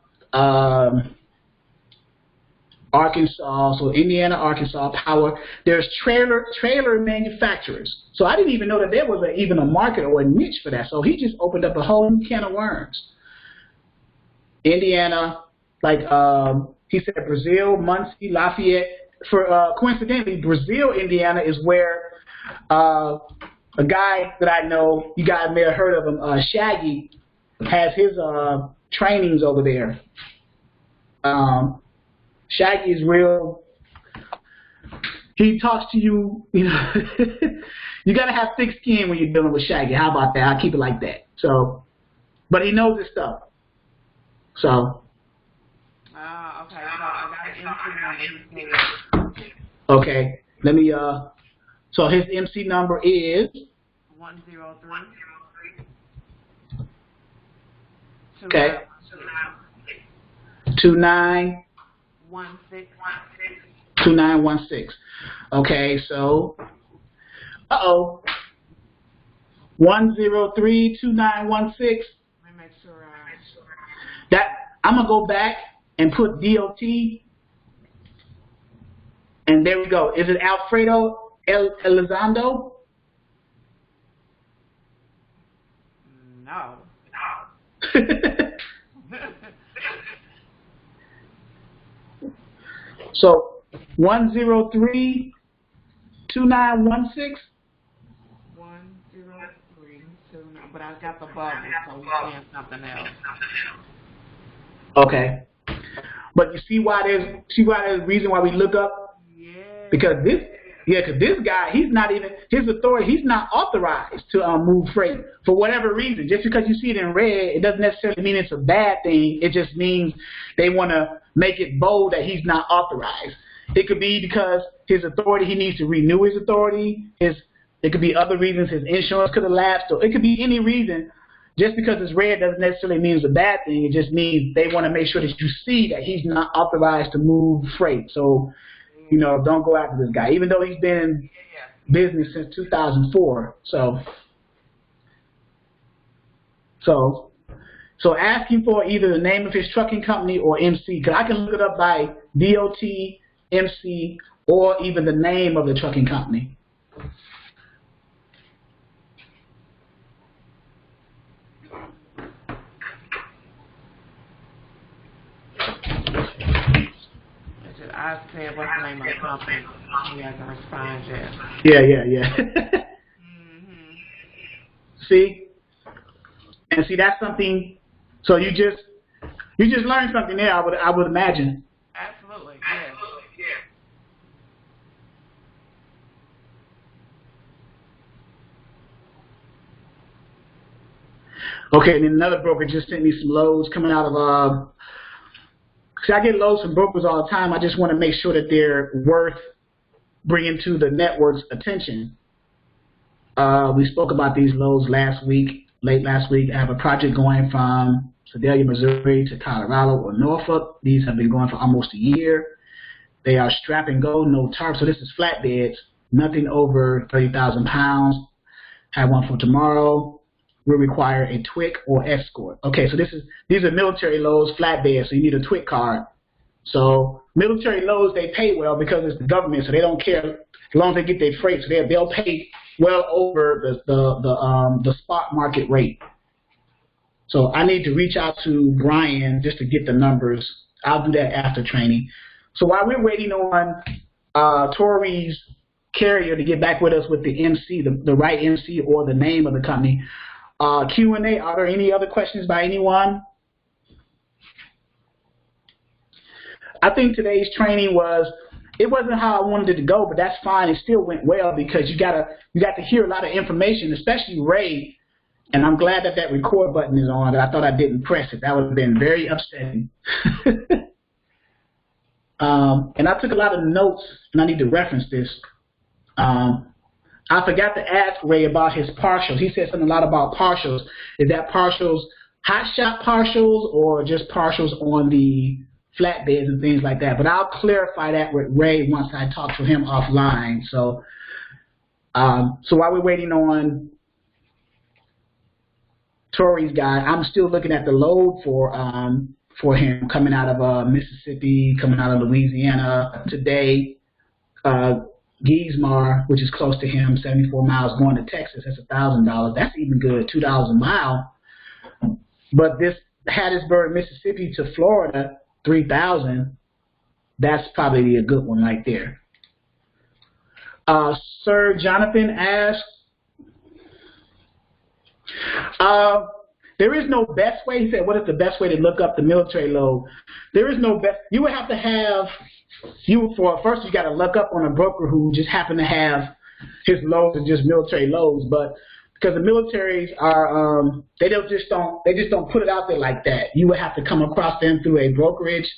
Arkansas. So Indiana, Arkansas power. There's trailer manufacturers. So I didn't even know that there was even a market or a niche for that. So he just opened up a whole new can of worms. Indiana, like he said, Brazil, Muncie, Lafayette. For coincidentally, Brazil, Indiana is where a guy that I know, you guys may have heard of him, Shaggy, has his trainings over there. Shaggy is real. He talks to you, you got to have thick skin when you're dealing with Shaggy. How about that? I'll keep it like that. So, but he knows his stuff. So. Okay. So I got an MC number. Okay. Let me, so his MC number is? 103. Okay. 2916. Okay, so 1032916. Let me make sure that I'm gonna go back and put DOT, and there we go. Is it Alfredo Elizondo? No. So 1032916. 10329, but I got the bubble, so we're saying something else. Okay, but you see why there's a reason why we look up? Yeah. Because this guy, he's not even his authority. He's not authorized to move freight for whatever reason. Just because you see it in red, it doesn't necessarily mean it's a bad thing. It just means they want to make it bold that he's not authorized. It could be because his authority, he needs to renew his authority. It could be other reasons. His insurance could have lapsed. So it could be any reason. Just because it's red doesn't necessarily mean it's a bad thing. It just means they want to make sure that you see that he's not authorized to move freight. So, don't go after this guy, even though he's been in business since 2004. So asking for either the name of his trucking company or MC, because I can look it up by DOT, MC, or even the name of the trucking company. I said, what's the name of the company? He hasn't responded yet. Yeah. See? And see, that's something, so you just learned something there, I would imagine. Absolutely, yes. Okay, and then another broker just sent me some loads coming out of, see, I get loads from brokers all the time. I just want to make sure that they're worth bringing to the network's attention. We spoke about these loads late last week. I have a project going from Sedalia, Missouri to Colorado or Norfolk. These have been going for almost a year. They are strap and go, no tarp. So this is flatbeds, nothing over 30,000 pounds. Have one for tomorrow. Will require a TWIC or escort. Okay, so these are military loads, flatbeds, so you need a TWIC card. So military loads, they pay well because it's the government, so they don't care as long as they get their freight. So they'll pay well over the spot market rate. So I need to reach out to Brian just to get the numbers. I'll do that after training. So while we're waiting on Tori's carrier to get back with us with the MC, the right MC or the name of the company, Q&A, are there any other questions by anyone? I think today's training it wasn't how I wanted it to go, but that's fine. It still went well because you got to hear a lot of information, especially Ray. And I'm glad that record button is on. I thought I didn't press it. That would have been very upsetting. And I took a lot of notes, and I need to reference this. I forgot to ask Ray about his partials. He said something a lot about partials. Is that partials hot shot partials or just partials on the flatbeds and things like that. But I'll clarify that with Ray once I talk to him offline. So, so while we're waiting on Tori's guy, I'm still looking at the load for him coming out of Mississippi, coming out of Louisiana today. Geismar, which is close to him, 74 miles going to Texas. That's $1,000. That's even good, $2 a mile. But this Hattiesburg, Mississippi to Florida, $3,000. That's probably a good one right there. Sir Jonathan asks, there is no best way. He said, what is the best way to look up the military load? There is no best. You would have to have, first you got to look up on a broker who just happen to have his loads and just military loads. But because the militaries are, they just don't put it out there like that. You would have to come across them through a brokerage.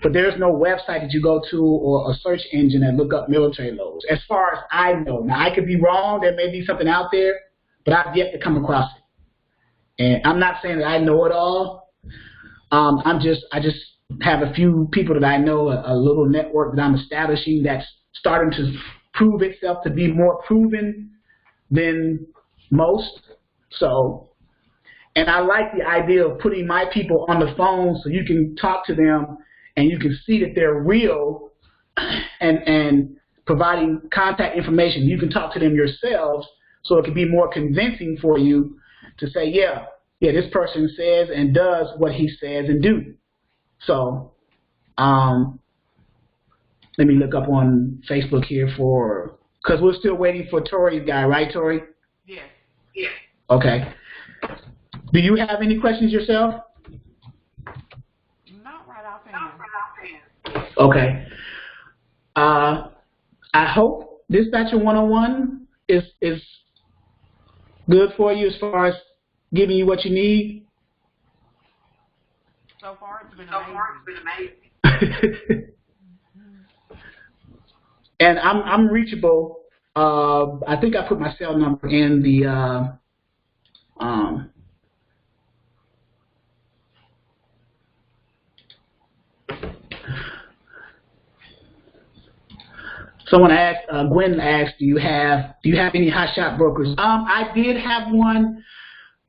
But there's no website that you go to or a search engine and look up military loads. As far as I know, now I could be wrong. There may be something out there, but I've yet to come across it. And I'm not saying that I know it all. I just have a few people that I know, a little network that I'm establishing that's starting to prove itself to be more proven than most. So, and I like the idea of putting my people on the phone so you can talk to them and you can see that they're real, and providing contact information. You can talk to them yourselves so it can be more convincing for you to say, yeah, this person says and does what he says and do. So, let me look up on Facebook here because we're still waiting for Tori's guy, right, Tori? Yes. Yeah. Okay. Do you have any questions yourself? Not right offhand. Okay. I hope Dispatcher 101 is good for you as far as giving you what you need. So far, it's been amazing. And I'm reachable. I think I put my cell number in the someone asked, Gwen asked, do you have any hot shot brokers? I did have one,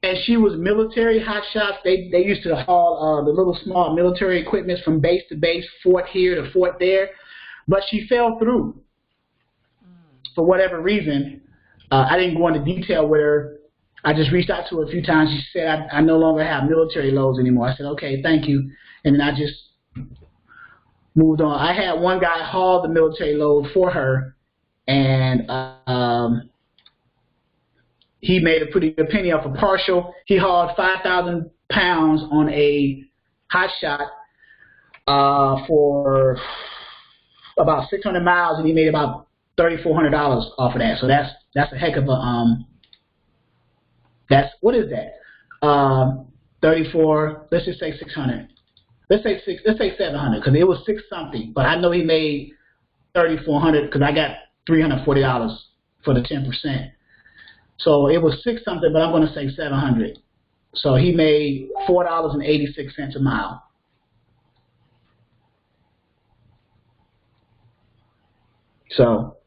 and she was military hot shots. They used to haul the little small military equipment from base to base, fort here to fort there, but she fell through for whatever reason. I didn't go into detail with her. I just reached out to her a few times. She said, I no longer have military loads anymore. I said, okay, thank you. And then I just moved on. I had one guy haul the military load for her, and he made a pretty good penny off a partial. He hauled 5,000 pounds on a hot shot for about 600 miles, and he made about $3,400 off of that. So that's a heck of a what is that? 34. Let's just say 600. Let's say 700 because it was 6 something. But I know he made $3,400 because I got $340 for the 10%. So it was 6 something, but I'm going to say 700. So he made $4.86 a mile. So.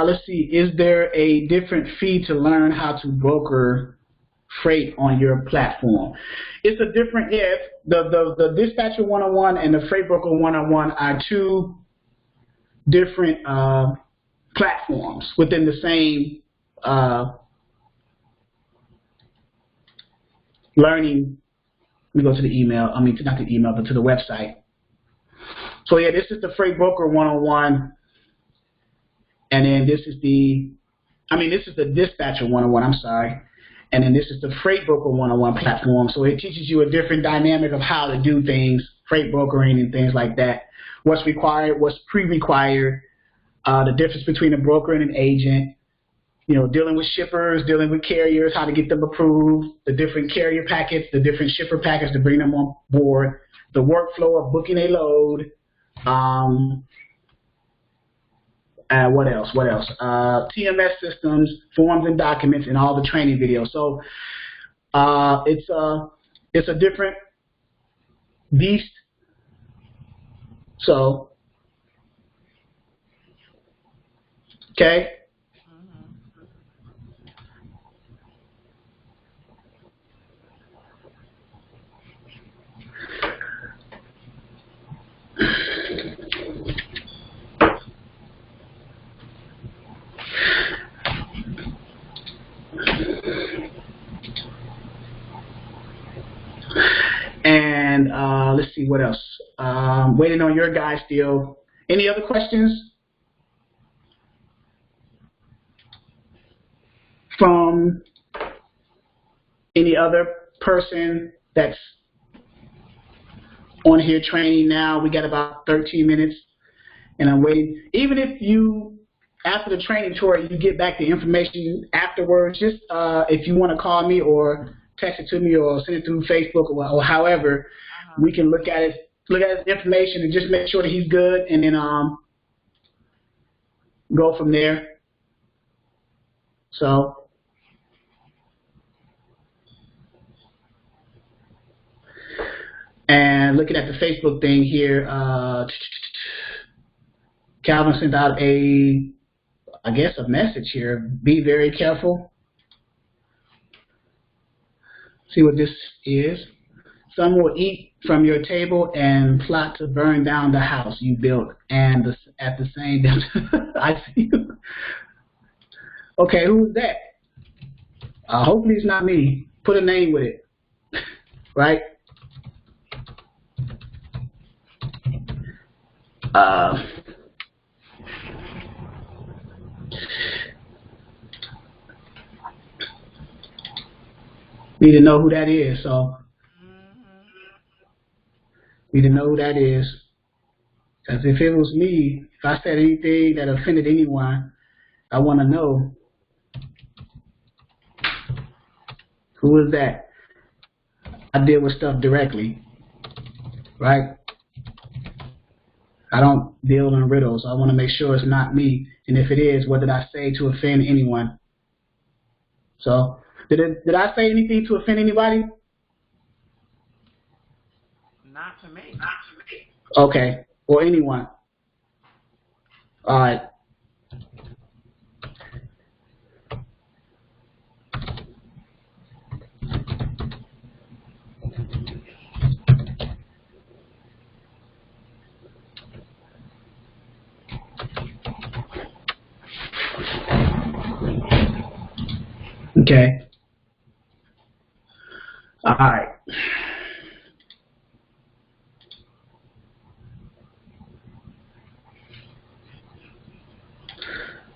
Let's see. Is there a different fee to learn how to broker freight on your platform? It's a different. The Dispatcher 101 and the Freight Broker 101 are two different platforms within the same learning. Let me go to the email. I mean, not the email, but to the website. So yeah, this is the Freight Broker 101, and then this is the Dispatcher 101. I'm sorry, and then this is the Freight Broker 101 platform. So it teaches you a different dynamic of how to do things, freight brokering and things like that. What's required, what's pre-required, the difference between a broker and an agent. You know, dealing with shippers, dealing with carriers, how to get them approved, the different carrier packets, the different shipper packets to bring them on board, the workflow of booking a load. What else? TMS systems, forms and documents, and all the training videos. So it's a different beast. So, okay. And let's see what else. Waiting on your guys still. Any other questions from any other person that's on here training now? We got about 13 minutes, and I'm waiting. Even if you, after the training tour, you get back the information afterwards, just if you want to call me or text it to me or send it through Facebook or however, we can look at his information and just make sure that he's good, and then go from there. So. And looking at the Facebook thing here, Calvin sent out a message here. Be very careful. See what this is. Some will eat from your table and plot to burn down the house you built. And at the same time, I see you. Okay, who's that? Hopefully it's not me. Put a name with it, right? Need to know who that is, so need to know who that is. Because if it was me, if I said anything that offended anyone, I want to know who is that. I deal with stuff directly, right? I don't deal in riddles. I want to make sure it's not me. And if it is, what did I say to offend anyone? So, did I say anything to offend anybody? Not to me. Okay. Or anyone. All right. Okay. All right.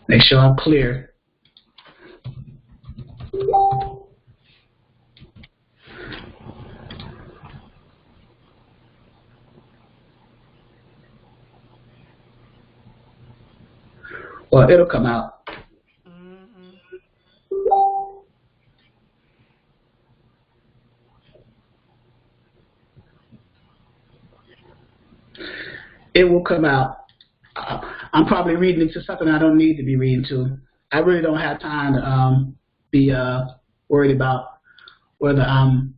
Make sure I'm clear. Well, it'll come out. It will come out. I'm probably reading into something I don't need to be reading to. I really don't have time to be worried about whether I'm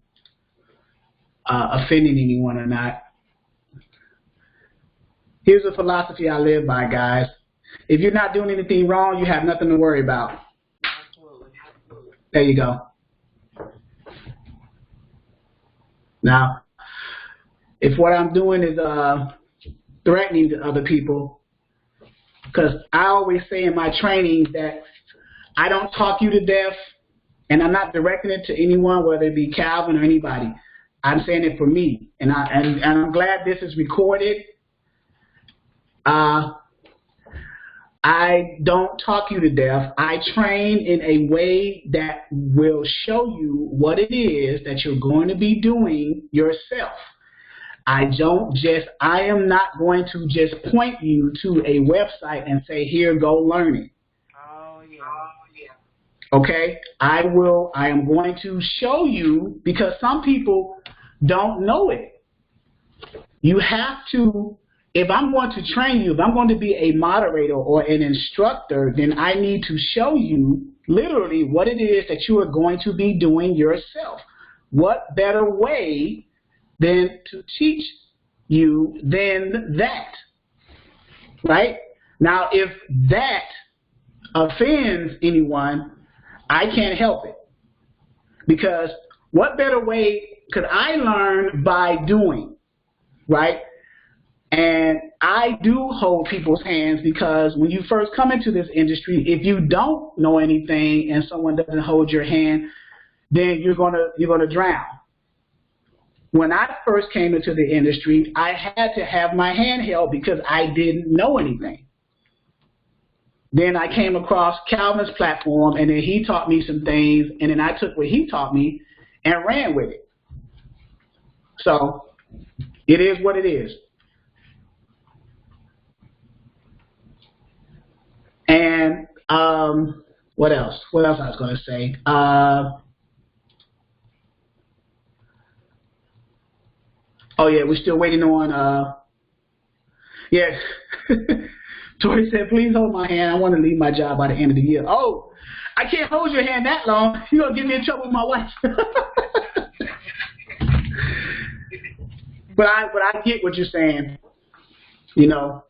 offending anyone or not. Here's a philosophy I live by, guys. If you're not doing anything wrong, you have nothing to worry about. Absolutely. There you go. Now, if what I'm doing is threatening to other people, because I always say in my training that I don't talk you to death, and I'm not directing it to anyone, whether it be Calvin or anybody. I'm saying it for me, and I'm glad this is recorded. I don't talk you to death. I train in a way that will show you what it is that you're going to be doing yourself. I am not going to just point you to a website and say, here, go learn it. Oh, yeah. Okay? I am going to show you, because some people don't know it. You have to, if I'm going to train you, if I'm going to be a moderator or an instructor, then I need to show you literally what it is that you are going to be doing yourself. What better way than to teach you than that? Right? Now, if that offends anyone, I can't help it. Because what better way could I learn by doing, right? And I do hold people's hands, because when you first come into this industry, if you don't know anything and someone doesn't hold your hand, then you're gonna drown. When I first came into the industry, I had to have my hand held because I didn't know anything. Then I came across Calvin's platform, and then he taught me some things, and then I took what he taught me and ran with it. So it is what it is. And what else? What else I was going to say? Oh, yeah, we're still waiting on, yeah. Tori said, please hold my hand. I want to leave my job by the end of the year. Oh, I can't hold your hand that long. You're going to get me in trouble with my wife. But I get what you're saying. You know.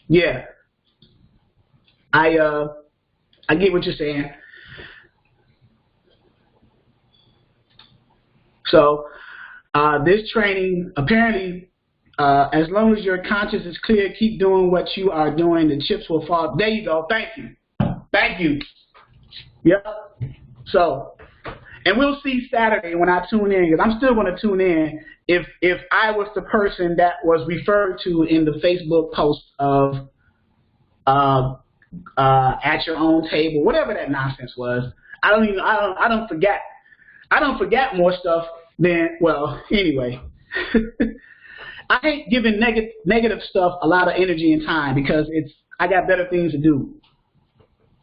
Yeah. I get what you're saying. So this training, apparently, as long as your conscience is clear, keep doing what you are doing. The chips will fall. There you go. Thank you. Thank you. Yep. So, and we'll see Saturday when I tune in, because I'm still going to tune in if I was the person that was referred to in the Facebook post of at your own table, whatever that nonsense was. I don't forget more stuff than, well, anyway. I hate giving negative stuff a lot of energy and time, because I got better things to do.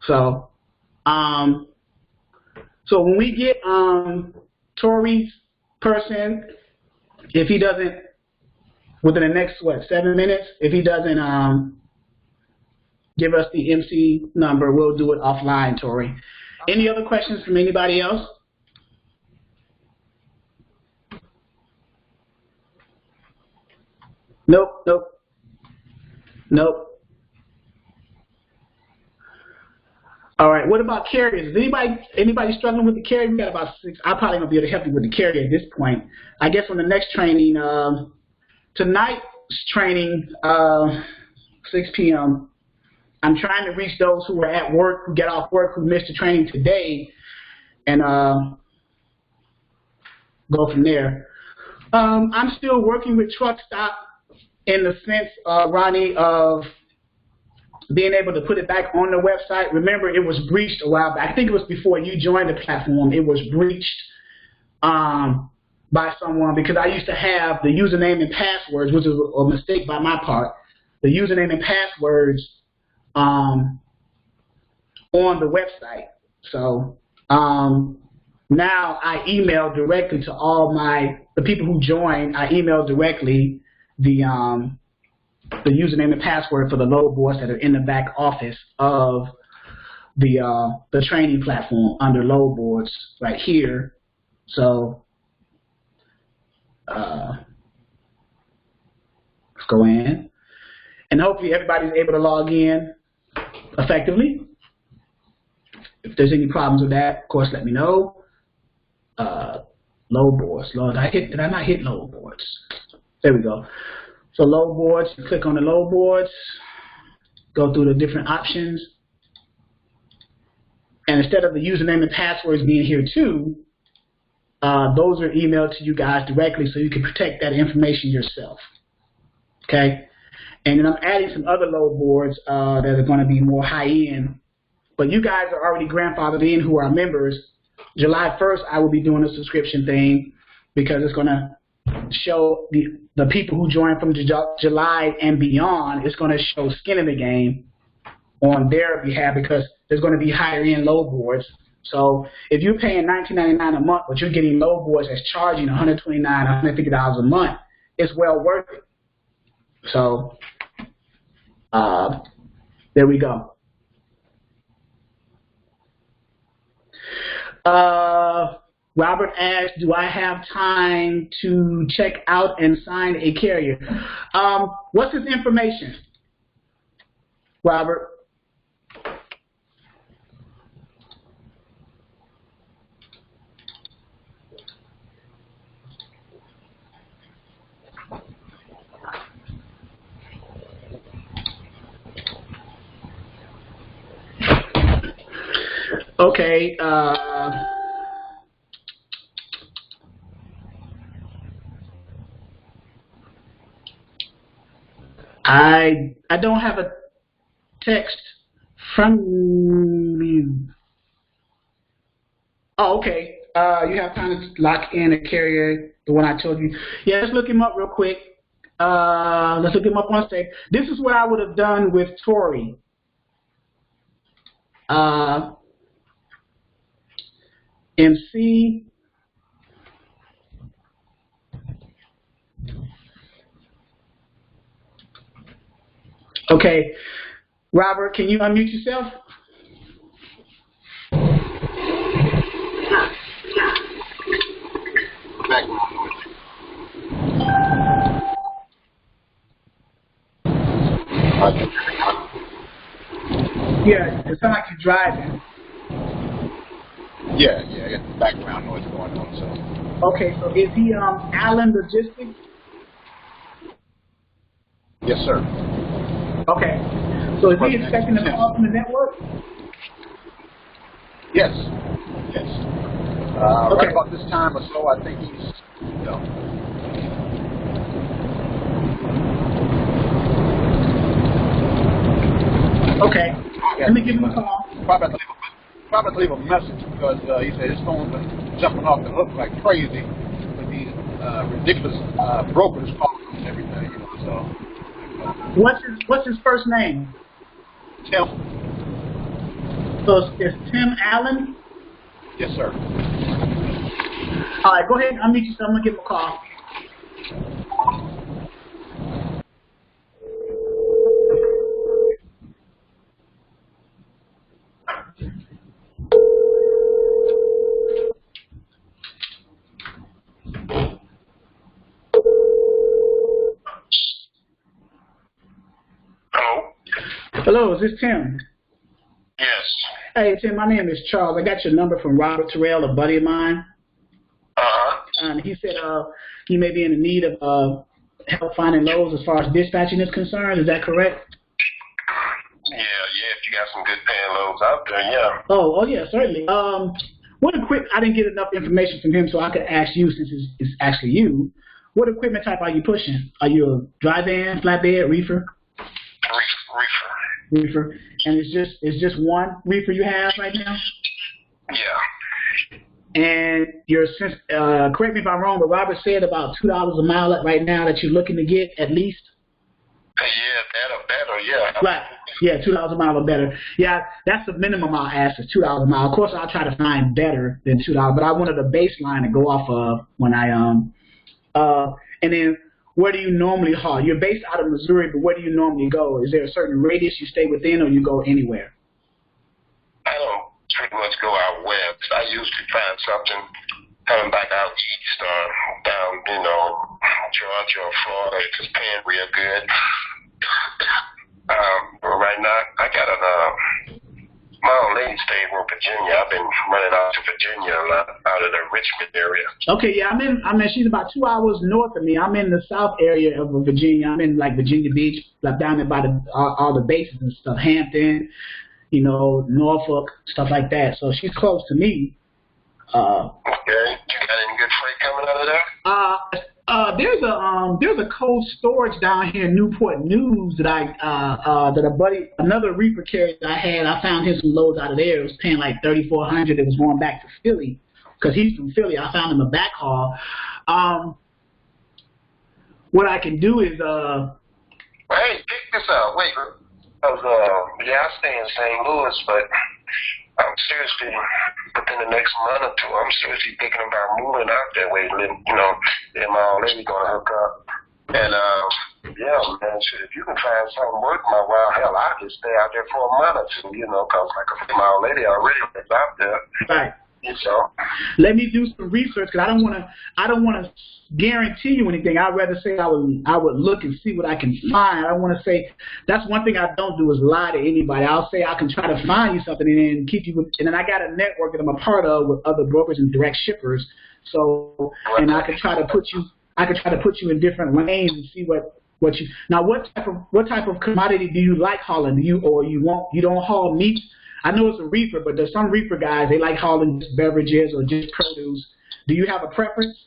So, so when we get Tori's person, if he doesn't, within the next 7 minutes, if he doesn't give us the MC number, we'll do it offline, Tori. Any other questions from anybody else? Nope. All right, what about carriers? Is anybody struggling with the carrier? We got about 6. I'm probably going to be able to help you with the carrier at this point. I guess on the next training, tonight's training, 6 p.m., I'm trying to reach those who are at work, who get off work, who missed the training today, and go from there. I'm still working with Truck Stop in the sense, Ronnie, of being able to put it back on the website. Remember, it was breached a while back. I think it was before you joined the platform. It was breached by someone, because I used to have the username and passwords, which was a mistake by my part. The username and passwords on the website. So now I email directly to all the people who join. I email directly the username and password for the load boards that are in the back office of the training platform under load boards right here. So let's go in, and hopefully everybody's able to log in effectively. If there's any problems with that, of course, let me know. Load boards. Lord, did I not hit load boards? There we go. So load boards, you click on the load boards, go through the different options. And instead of the username and passwords being here too, those are emailed to you guys directly so you can protect that information yourself. Okay? And then I'm adding some other load boards that are going to be more high-end. But you guys are already grandfathered in who are members. July 1st, I will be doing a subscription thing because it's going to show the people who join from July and beyond, it's going to show skin in the game on their behalf because there's going to be higher-end load boards. So if you're paying $19.99 a month, but you're getting load boards that's charging $129, $150 a month, it's well worth it. So there we go. Robert asked, do I have time to check out and sign a carrier? What's his information, Robert? Okay. I don't have a text from you. Oh, okay. You have time to lock in a carrier, the one I told you. Yeah, let's look him up real quick. Let's look him up on stage. This is what I would have done with Tori. MC. Okay, Robert, can you unmute yourself? Yeah, it sounds like you're driving. Yeah, I got the background noise going on. So. Okay, so is he Allen Logistics? Yes, sir. Okay, so is he expecting a call from the network? Yes. Okay. Right about this time or so, I think he's, Okay, let me give him a call. Probably have to leave a message because he said his phone's been jumping off the hook like crazy with these ridiculous brokers calling and everything, so. What's his first name? Tim. So it's Tim Allen? Yes, sir. All right, go ahead and unmute yourself. I'm going to give him a call. Hello, is this Tim? Yes. Hey, Tim, my name is Charles. I got your number from Robert Terrell, a buddy of mine. And he said you may be in need of help finding loads as far as dispatching is concerned. Is that correct? Yeah, if you got some good paying loads out there, yeah. Oh, yeah, certainly. I didn't get enough information from him, so I could ask you since it's actually you. What equipment type are you pushing? Are you a dry van, flatbed, reefer? Reefer. And it's just one reefer you have right now? Yeah. And correct me if I'm wrong, but Robert said about $2 a mile right now that you're looking to get at least? Yeah, that or better, yeah. Right. Yeah, $2 a mile or better. Yeah, that's the minimum I'll ask is $2 a mile. Of course, I'll try to find better than $2, but I wanted a baseline to go off of when I and then where do you normally haul? You're based out of Missouri, but where do you normally go? Is there a certain radius you stay within, or you go anywhere? I don't pretty much go out west. I usually find something coming back out east or down, Georgia or Florida if it's paying real good. But right now, I got my old lady stays in Virginia. I've been running out to Virginia a lot, out of the Richmond area. Okay, yeah, she's about 2 hours north of me. I'm in the south area of Virginia. I'm in like Virginia Beach, like down there by all the bases and stuff, Hampton. Norfolk, stuff like that. So she's close to me. Okay. You got any good freight coming out of there? There's a cold storage down here in Newport News that another reefer carrier that I found him some loads out of there. It was paying like $3,400. It was going back to Philly because he's from Philly. I found him a backhaul. What I can do is hey, pick this out. Wait, I stay in St. Louis, but I'm seriously, within the next month or two, I'm seriously thinking about moving out that way. And my old lady gonna hook up. And yeah, man, shit, if you can find something worth my while, hell, I'll just stay out there for a month or two, cause like I said, my old lady already lives out there. right. So let me do some research because I don't want to guarantee you anything. I'd rather say I would look and see what I can find. I don't want to say that's one thing I don't do is lie to anybody. I'll say I can try to find you something and then keep you and then I got a network that I'm a part of with other brokers and direct shippers. So and I can try to put you in different lanes and see what you now what type of commodity do you like hauling? You don't haul meat? I know it's a reefer, but there's some reefer guys, they like hauling just beverages or just produce. Do you have a preference?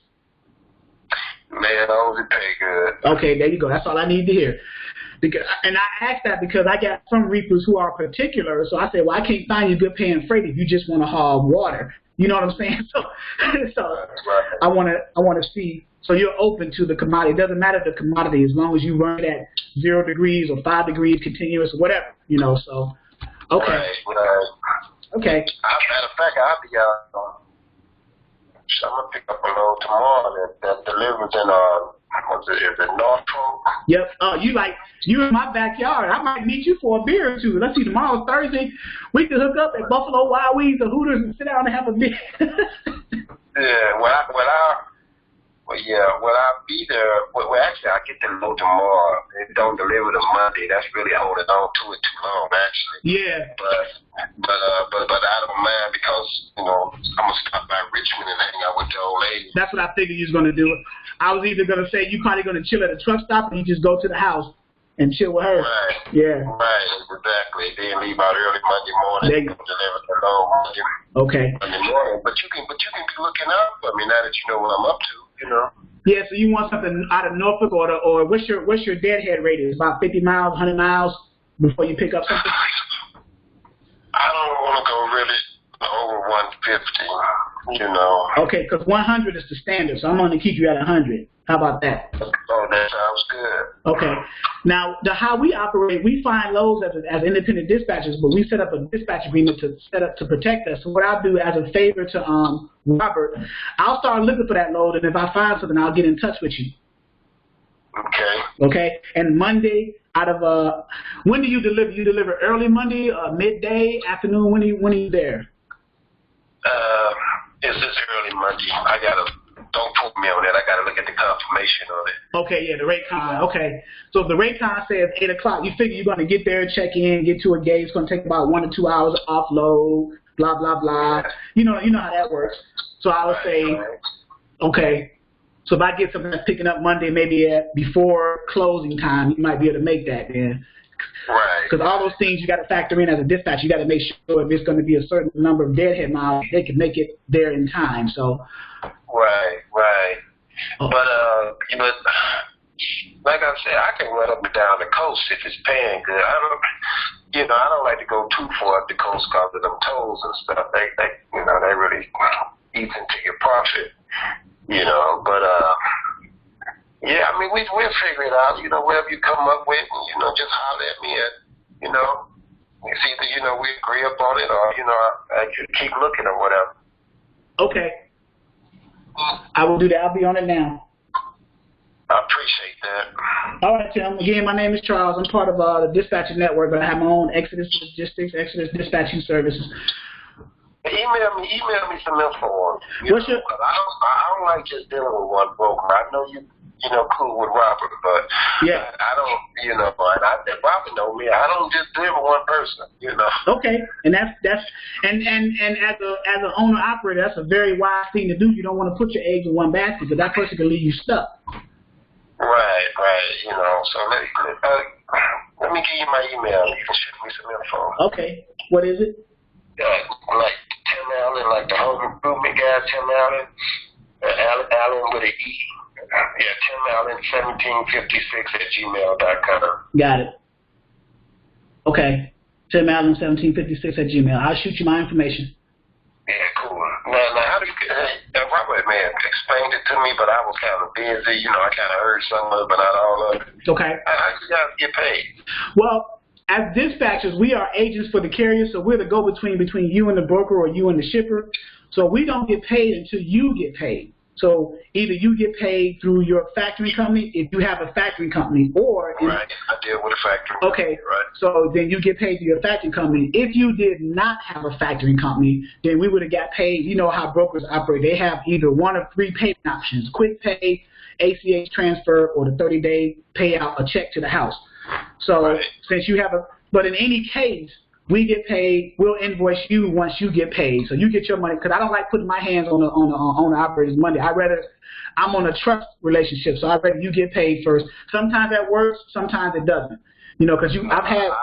Man, I only pay good. Okay, there you go. That's all I need to hear. And I ask that because I got some reefers who are particular, so I say, well, I can't find you good paying freight if you just want to haul water. You know what I'm saying? So right. I want to see. So you're open to the commodity. It doesn't matter the commodity as long as you run it at 0 degrees or 5 degrees continuous or whatever. So. Okay. Right. Okay. Matter of fact, I'll be out. I'm gonna pick up a load tomorrow that delivers in is it Norfolk? Yep. You in my backyard. I might meet you for a beer or two. Let's see. Tomorrow's Thursday. We can hook up at Buffalo Wild Wings or Hooters and sit down and have a beer. Yeah. I'll be there. Well, actually, I get the load tomorrow. It don't deliver to Monday. That's really holding on to it too long, actually. Yeah. But I don't mind because I'm gonna stop by Richmond and hang out with the old lady. That's what I figured you was gonna do. I was either gonna say you probably gonna chill at a truck stop and you just go to the house and chill with her. Right. Yeah. Right. Exactly. Then leave out early Monday morning. There you go. Deliver the load. Okay. Monday morning. But you can be looking out for me now that you know what I'm up to. Yeah, so you want something out of Norfolk or what's your deadhead radius? About 50 miles, 100 miles before you pick up something? I don't want to go really over 150, Okay, because 100 is the standard, so I'm going to keep you at 100. How about that? Oh, that sounds good. Okay. Now, how we operate, we find loads as independent dispatchers, but we set up a dispatch agreement to protect us. So what I'll do as a favor to Robert, I'll start looking for that load, and if I find something, I'll get in touch with you. Okay. Okay. And Monday, when do you deliver? You deliver early Monday, midday, afternoon? When are you there? It's early Monday. Don't quote me on that. I got to look at the confirmation on it. Okay, yeah, the rate con. Okay. So if the rate con says 8 o'clock, you figure you're going to get there, check in, get to a gate. It's going to take about 1 to 2 hours to offload, blah, blah, blah. You know how that works. So I would say, okay, so if I get something that's picking up Monday, maybe before closing time, you might be able to make that then. Right. Because all those things you got to factor in as a dispatch. You got to make sure if it's going to be a certain number of deadhead miles, they can make it there in time. So. Right. Oh. But like I said, I can run up and down the coast if it's paying good. I don't like to go too far up the coast because of them tolls and stuff. They really eat into your profit. But yeah, I mean we'll figure it out. Whatever you come up with, just holler at me and it's either we agree upon it or I just keep looking or whatever. Okay. I will do that. I'll be on it now. I appreciate that. All right, Tim. Again, my name is Charles. I'm part of the Dispatching Network, but I have my own Exodus Logistics, Exodus Dispatching Services. Email me some info on it. What's your? I don't like just dealing with one broker. I know you cool with Robert, but yeah, I don't, and Robert know me. I don't just deal with one person, Okay, and that's and as an owner operator, that's a very wise thing to do. You don't want to put your eggs in one basket, because that person can leave you stuck. Right. So let me give you my email. You can shoot me some info. Okay. What is it? Like Tim Allen, like the home improvement guy, Tim Allen. Allen with an E. Yeah, Tim Allen 1756@gmail.com. Got it. Okay. Tim Allen 1756@gmail. I'll shoot you my information. Yeah, cool. Now how do you Robert, man, explained it to me, but I was kind of busy. You know, I kind of heard some of it, but not all of it. Okay. How do you guys get paid? Well, as dispatchers, we are agents for the carrier, so we're the go-between between you and the broker or you and the shipper. So we don't get paid until you get paid. So either you get paid through your factoring company, if you have a factoring company, or right, I deal with a factoring. Okay, right. So then you get paid through your factoring company. If you did not have a factoring company, then we would have got paid. You know how brokers operate. They have either one of three payment options: quick pay, ACH transfer, or the 30-day payout, a check to the house. So since you have but in any case, we get paid. We'll invoice you once you get paid, so you get your money. Because I don't like putting my hands on the operator's money. I'm on a trust relationship, so I'd rather you get paid first. Sometimes that works, sometimes it doesn't. You know, because I've had. I know.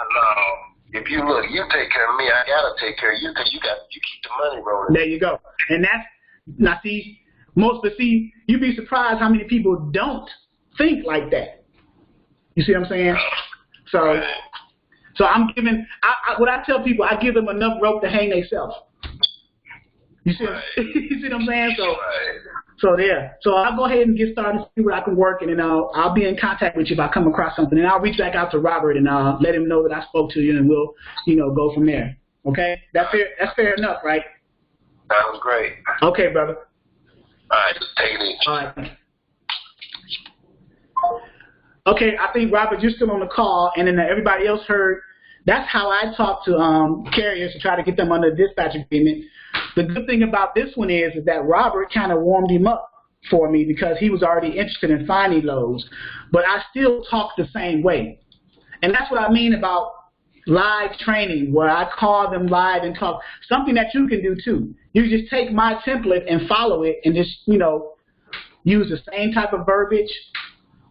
If you look, you take care of me. I gotta take care of you because you keep the money rolling. There you go. And that's now see you'd be surprised how many people don't think like that. You see what I'm saying? So. So I'm giving, what I tell people, I give them enough rope to hang themselves. You see, you see what I'm saying? So there. So I'll go ahead and get started and see what I can work, and then I'll be in contact with you if I come across something, and I'll reach back out to Robert and let him know that I spoke to you, and we'll, go from there. Okay? That's fair enough, right? That was great. Okay, brother. All right, take it easy. All right. Okay, I think, Robert, you're still on the call, and then everybody else heard. That's how I talk to carriers to try to get them under a dispatch agreement. The good thing about this one is that Robert kind of warmed him up for me because he was already interested in finding loads. But I still talk the same way. And that's what I mean about live training, where I call them live and talk. Something that you can do, too. You just take my template and follow it and just, use the same type of verbiage.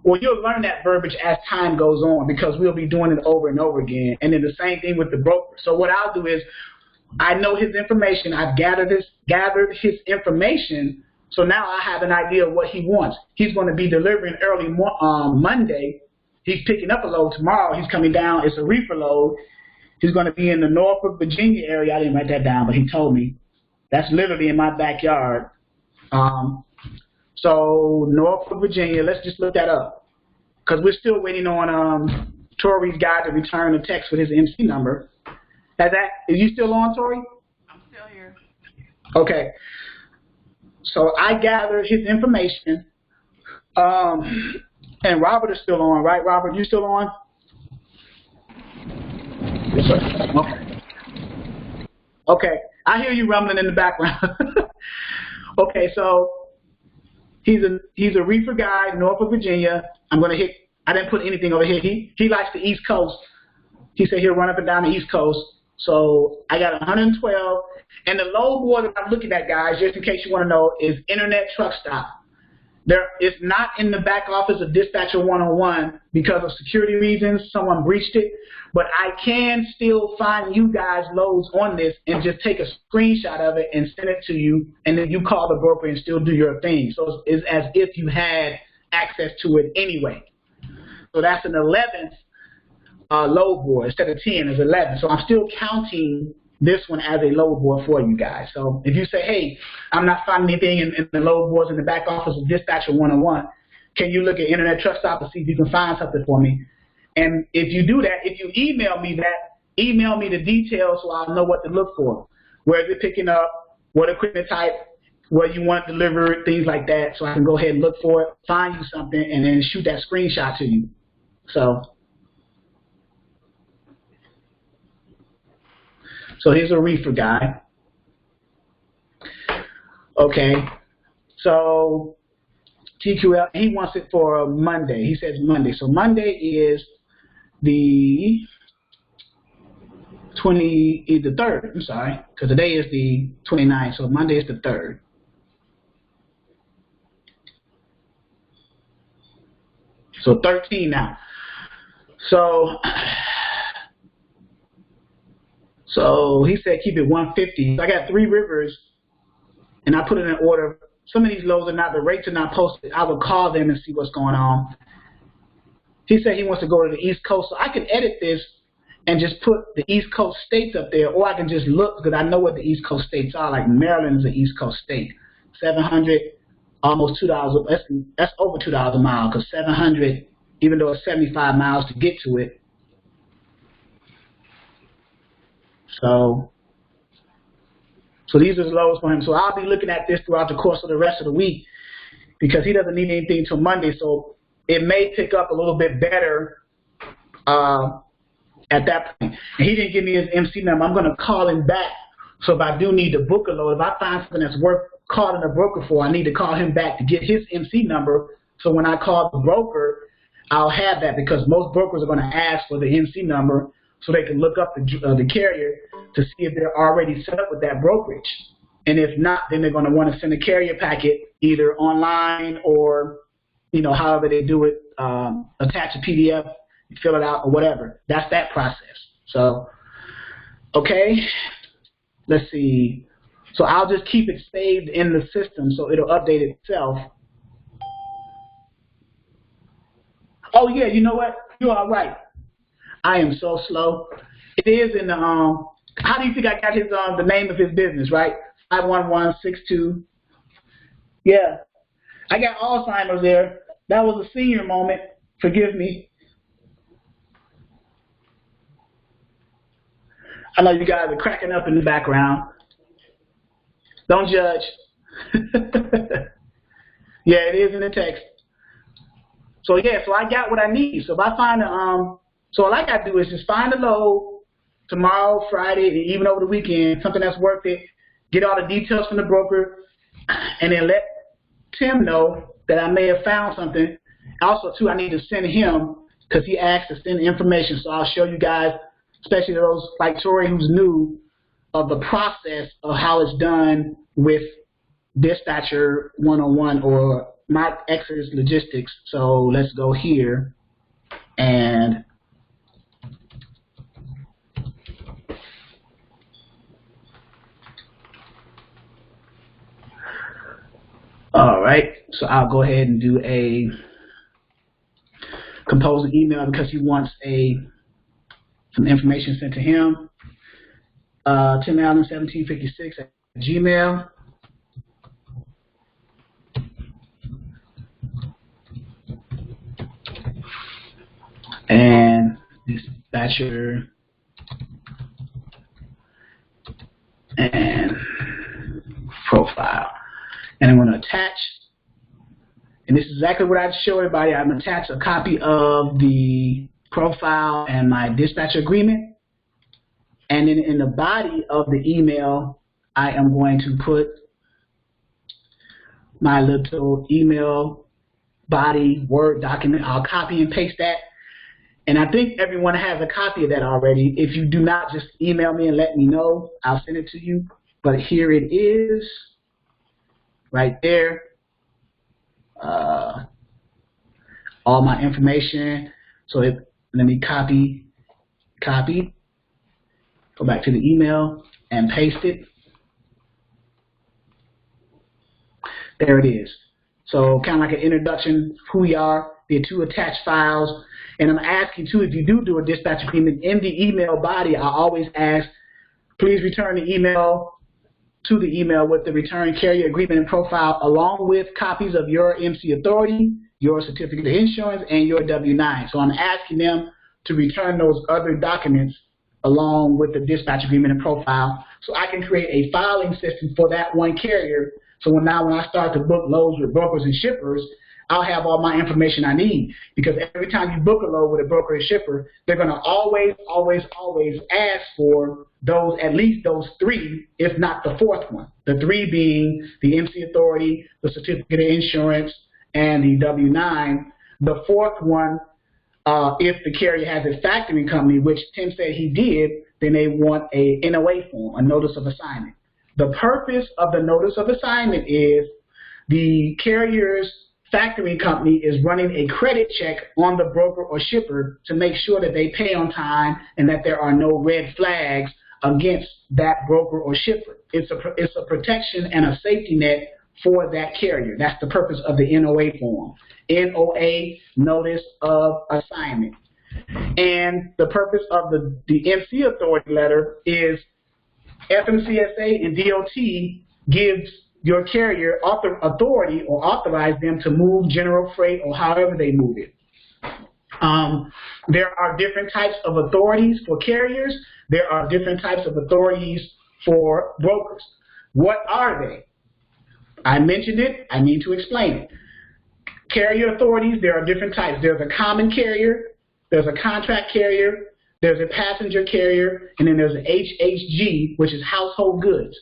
Well, you'll learn that verbiage as time goes on because we'll be doing it over and over again. And then the same thing with the broker. So what I'll do is I know his information. I've gathered his information. So now I have an idea of what he wants. He's going to be delivering early Monday. He's picking up a load tomorrow. He's coming down. It's a reefer load. He's going to be in the Norfolk, Virginia area. I didn't write that down, but he told me. That's literally in my backyard. So Norfolk, Virginia, let's just look that up. Because we're still waiting on Tori's guy to return a text with his MC number. Is you still on, Tori? I'm still here. Okay. So I gathered his information. And Robert is still on, right? Robert, you still on? Yes, sir. Okay. Okay. I hear you rumbling in the background. Okay, so he's a reefer guy, Norfolk, Virginia. I didn't put anything over here. He likes the East Coast. He said he'll run up and down the East Coast. So I got 112. And the load board that I'm looking at, guys, just in case you want to know, is Internet Truck Stop. It's not in the back office of Dispatcher 101 because of security reasons. Someone breached it. But I can still find you guys loads on this and just take a screenshot of it and send it to you, and then you call the broker and still do your thing. So it's as if you had access to it anyway. So that's an 11th load board. Instead of 10, it's 11. So I'm still counting this one as a load board for you guys. So if you say, hey, I'm not finding anything in the load boards in the back office of Dispatcher 101, can you look at Internet Truck Stop and see if you can find something for me? And if you do that, if you email me the details so I'll know what to look for. Where is it picking up? What equipment type? Where you want it delivered? Things like that. So I can go ahead and look for it, find you something, and then shoot that screenshot to you. So here's a reefer guy. Okay. So TQL, he wants it for Monday. He says Monday. So Monday is the 3rd. I'm sorry, because today is the 29th. So Monday is the 3rd. So 13 now. So So he said keep it 150. So I got 3 rivers, and I put it in order. Some of these loads are not, the rates are not posted. I will call them and see what's going on. He said he wants to go to the East Coast, so I can edit this and just put the East Coast states up there, or I can just look, because I know what the East Coast states are. Like Maryland is an East Coast state. 700, almost $2. That's over $2 a mile, because 700, even though it's 75 miles to get to it. So these are the loads for him. So I'll be looking at this throughout the course of the rest of the week, because he doesn't need anything until Monday. So it may pick up a little bit better at that point. And he didn't give me his MC number. I'm going to call him back. So if I do need to book a load, if I find something that's worth calling a broker for, I need to call him back to get his MC number. So when I call the broker, I'll have that, because most brokers are going to ask for the MC number so they can look up the carrier to see if they're already set up with that brokerage. And if not, then they're going to want to send a carrier packet either online or, however they do it, attach a PDF, fill it out, or whatever. That's that process. So, okay, let's see. So I'll just keep it saved in the system so it'll update itself. Oh, yeah, you know what? You're all right. I am so slow. It is in the, how do you think I got his, the name of his business, right? 51162. Yeah. I got Alzheimer's there. That was a senior moment. Forgive me. I know you guys are cracking up in the background. Don't judge. Yeah, it is in the text. So yeah, so I got what I need. So if I find so all I got to do is just find a load tomorrow, Friday, and even over the weekend, something that's worth it, get all the details from the broker, and then let Tim know that I may have found something. Also, too, I need to send him, because he asked to send information, so I'll show you guys, especially those like Tori who's new, of the process of how it's done with Dispatcher 101 or My Exodus Logistics. So let's go here and all right, so I'll go ahead and do compose an email, because he wants some information sent to him. Tim Allen 1756 at Gmail. And Dispatcher and profile. And I'm going to attach, and this is exactly what I show everybody. I'm going to attach a copy of the profile and my dispatcher agreement. And then in the body of the email, I am going to put my little email body Word document. I'll copy and paste that. And I think everyone has a copy of that already. If you do not, just email me and let me know. I'll send it to you. But here it is, right there. All my information. So let me copy, go back to the email and paste it. There it is. So kind of like an introduction, who we are, the 2 attached files. And I'm asking too, if you do a dispatch agreement, in the email body, I always ask, please return the email to the email with the return carrier agreement and profile, along with copies of your MC authority, your certificate of insurance, and your W-9. So I'm asking them to return those other documents along with the dispatch agreement and profile, so I can create a filing system for that one carrier. So now when I start to book loads with brokers and shippers, I'll have all my information I need, because every time you book a load with a broker and shipper, they're going to always ask for those, at least those 3, if not the 4th one. The 3 being the MC authority, the certificate of insurance, and the W-9. The 4th one, if the carrier has a factoring company, which Tim said he did, then they want a NOA form, a notice of assignment. The purpose of the notice of assignment is the carrier's factoring company is running a credit check on the broker or shipper to make sure that they pay on time and that there are no red flags against that broker or shipper. It's a protection and a safety net for that carrier. That's the purpose of the NOA form. NOA, Notice of Assignment. And the purpose of the MC authority letter is FMCSA and DOT gives your carrier authority or authorize them to move general freight or however they move it. There are different types of authorities for carriers. There are different types of authorities for brokers. What are they? I mentioned it. I need to explain it. Carrier authorities, there are different types. There's a common carrier, there's a contract carrier, there's a passenger carrier, and then there's an HHG, which is household goods.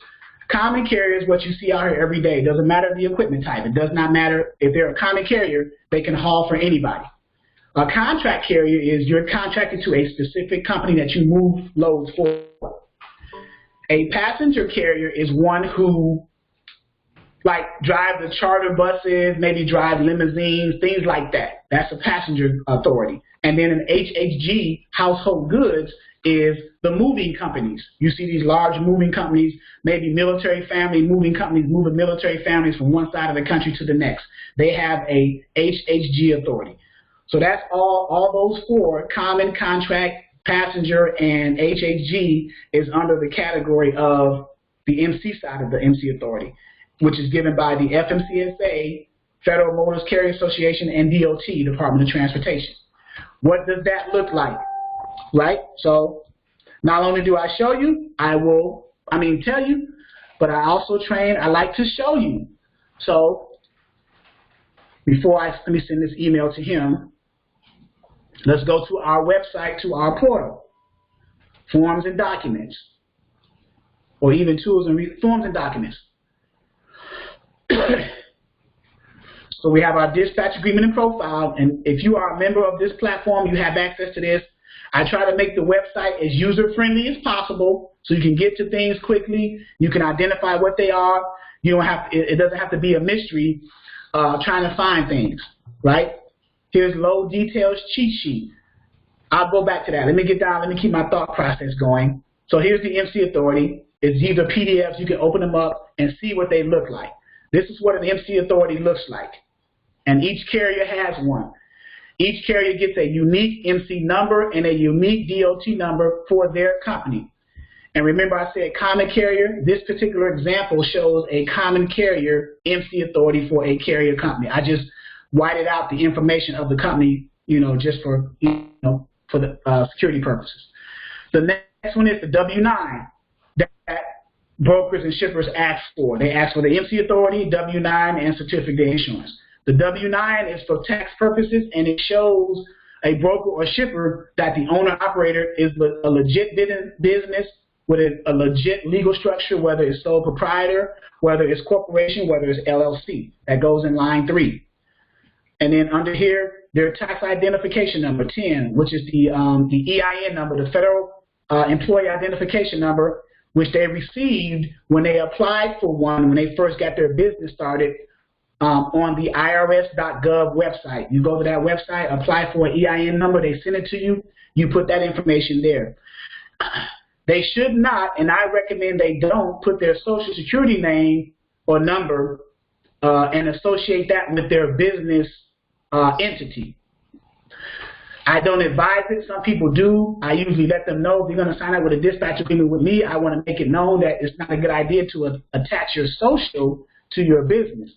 Common carrier is what you see out here every day. It doesn't matter the equipment type. It does not matter if they're a common carrier, they can haul for anybody. A contract carrier is you're contracted to a specific company that you move loads for. A passenger carrier is one who like drive the charter buses, maybe drive limousines, things like that. That's a passenger authority. And then an HHG, household goods, is the moving companies. You see these large moving companies, maybe military family moving companies moving military families from one side of the country to the next. They have a HHG authority. So that's all those four, common, contract, passenger, and HHG is under the category of the MC side of the MC authority, which is given by the FMCSA, Federal Motors Carrier Association, and DOT, Department of Transportation. What does that look like? Right? So not only do I show you, tell you, but I also train, I like to show you. So let me send this email to him. Let's go to our website, to our portal, Forms and Documents, or even Forms and Documents. So we have our dispatch agreement and profile, and if you are a member of this platform, you have access to this. I try to make the website as user-friendly as possible so you can get to things quickly. You can identify what they are. You don't have it doesn't have to be a mystery trying to find things, right? Here's low details cheat sheet. I'll go back to that. Let me get down. Let me keep my thought process going. So here's the MC authority. It's either PDFs. You can open them up and see what they look like. This is what an MC authority looks like. And each carrier has one. Each carrier gets a unique MC number and a unique DOT number for their company. And remember I said common carrier. This particular example shows a common carrier MC authority for a carrier company. I just whited out the information of the company, just for, for the security purposes. The next one is the W-9 that brokers and shippers ask for. They ask for the MC authority, W-9, and certificate of insurance. The W-9 is for tax purposes, and it shows a broker or shipper that the owner-operator is a legit business with a legit legal structure, whether it's sole proprietor, whether it's corporation, whether it's LLC. That goes in line 3. And then under here, their tax identification number, 10, which is the EIN number, the Federal Employee Identification Number, which they received when they applied for one when they first got their business started on the IRS.gov website. You go to that website, apply for an EIN number, they send it to you, you put that information there. They should not, and I recommend they don't, put their social security name or number and associate that with their business entity. I don't advise it. Some people do. I usually let them know if you're going to sign up with a dispatch agreement with me, I want to make it known that it's not a good idea to attach your social to your business.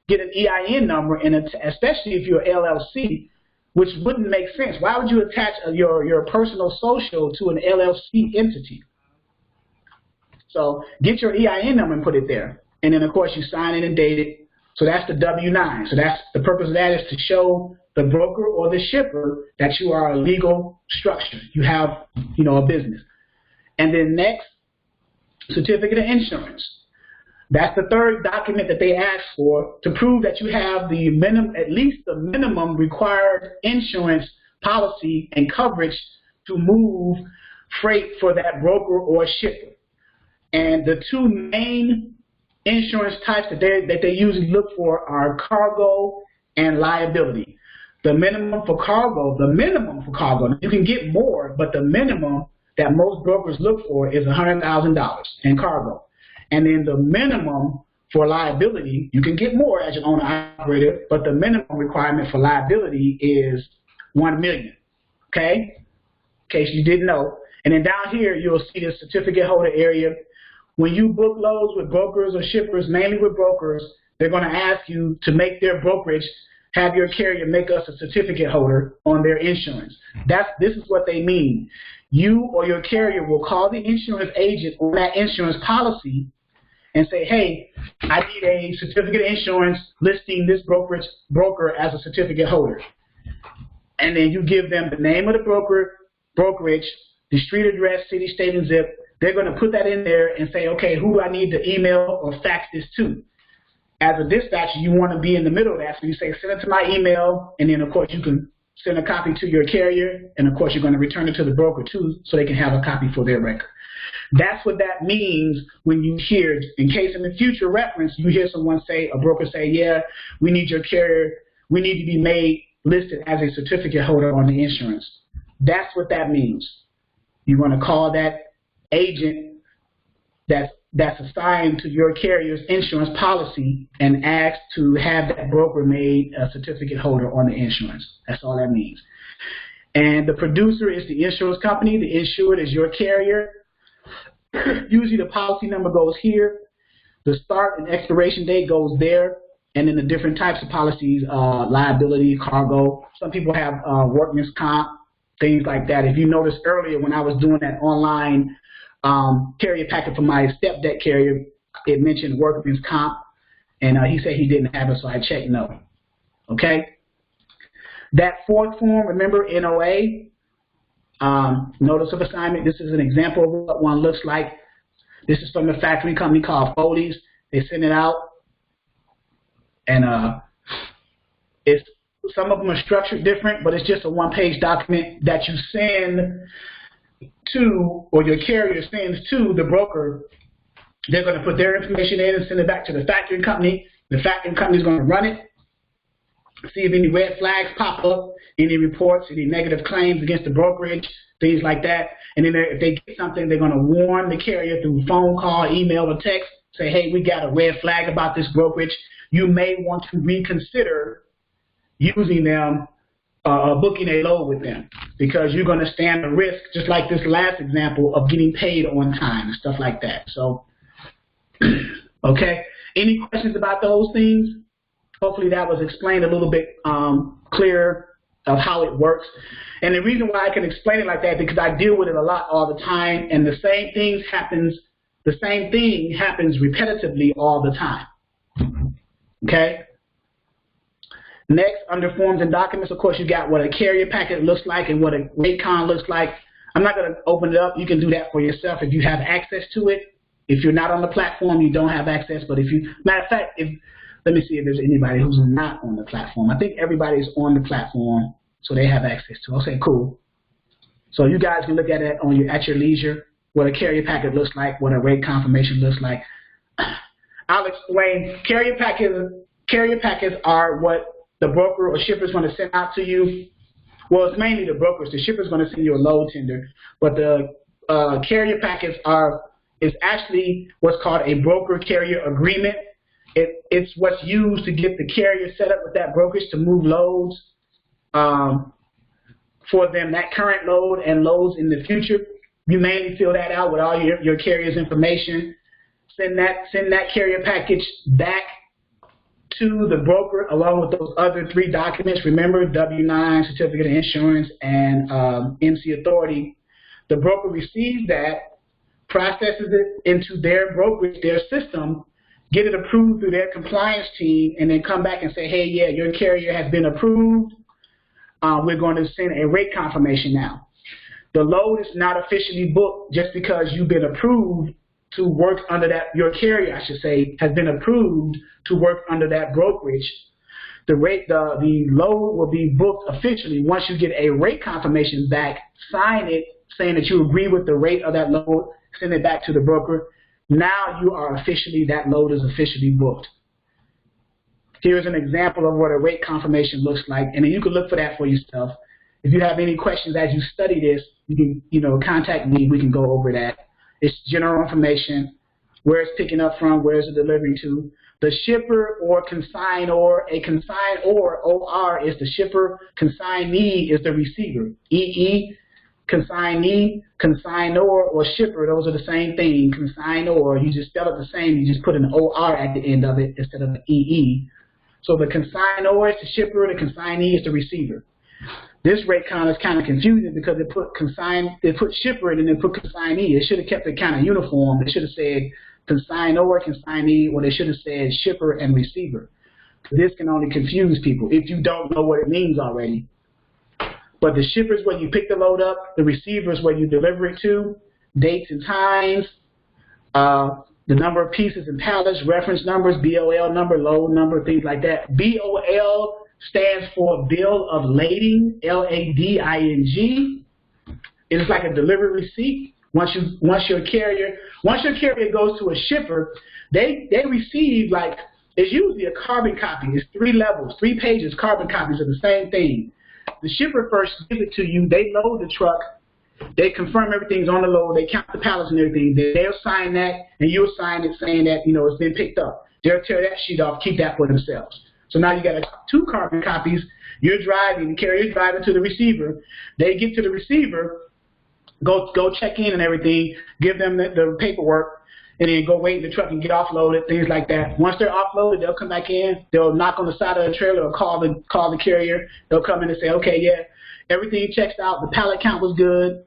Get an EIN number, and especially if you're LLC, which wouldn't make sense. Why would you attach your personal social to an LLC entity? So get your EIN number and put it there. And then, of course, you sign it and date it. So that's the W-9. So that's the purpose of that is to show the broker or the shipper that you are a legal structure. You have, a business. And then next, certificate of insurance. That's the third document that they ask for to prove that you have at least the minimum required insurance policy and coverage to move freight for that broker or shipper. And the two main insurance types that they usually look for are cargo and liability. The minimum for cargo, you can get more, but the minimum that most brokers look for is $100,000 in cargo. And then the minimum for liability, you can get more as an owner-operator, but the minimum requirement for liability is $1 million, okay? In case you didn't know. And then down here, you'll see the certificate holder area. When you book loads with brokers or shippers, mainly with brokers, they're going to ask you to make their brokerage, have your carrier make us a certificate holder on their insurance. This is what they mean. You or your carrier will call the insurance agent on that insurance policy and say, hey, I need a certificate of insurance listing this broker as a certificate holder. And then you give them the name of the brokerage, the street address, city, state, and zip. They're going to put that in there and say, okay, who do I need to email or fax this to? As a dispatcher, you want to be in the middle of that. So you say, send it to my email, and then, of course, you can send a copy to your carrier, and, of course, you're going to return it to the broker, too, so they can have a copy for their record. That's what that means when you hear, in case in the future reference, you hear someone say, a broker say, yeah, we need your carrier, we need to be made listed as a certificate holder on the insurance. That's what that means. You're going to call that agent that's assigned to your carrier's insurance policy and ask to have that broker made a certificate holder on the insurance. That's all that means. And the producer is the insurance company. The insured is your carrier. Usually the policy number goes here. The start and expiration date goes there. And then the different types of policies, liability, cargo. Some people have workman's comp, things like that. If you noticed earlier when I was doing that online carrier packet for my step deck carrier, it mentioned workman's comp. And he said he didn't have it, so I checked no. Okay? That fourth form, remember, NOA, notice of assignment. This is an example of what one looks like. This is from a factory company called Foley's. They send it out, and it's some of them are structured different, but it's just a one-page document that you send to, or your carrier sends to the broker. They're going to put their information in and send it back to the factory company. The factory company is going to run it, see if any red flags pop up, any reports, any negative claims against the brokerage, things like that. And then if they get something, they're going to warn the carrier through phone call, email, or text, say, hey, we got a red flag about this brokerage. You may want to reconsider using them, booking a load with them, because you're going to stand the risk, just like this last example, of getting paid on time and stuff like that. So, okay. Any questions about those things? Hopefully that was explained a little bit clearer of how it works. And the reason why I can explain it like that, because I deal with it a lot all the time, and the same thing happens repetitively all the time. Okay? Next, under forms and documents, of course, you got what a carrier packet looks like and what a rate con looks like. I'm not going to open it up. You can do that for yourself if you have access to it. If you're not on the platform, you don't have access. But if you, matter of fact, let me see if there's anybody who's not on the platform. I think everybody's on the platform, so they have access to it. Okay, cool. So you guys can look at it at your leisure, what a carrier packet looks like, what a rate confirmation looks like. I'll explain. Carrier packets are what the broker or shipper is going to send out to you. Well, it's mainly the brokers. The shipper is going to send you a load tender, but the carrier packets is actually what's called a broker-carrier agreement. It's what's used to get the carrier set up with that brokerage to move loads for them, that current load and loads in the future. You mainly fill that out with all your carrier's information. Send that carrier package back to the broker along with those other 3 documents. Remember, W-9, certificate of insurance, and MC authority. The broker receives that, processes it into their brokerage, their system, get it approved through their compliance team, and then come back and say, hey, yeah, your carrier has been approved. We're going to send a rate confirmation now. The load is not officially booked just because you've been approved to work under that, your carrier, I should say, has been approved to work under that brokerage. The load will be booked officially once you get a rate confirmation back, sign it, saying that you agree with the rate of that load, send it back to the broker. Now you are officially, that load is officially booked. Here's an example of what a rate confirmation looks like, and then you can look for that for yourself. If you have any questions as you study this, you can, you know, contact me. We can go over that. It's general information, where it's picking up from, where is it delivering to. The shipper or consignor, a consignor, OR, is the shipper. Consignee is the receiver. EE, consignee, consignor, or shipper, those are the same thing. Consignor, you just spell it the same. You just put an OR at the end of it instead of an EE. So the consignor is the shipper, the consignee is the receiver. This rate-con is kind of confusing because it put shipper and then it put consignee. It should have kept it kind of uniform. It should have said consignor, consignee, or they should have said shipper and receiver. This can only confuse people if you don't know what it means already. But the shipper is where you pick the load up. The receiver is where you deliver it to. Dates and times, the number of pieces and pallets, reference numbers, BOL number, load number, things like that. BOL stands for bill of lading, L-A-D-I-N-G. It is like a delivery receipt. Once your carrier goes to a shipper, they receive, like, it's usually a carbon copy. It's 3 levels, 3 pages, carbon copies of the same thing. The shipper first gives it to you. They load the truck. They confirm everything's on the load. They count the pallets and everything. They'll sign that, and you'll sign it saying that, you know, it's been picked up. They'll tear that sheet off, keep that for themselves. So now you got 2 carbon copies. You're driving, the carrier's driving to the receiver. They get to the receiver, go check in and everything, give them the paperwork, and then go wait in the truck and get offloaded, things like that. Once they're offloaded, they'll come back in. They'll knock on the side of the trailer or call the carrier. They'll come in and say, okay, yeah, everything checks out. The pallet count was good.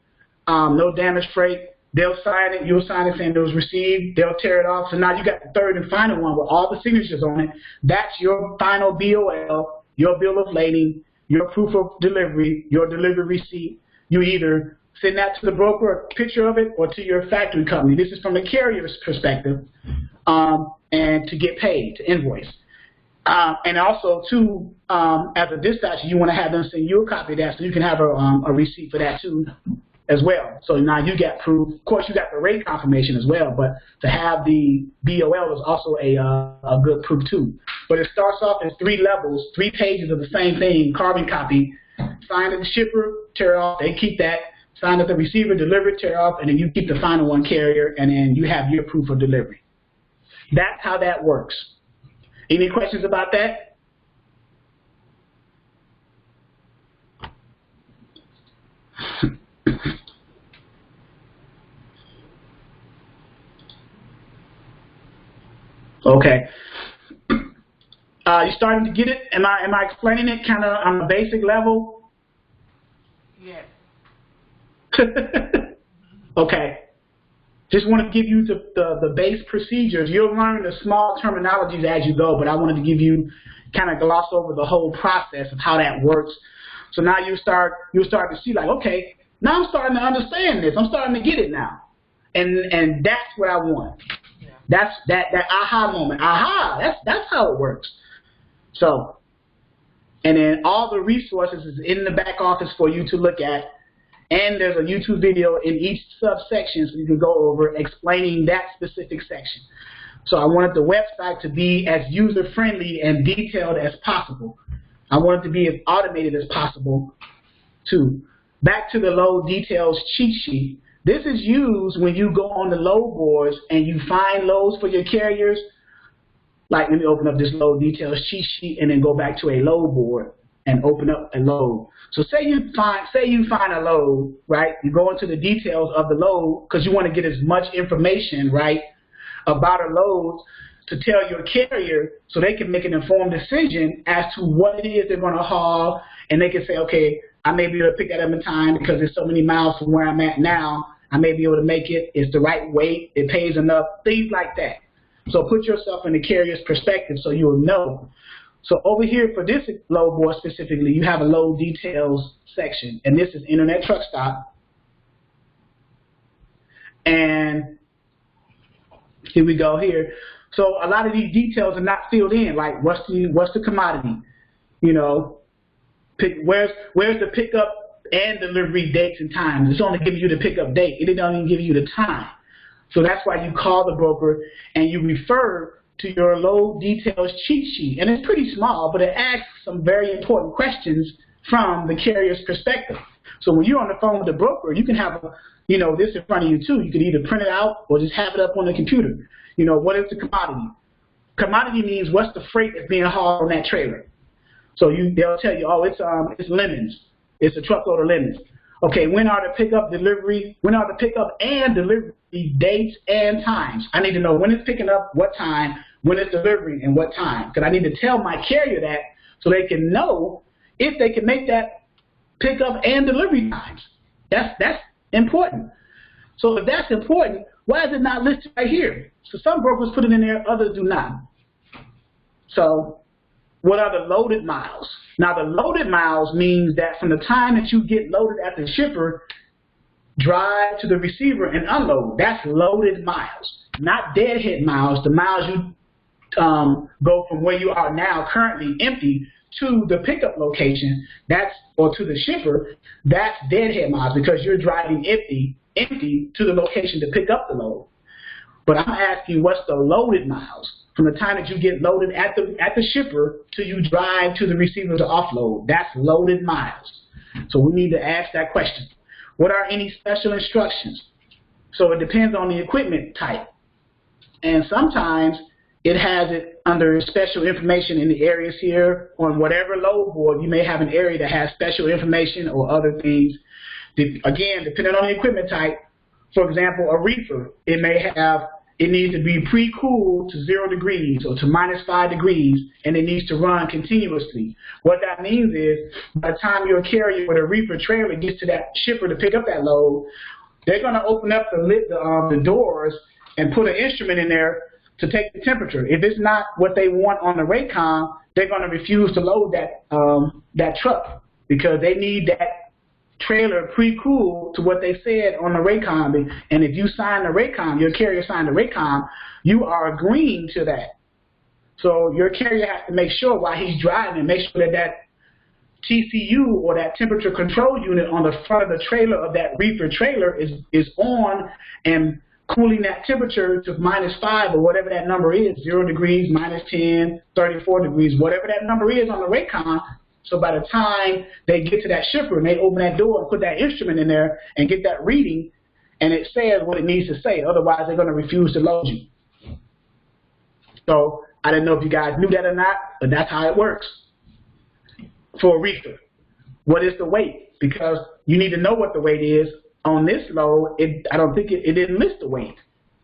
No damaged freight. They'll sign it. You'll sign it saying it was received. They'll tear it off. So now you got the third and final one with all the signatures on it. That's your final BOL, your bill of lading, your proof of delivery, your delivery receipt. You either send that to the broker, a picture of it, or to your factory company. This is from the carrier's perspective, and to get paid, to invoice. And also, too, as a dispatcher, you want to have them send you a copy of that so you can have a receipt for that, too, as well. So now you got proof. Of course, you got the rate confirmation as well, but to have the BOL is also a good proof, too. But it starts off as 3 levels, 3 pages of the same thing, carbon copy. Signed at the shipper, tear off, they keep that. Signed at the receiver, deliver it, tear off, and then you keep the final one, carrier, and then you have your proof of delivery. That's how that works. Any questions about that? Okay. You starting to get it? Am I explaining it kind of on a basic level? Yes. Okay. Just want to give you the base procedures. You'll learn the small terminologies as you go, but I wanted to give you kind of gloss over the whole process of how that works. So now you'll start to see, like, okay, now I'm starting to understand this. I'm starting to get it now. And that's what I want. Yeah. That's that aha moment. Aha, that's how it works. So, and then all the resources is in the back office for you to look at. And there's a YouTube video in each subsection so you can go over explaining that specific section. So I wanted the website to be as user-friendly and detailed as possible. I want it to be as automated as possible, too. Back to the load details cheat sheet. This is used when you go on the load boards and you find loads for your carriers. Like, let me open up this load details cheat sheet and then go back to a load board and open up a load. So say you find a load, right? You go into the details of the load because you want to get as much information, right, about a load to tell your carrier so they can make an informed decision as to what it is they're going to haul, and they can say, okay, I may be able to pick that up in time because there's so many miles from where I'm at now. I may be able to make it. It's the right weight. It pays enough. Things like that. So put yourself in the carrier's perspective so you'll know. So over here for this load board specifically, you have a load details section, and this is Internet Truck Stop. And here we go here. So a lot of these details are not filled in, like what's the commodity, you know, where's the pickup and delivery dates and times. It's only giving you the pickup date. It doesn't even give you the time. So that's why you call the broker and you refer to your load details cheat sheet. And it's pretty small, but it asks some very important questions from the carrier's perspective. So when you're on the phone with the broker, you can have this in front of you too. You can either print it out or just have it up on the computer. What is the commodity? Commodity means what's the freight that's being hauled on that trailer. So they'll tell you, oh, it's lemons. It's a truckload of lemons. Okay, when are the pickup and delivery dates and times? I need to know when it's picking up, what time, when it's delivering, and what time. Because I need to tell my carrier that so they can know if they can make that pickup and delivery times. That's important. So if that's important, why is it not listed right here? So some brokers put it in there, others do not. So what are the loaded miles? Now the loaded miles means that from the time that you get loaded at the shipper, drive to the receiver and unload. That's loaded miles, not deadhead miles. The miles you go from where you are now currently empty to the pickup location, or to the shipper, that's deadhead miles because you're driving empty to the location to pick up the load. But I'm asking, what's the loaded miles from the time that you get loaded at the shipper till you drive to the receiver to offload? That's loaded miles. So we need to ask that question. What are any special instructions? So it depends on the equipment type. And sometimes it has it under special information in the areas here. On whatever load board, you may have an area that has special information or other things. Again, depending on the equipment type, for example, a reefer, it needs to be pre-cooled to 0 degrees or to -5 degrees, and it needs to run continuously. What that means is, by the time your carrier with a reefer trailer gets to that shipper to pick up that load, they're going to open up the doors and put an instrument in there to take the temperature. If it's not what they want on the Raycom, they're going to refuse to load that truck because they need that trailer pre-cooled to what they said on the Raycom. And if you sign the Raycom, your carrier signed the Raycom, you are agreeing to that. So your carrier has to make sure while he's driving, make sure that TCU or that temperature control unit on the front of the trailer of that reefer trailer is on and cooling that temperature to -5 or whatever that number is, 0 degrees, -10, 34 degrees, whatever that number is on the Raycom. So by the time they get to that shipper and they open that door and put that instrument in there and get that reading, and it says what it needs to say, otherwise they're going to refuse to load you. So I didn't know if you guys knew that or not, but that's how it works for a reefer. What is the weight? Because you need to know what the weight is. On this load, I don't think it didn't list the weight.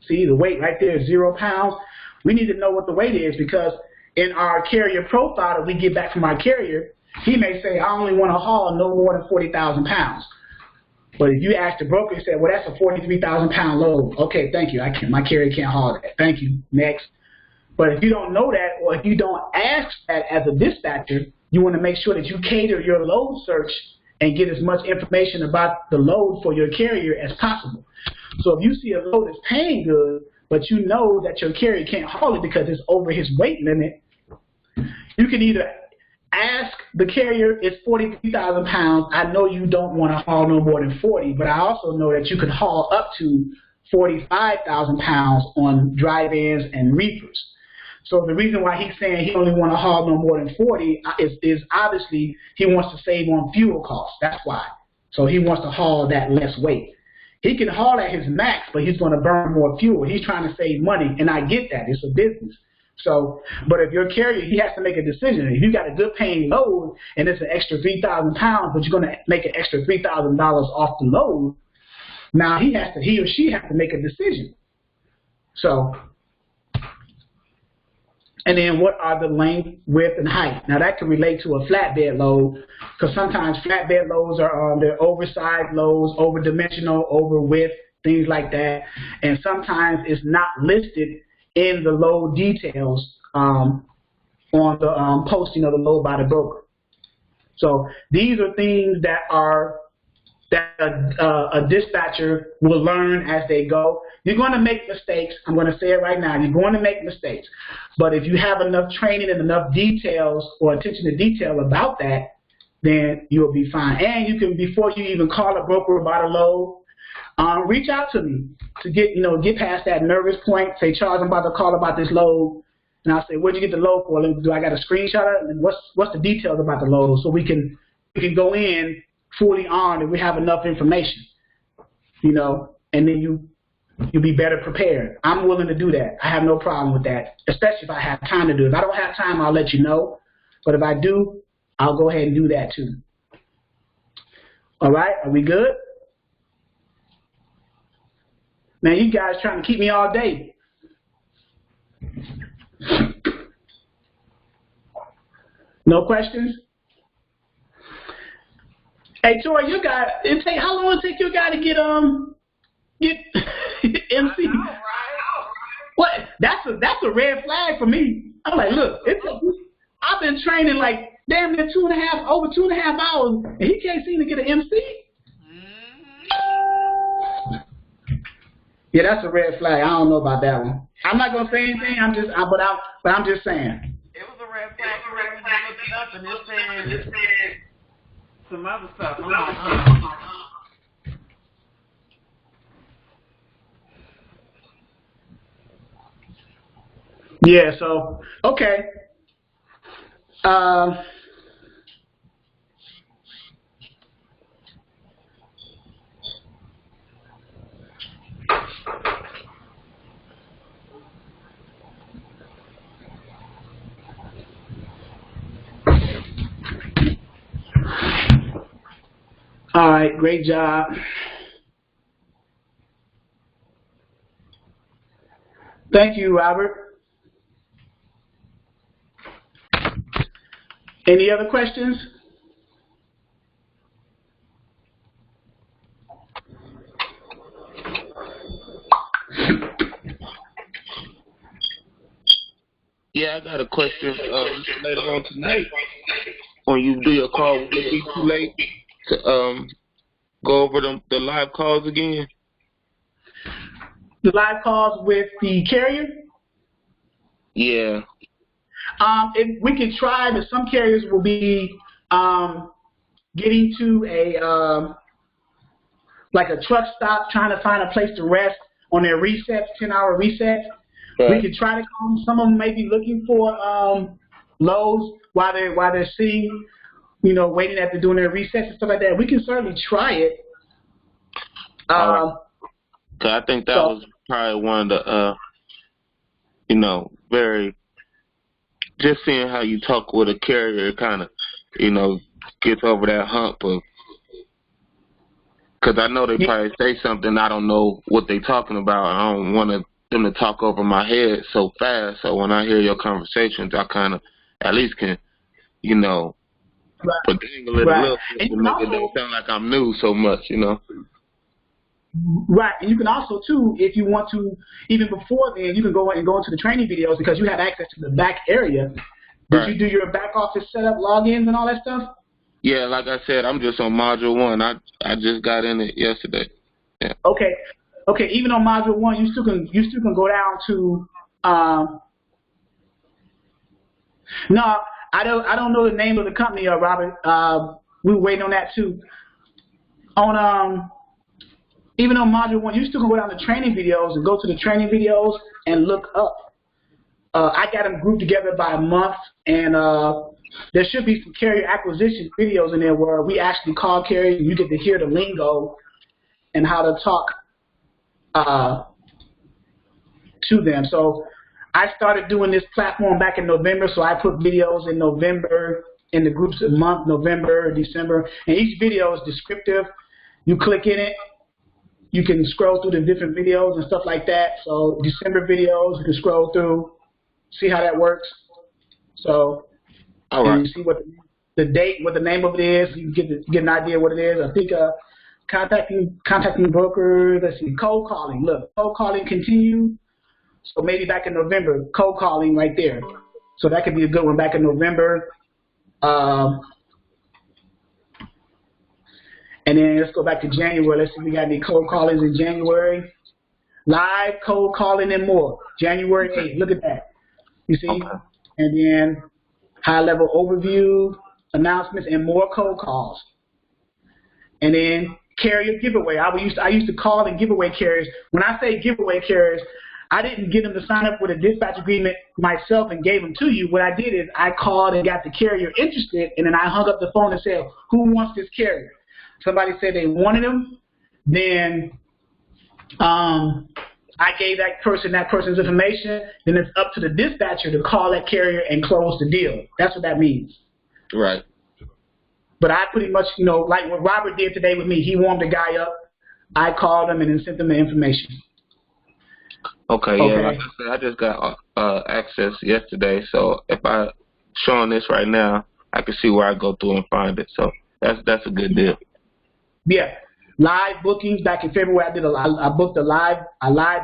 See, the weight right there is 0 pounds. We need to know what the weight is because in our carrier profile that we get back from our carrier, he may say, I only want to haul no more than 40,000 pounds. But if you ask the broker, he said, well, that's a 43,000 pound load. Okay, thank you. My carrier can't haul that. Thank you. Next. But if you don't know that, or if you don't ask that as a dispatcher, you want to make sure that you cater your load search and get as much information about the load for your carrier as possible. So if you see a load that's paying good, but you know that your carrier can't haul it because it's over his weight limit, you can either ask the carrier, it's 43,000 pounds. I know you don't want to haul no more than 40, but I also know that you can haul up to 45,000 pounds on drive-ins and reefers. So the reason why he's saying he only want to haul no more than 40 is obviously he wants to save on fuel costs. That's why. So he wants to haul that less weight. He can haul at his max, but he's going to burn more fuel. He's trying to save money, and I get that. It's a business. So, but if your carrier, he has to make a decision. If you got a good paying load and it's an extra 3,000 pounds, but you're going to make an extra $3,000 off the load, now he or she has to make a decision. So, and then what are the length, width, and height? Now that can relate to a flatbed load because sometimes flatbed loads are they're oversized loads, over-dimensional, over-width, things like that. And sometimes it's not listed in the load details on the posting of the load by the broker. So these are things that a dispatcher will learn as they go. You're going to make mistakes. I'm going to say it right now. You're going to make mistakes. But if you have enough training and enough details or attention to detail about that, then you'll be fine. And you can, before you even call a broker about a load, reach out to me to get past that nervous point. Say, Charles, I'm about to call about this load. And I'll say, where'd you get the load for? Do I got a screenshot of it? And what's the details about the load so we can we can go in fully armed if we have enough information, you know, and then you'll be better prepared. I'm willing to do that. I have no problem with that, especially if I have time to do it. If I don't have time, I'll let you know. But if I do, I'll go ahead and do that too. All right, are we good? Man, you guys trying to keep me all day. No questions? Hey, Tori, you got how long it take your guy to get MC? I know, right? What? That's a red flag for me. I'm like, look, I've been training like damn near over 2.5 hours, and he can't seem to get an MC. Mm-hmm. Yeah, that's a red flag. I don't know about that one. I'm not gonna say anything. I'm just saying. It was a red flag. I looked it up and it said some other stuff. I'm like, Yeah. So okay. All right, great job. Thank you, Robert. Any other questions? Yeah, I got a question later on tonight. When you do your call, will it be too late to go over the live calls again? The live calls with the carrier? Yeah. If we can try, but some carriers will be getting to like a truck stop, trying to find a place to rest on their resets, 10-hour resets. Right. We could try to call them. Some of them may be looking for lows while they're sitting, you know, waiting after doing their resets and stuff like that. We can certainly try it. Cause I think that was probably one of the, you know, just seeing how you talk with a carrier kind of, you know, gets over that hump of, because I know they probably say something, I don't know what they talking about. I don't want them to talk over my head so fast. So when I hear your conversations, I kind of at least can, you know, dangle it a little bit to make it don't sound like I'm new so much, you know. Right, and you can also too, if you want to, even before then, you can go into the training videos because you have access to the back area. Did you do your back office setup, logins, and all that stuff? Yeah, like I said, I'm just on module 1. I just got in it yesterday. Yeah. Okay. Even on module 1, you still can go down to. No, I don't know the name of the company, Robert. We were waiting on that too. Even on module 1, you still can go down to training videos and go to the training videos and look up. I got them grouped together by month, and there should be some carrier acquisition videos in there where we actually call carriers and you get to hear the lingo and how to talk to them. So I started doing this platform back in November, so I put videos in November in the groups of month, November, December, and each video is descriptive. You click in it, you can scroll through the different videos and stuff like that. So December videos, you can scroll through, see how that works. So and you see what the date, what the name of it is. You get an idea what it is. I think contacting brokers. Let's see, cold calling. Look, cold calling continue. So maybe back in November, cold calling right there. So that could be a good one back in November. And then let's go back to January. Let's see if we got any cold callings in January. Live cold calling and more. January 8th. Look at that. You see? Okay. And then high-level overview, announcements, and more cold calls. And then carrier giveaway. I used to call and giveaway carriers. When I say giveaway carriers, I didn't get them to sign up with a dispatch agreement myself and gave them to you. What I did is I called and got the carrier interested, and then I hung up the phone and said, who wants this carrier? Somebody said they wanted him. Then I gave that person's information. Then it's up to the dispatcher to call that carrier and close the deal. That's what that means. Right. But I pretty much, you know, like what Robert did today with me, he warmed the guy up. I called him and then sent him the information. Okay, yeah, like I said, I just got access yesterday, so if I showing this right now, I can see where I go through and find it. So that's a good deal. Yeah, live bookings back in February. I booked a live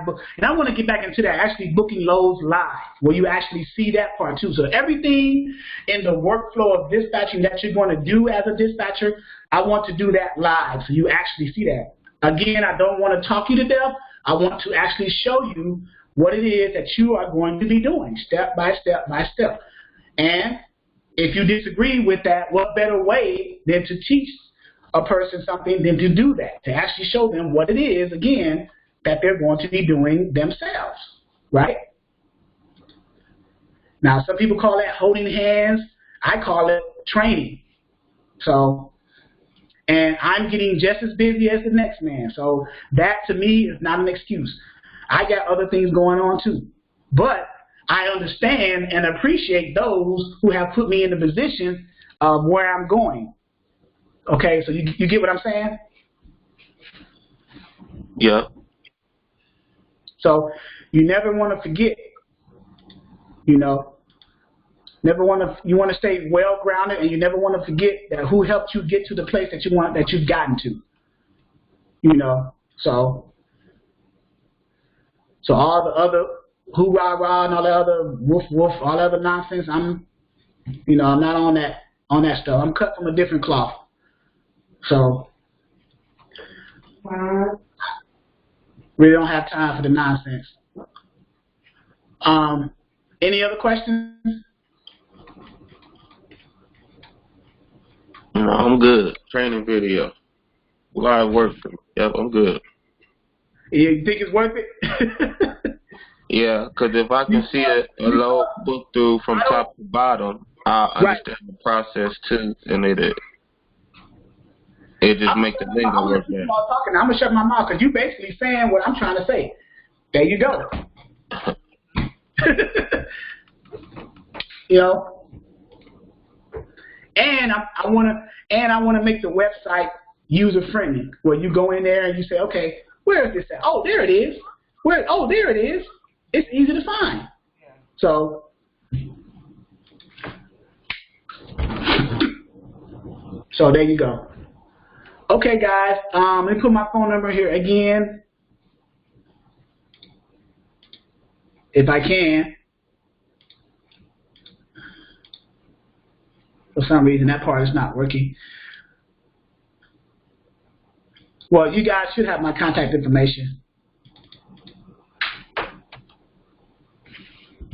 book, and I want to get back into that. Actually, booking loads live, where you actually see that part too. So everything in the workflow of dispatching that you're going to do as a dispatcher, I want to do that live, so you actually see that. Again, I don't want to talk you to death. I want to actually show you what it is that you are going to be doing step by step by step. And if you disagree with that, what better way than to teach a person something than to do that, to actually show them what it is, again, that they're going to be doing themselves, right? Now, some people call that holding hands. I call it training. So, and I'm getting just as busy as the next man. So that, to me, is not an excuse. I got other things going on, too. But I understand and appreciate those who have put me in the position of where I'm going. Okay, so you get what I'm saying? Yeah. So you never want to forget, you know, you want to stay well grounded, and you never want to forget that who helped you get to the place that you've gotten to. You know, so all the other hoorah rah and all the other woof woof, all the other nonsense, I'm not on that stuff. I'm cut from a different cloth. So really don't have time for the nonsense. Any other questions? No, I'm good. Training video. Live work. Yep, I'm good. You think it's worth it? Yeah, because if I can see a load book through from top to bottom, I understand the process too, and it just makes the lingo work better. I'm going to shut my mouth because you're basically saying what I'm trying to say. There you go. You know? And I want to make the website user friendly, where you go in there and you say, okay, where is this at? Oh, there it is. There it is. It's easy to find. So there you go. Okay, guys. Let me put my phone number here again, if I can. For some reason, that part is not working. Well, you guys should have my contact information.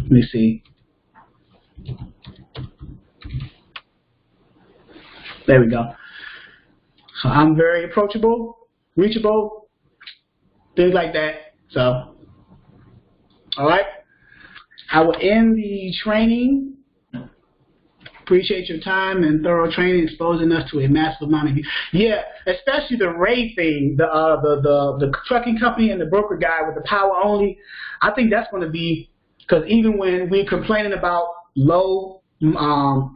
Let me see. There we go. So I'm very approachable, reachable, things like that. So, all right. I will end the training. Appreciate your time and thorough training, exposing us to a massive amount of you. Yeah, especially the rate thing, the trucking company and the broker guy with the power only. I think that's going to be, because even when we're complaining about low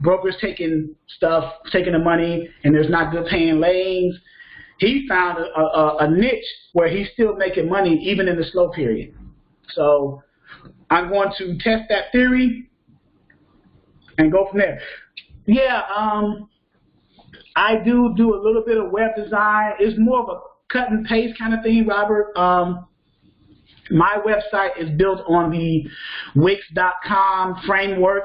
brokers taking the money, and there's not good paying lanes, he found a niche where he's still making money even in the slow period. So I'm going to test that theory and go from there. Yeah, I do a little bit of web design. It's more of a cut and paste kind of thing, Robert. My website is built on the Wix.com framework.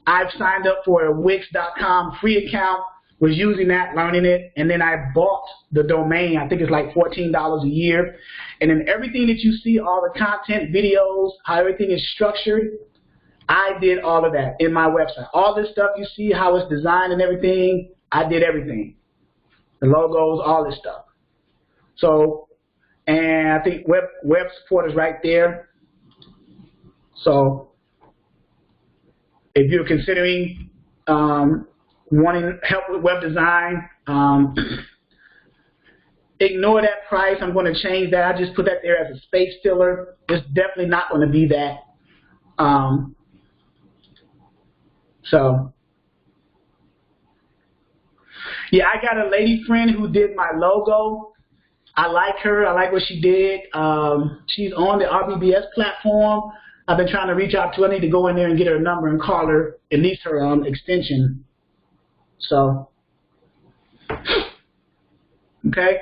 I've signed up for a Wix.com free account, was using that, learning it, and then I bought the domain. I think it's like $14 a year. And then everything that you see, all the content, videos, how everything is structured, I did all of that in my website. All this stuff you see, how it's designed and everything, I did everything. The logos, all this stuff. So, and I think web support is right there. So if you're considering wanting help with web design, ignore that price. I'm going to change that. I just put that there as a space filler. It's definitely not going to be that. So, yeah, I got a lady friend who did my logo. I like her. I like what she did. She's on the RBBS platform. I've been trying to reach out to her. I need to go in there and get her number and call her, at least her extension. So, okay.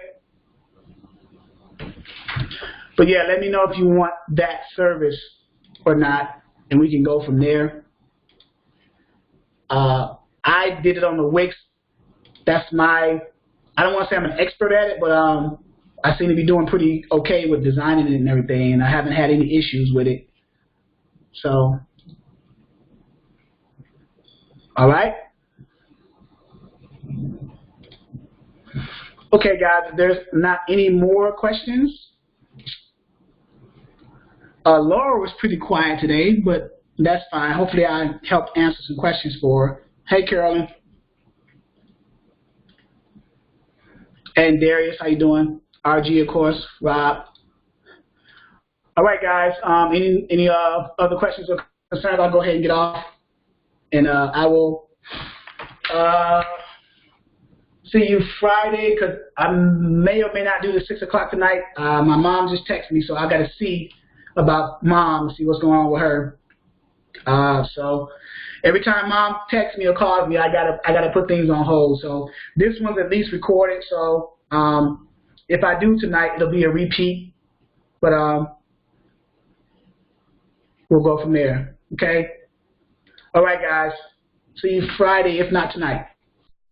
But yeah, let me know if you want that service or not, and we can go from there. I did it on the Wix. That's my, I don't want to say I'm an expert at it, but I seem to be doing pretty okay with designing it and everything, and I haven't had any issues with it. So, all right. Okay, guys, if there's not any more questions. Laura was pretty quiet today, but that's fine. Hopefully I helped answer some questions for her. Hey, Carolyn. And Darius, how you doing? RG, of course. Rob. All right, guys. Any other questions or concerns? I'll go ahead and get off. And I will see you Friday, because I may or may not do the 6 o'clock tonight. My mom just texted me, so I got to see about Mom, see what's going on with her. So every time Mom texts me or calls me, I gotta put things on hold. So this one's at least recorded. So if I do tonight, it'll be a repeat. But we'll go from there. Okay. All right, guys. See you Friday, if not tonight.